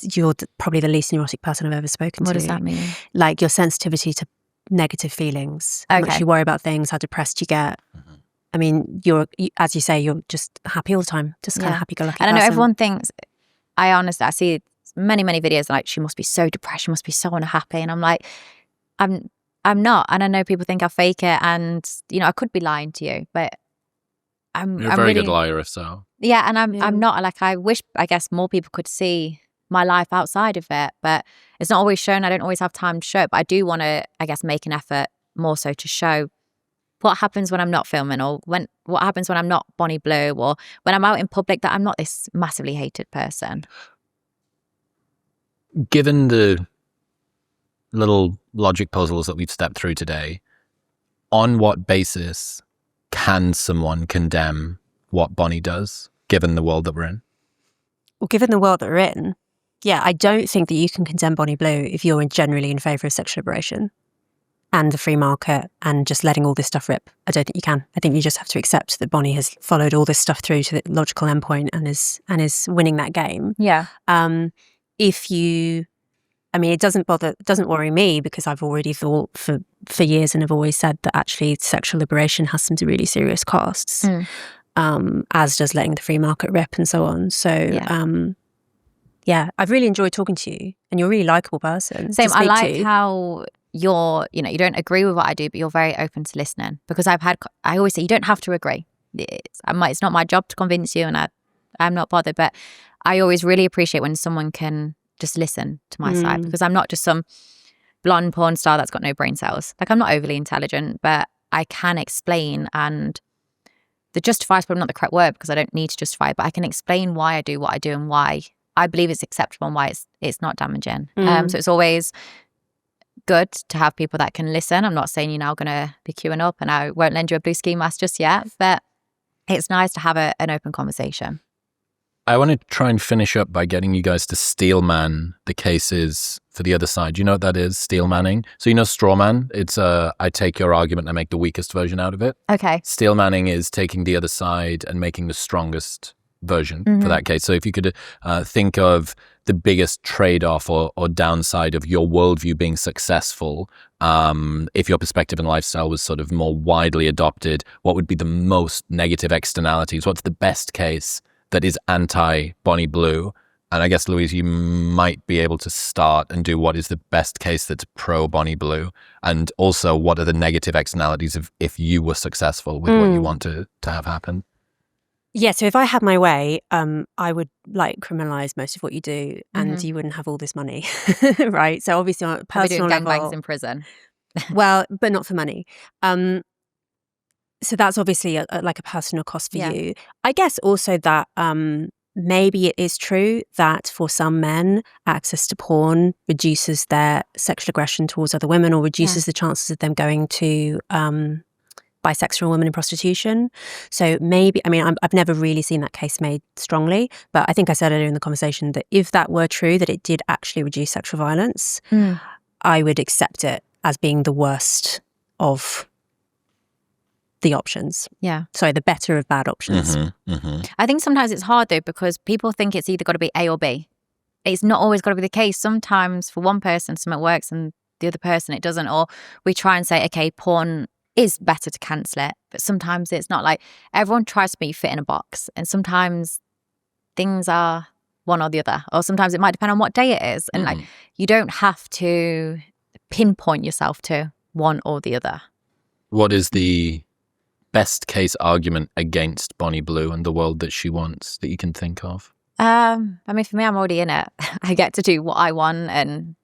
You're probably the least neurotic person I've ever spoken to. What does that mean? Like your sensitivity to negative feelings, how much you worry about things, how depressed you get. I mean, as you say, you're just happy all the time, just kind of happy-go-lucky And I know person. everyone thinks, I see many, many videos like, she must be so depressed, she must be so unhappy. And I'm like, I'm not. And I know people think I fake it, and, I could be lying to you, but You're a very good liar, if so. Yeah, and I'm not. Like, I guess more people could see my life outside of it, but it's not always shown. I don't always have time to show it, but I do want to, I guess, make an effort more so to show what happens when I'm not filming, or what happens when I'm not Bonnie Blue, or when I'm out in public, that I'm not this massively hated person. Given the little logic puzzles that we've stepped through today, on what basis can someone condemn what Bonnie does, given the world that we're in? Well, given the world that we're in, yeah, I don't think that you can condemn Bonnie Blue if you're generally in favour of sexual liberation and the free market and just letting all this stuff rip. I don't think you can. I think you just have to accept that Bonnie has followed all this stuff through to the logical endpoint and is winning that game. Yeah. It doesn't worry me, because I've already thought for years and have always said that actually sexual liberation has some really serious costs, as does letting the free market rip and so on. So, I've really enjoyed talking to you, and you're a really likeable person. Same. I like how you're, you don't agree with what I do, but you're very open to listening, because I always say you don't have to agree. It's not my job to convince you, and I'm not bothered, but I always really appreciate when someone can just listen to my side, because I'm not just some blonde porn star that's got no brain cells. Like, I'm not overly intelligent, but I can explain, and the justify is probably not the correct word, because I don't need to justify, but I can explain why I do what I do and why I believe it's acceptable and why it's not damaging. So it's always good to have people that can listen. I'm not saying you're now going to be queuing up and I won't lend you a blue ski mask just yet, but it's nice to have an open conversation. I want to try and finish up by getting you guys to Steelman the cases for the other side. Do you know what that is, Steelmanning? So straw man? It's I take your argument and I make the weakest version out of it. Okay. Steelmanning is taking the other side and making the strongest version for that case. So if you could think of the biggest trade-off or downside of your worldview being successful, if your perspective and lifestyle was sort of more widely adopted, what would be the most negative externalities? What's the best case that is anti-Bonnie Blue? And I guess, Louise, you might be able to start and do what is the best case that's pro-Bonnie Blue, and also what are the negative externalities if you were successful with what you want to have happen? Yeah, so if I had my way, I would criminalize most of what you do, and you wouldn't have all this money, right? So obviously on a personal doing gangbangs level, in prison. well, but not for money. So that's obviously a personal cost for you. I guess also that maybe it is true that for some men, access to porn reduces their sexual aggression towards other women, or reduces the chances of them going to bisexual women in prostitution. So maybe, I've never really seen that case made strongly, but I think I said earlier in the conversation that if that were true, that it did actually reduce sexual violence, I would accept it as being the worst of the options. Yeah. Sorry, the better of bad options. I think sometimes it's hard though, because people think it's either got to be A or B. It's not always got to be the case. Sometimes for one person, something works and the other person it doesn't. Or we try and say, okay, porn is better to cancel it. But sometimes it's not. Like, everyone tries to make you fit in a box. And sometimes things are one or the other. Or sometimes it might depend on what day it is. And you don't have to pinpoint yourself to one or the other. What is the best case argument against Bonnie Blue and the world that she wants that you can think of? For me, I'm already in it. I get to do what I want and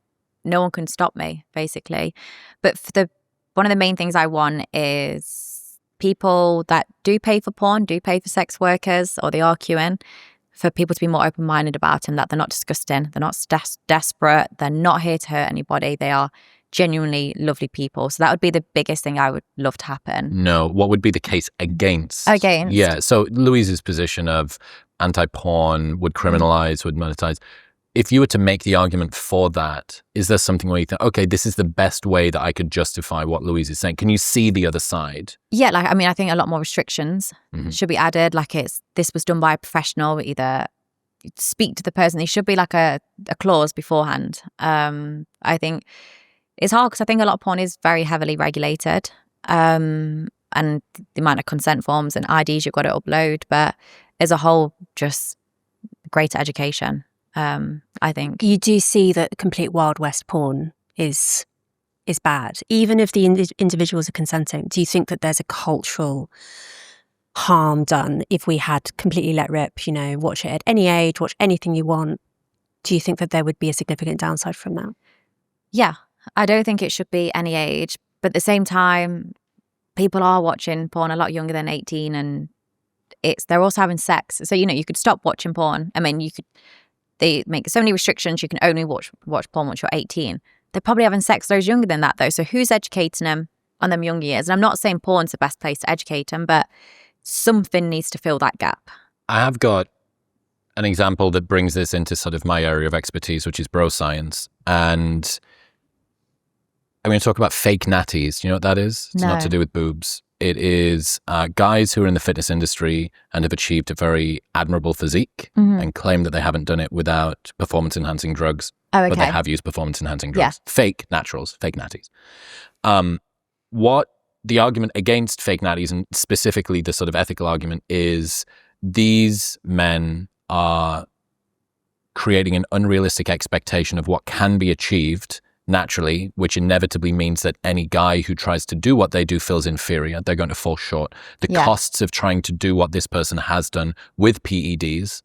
no one can stop me, basically. But one of the main things I want is people that do pay for porn, do pay for sex workers, or they are queuing, for people to be more open-minded about them, that they're not disgusting, they're not desperate, they're not here to hurt anybody, they are genuinely lovely people. So that would be the biggest thing I would love to happen. No, what would be the case against? Yeah, so Louise's position of anti-porn would criminalize, would monetize. If you were to make the argument for that, is there something where you think, okay, this is the best way that I could justify what Louise is saying? Can you see the other side? Yeah, I think a lot more restrictions should be added. This was done by a professional, either speak to the person. There should be a clause beforehand. I think it's hard because I think a lot of porn is very heavily regulated, and the amount of consent forms and IDs you've got to upload. But as a whole, just greater education. I think you do see that complete Wild West porn is bad, even if the individuals are consenting. Do you think that there's a cultural harm done if we had completely let rip? Watch it at any age, watch anything you want. Do you think that there would be a significant downside from that? Yeah, I don't think it should be any age, but at the same time, people are watching porn a lot younger than 18, and they're also having sex. So you could stop watching porn. They make so many restrictions. You can only watch porn once you're 18. They're probably having sex those younger than that, though. So who's educating them on them young years? And I'm not saying porn's the best place to educate them, but something needs to fill that gap. I have got an example that brings this into sort of my area of expertise, which is bro science. And I'm going to talk about fake natties. Do you know what that is? It's not to do with boobs. It is guys who are in the fitness industry and have achieved a very admirable physique and claim that they haven't done it without performance-enhancing drugs, but they have used performance-enhancing drugs. Yeah. Fake naturals, fake natties. What the argument against fake natties, and specifically the sort of ethical argument, is these men are creating an unrealistic expectation of what can be achieved naturally, which inevitably means that any guy who tries to do what they do feels inferior. They're going to fall short. The costs of trying to do what this person has done with PEDs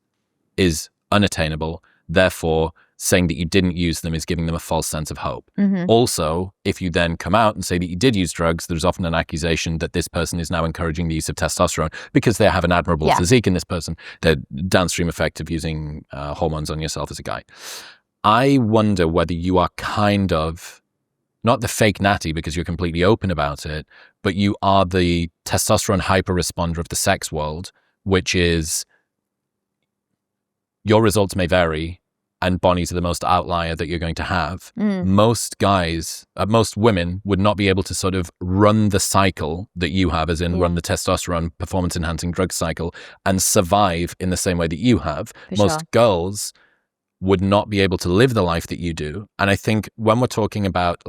is unattainable. Therefore, saying that you didn't use them is giving them a false sense of hope. Also, if you then come out and say that you did use drugs, there's often an accusation that this person is now encouraging the use of testosterone because they have an admirable physique in this person. The downstream effect of using hormones on yourself as a guy. I wonder whether you are kind of, not the fake natty because you're completely open about it, but you are the testosterone hyper-responder of the sex world, which is your results may vary and Bonnies are the most outlier that you're going to have. Most guys, most women would not be able to sort of run the cycle that you have, as in run the testosterone performance-enhancing drug cycle and survive in the same way that you have. Most girls would not be able to live the life that you do. And I think when we're talking about,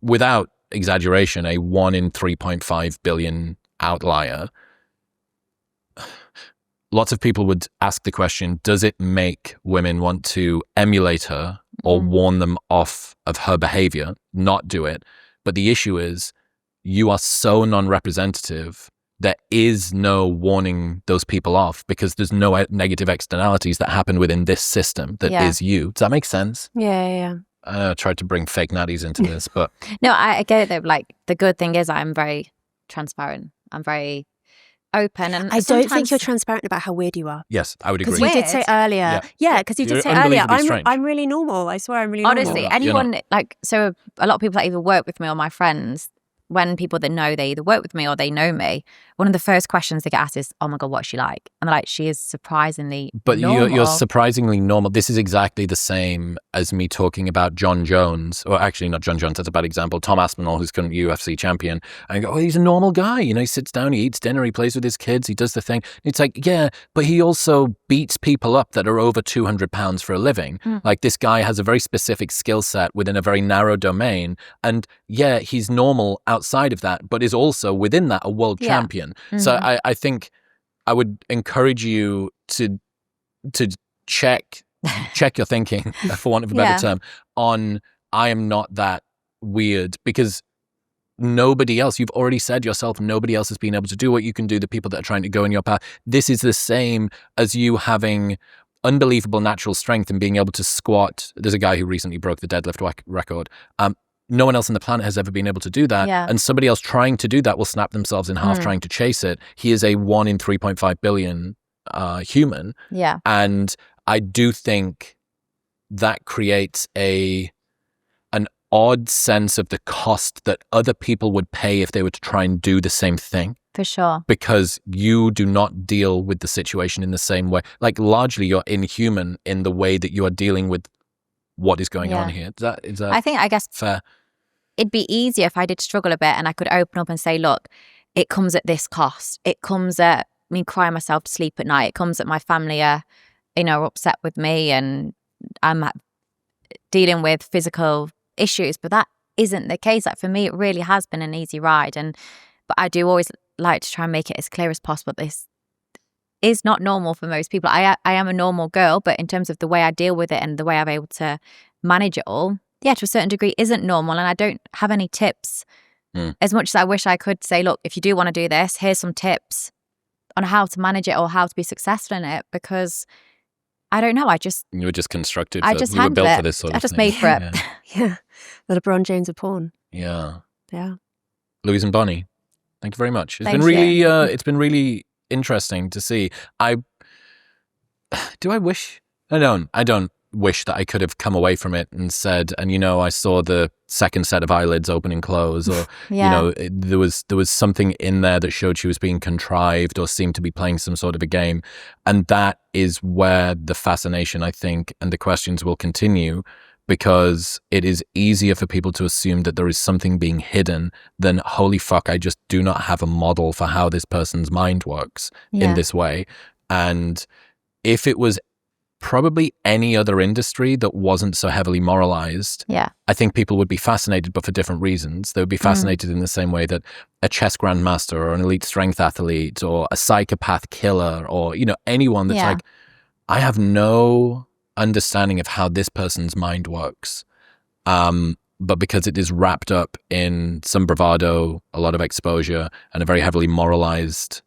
without exaggeration, a 1 in 3.5 billion outlier, lots of people would ask the question, does it make women want to emulate her or warn them off of her behavior, not do it? But the issue is, you are so non-representative there is no warning those people off because there's no negative externalities that happen within this system that is you. Does that make sense? Yeah. I tried to bring fake natties into this, but... No, I get it though. Like, the good thing is I'm very transparent. I'm very open. And I don't think you're transparent about how weird you are. Yes, I would agree. Because you did say earlier. Yeah, because you did say earlier, I'm really normal. I swear I'm really normal. Honestly, anyone, like, so a lot of people that either work with me or my friends, when people that know they either work with me or they know me, one of the first questions they get asked is, oh my God, what's she like? And they're like, she is surprisingly normal. You're surprisingly normal. This is exactly the same as me talking about John Jones, or actually not John Jones, that's a bad example, Tom Aspinall, who's current UFC champion. And I go, oh, he's a normal guy. You know, he sits down, he eats dinner, he plays with his kids, he does the thing. It's like, yeah, but he also beats people up that are over 200 pounds for a living. Like, this guy has a very specific skill set within a very narrow domain. And yeah, he's normal outside of that, but is also within that a world champion. So I think I would encourage you to check your thinking, for want of a better term, on I am not that weird, because nobody else, you've already said yourself, nobody else has been able to do what you can do, the people that are trying to go in your path. This is the same as you having unbelievable natural strength and being able to squat. There's a guy who recently broke the deadlift record. No one else on the planet has ever been able to do that. And somebody else trying to do that will snap themselves in half trying to chase it. He is a 1 in 3.5 billion human. And I do think that creates an odd sense of the cost that other people would pay if they were to try and do the same thing. For sure. Because you do not deal with the situation in the same way. Like, largely you're inhuman in the way that you are dealing with what is going on here. Is that I guess fair? It'd be easier if I did struggle a bit and I could open up and say, look, it comes at this cost. It comes at me crying myself to sleep at night. It comes at my family are upset with me and I'm dealing with physical issues. But that isn't the case. Like, for me, it really has been an easy ride. But I do always like to try and make it as clear as possible. This is not normal for most people. I am a normal girl, but in terms of the way I deal with it and the way I'm able to manage it all, to a certain degree isn't normal. And I don't have any tips. As much as I wish I could say, look, if you do want to do this, here's some tips on how to manage it or how to be successful in it, because I don't know. You were just constructed. You were built for this sort of thing. I just made for it. Yeah. The LeBron James of porn. Yeah. Yeah. Louise and Bonnie, thank you very much. It's been really interesting to see. I don't wish that I could have come away from it and said, and I saw the second set of eyelids open and close, or there was something in there that showed she was being contrived or seemed to be playing some sort of a game. And that is where the fascination, I think, and the questions will continue, because it is easier for people to assume that there is something being hidden than, holy fuck, I just do not have a model for how this person's mind works in this way. And if it was probably any other industry that wasn't so heavily moralized, I think people would be fascinated, but for different reasons. They would be fascinated in the same way that a chess grandmaster or an elite strength athlete or a psychopath killer or, anyone that's like, I have no understanding of how this person's mind works. But because it is wrapped up in some bravado, a lot of exposure, and a very heavily moralized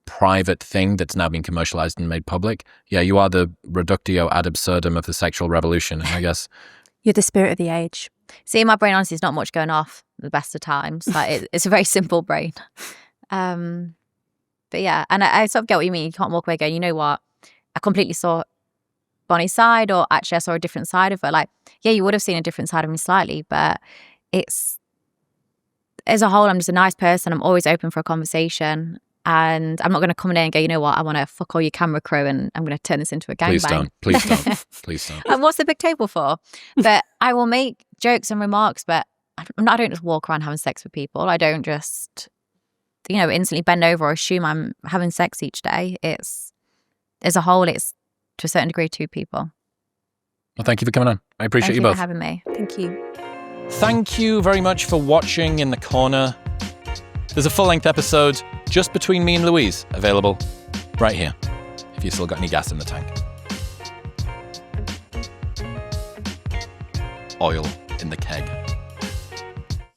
private thing that's now been commercialized and made public. Yeah, you are the reductio ad absurdum of the sexual revolution, I guess. You're the spirit of the age. See, in my brain, honestly, is not much going off at the best of times. Like, it's a very simple brain. But yeah, and I sort of get what you mean. You can't walk away going, you know what? I completely saw Bonnie's side, or actually I saw a different side of her. Like, yeah, you would have seen a different side of me slightly, but it's, as a whole, I'm just a nice person. I'm always open for a conversation. And I'm not going to come in and go, you know what, I want to fuck all your camera crew and I'm going to turn this into a gangbang. Please don't. And what's the big table for? But I will make jokes and remarks, but I don't just walk around having sex with people. I don't just, instantly bend over or assume I'm having sex each day. It's, as a whole, it's to a certain degree two people. Well, thank you for coming on. I appreciate you both. Thank you for having me. Thank you. Thank you very much for watching In the Corner. There's a full-length episode just between me and Louise available right here, if you've still got any gas in the tank. Oil in the keg.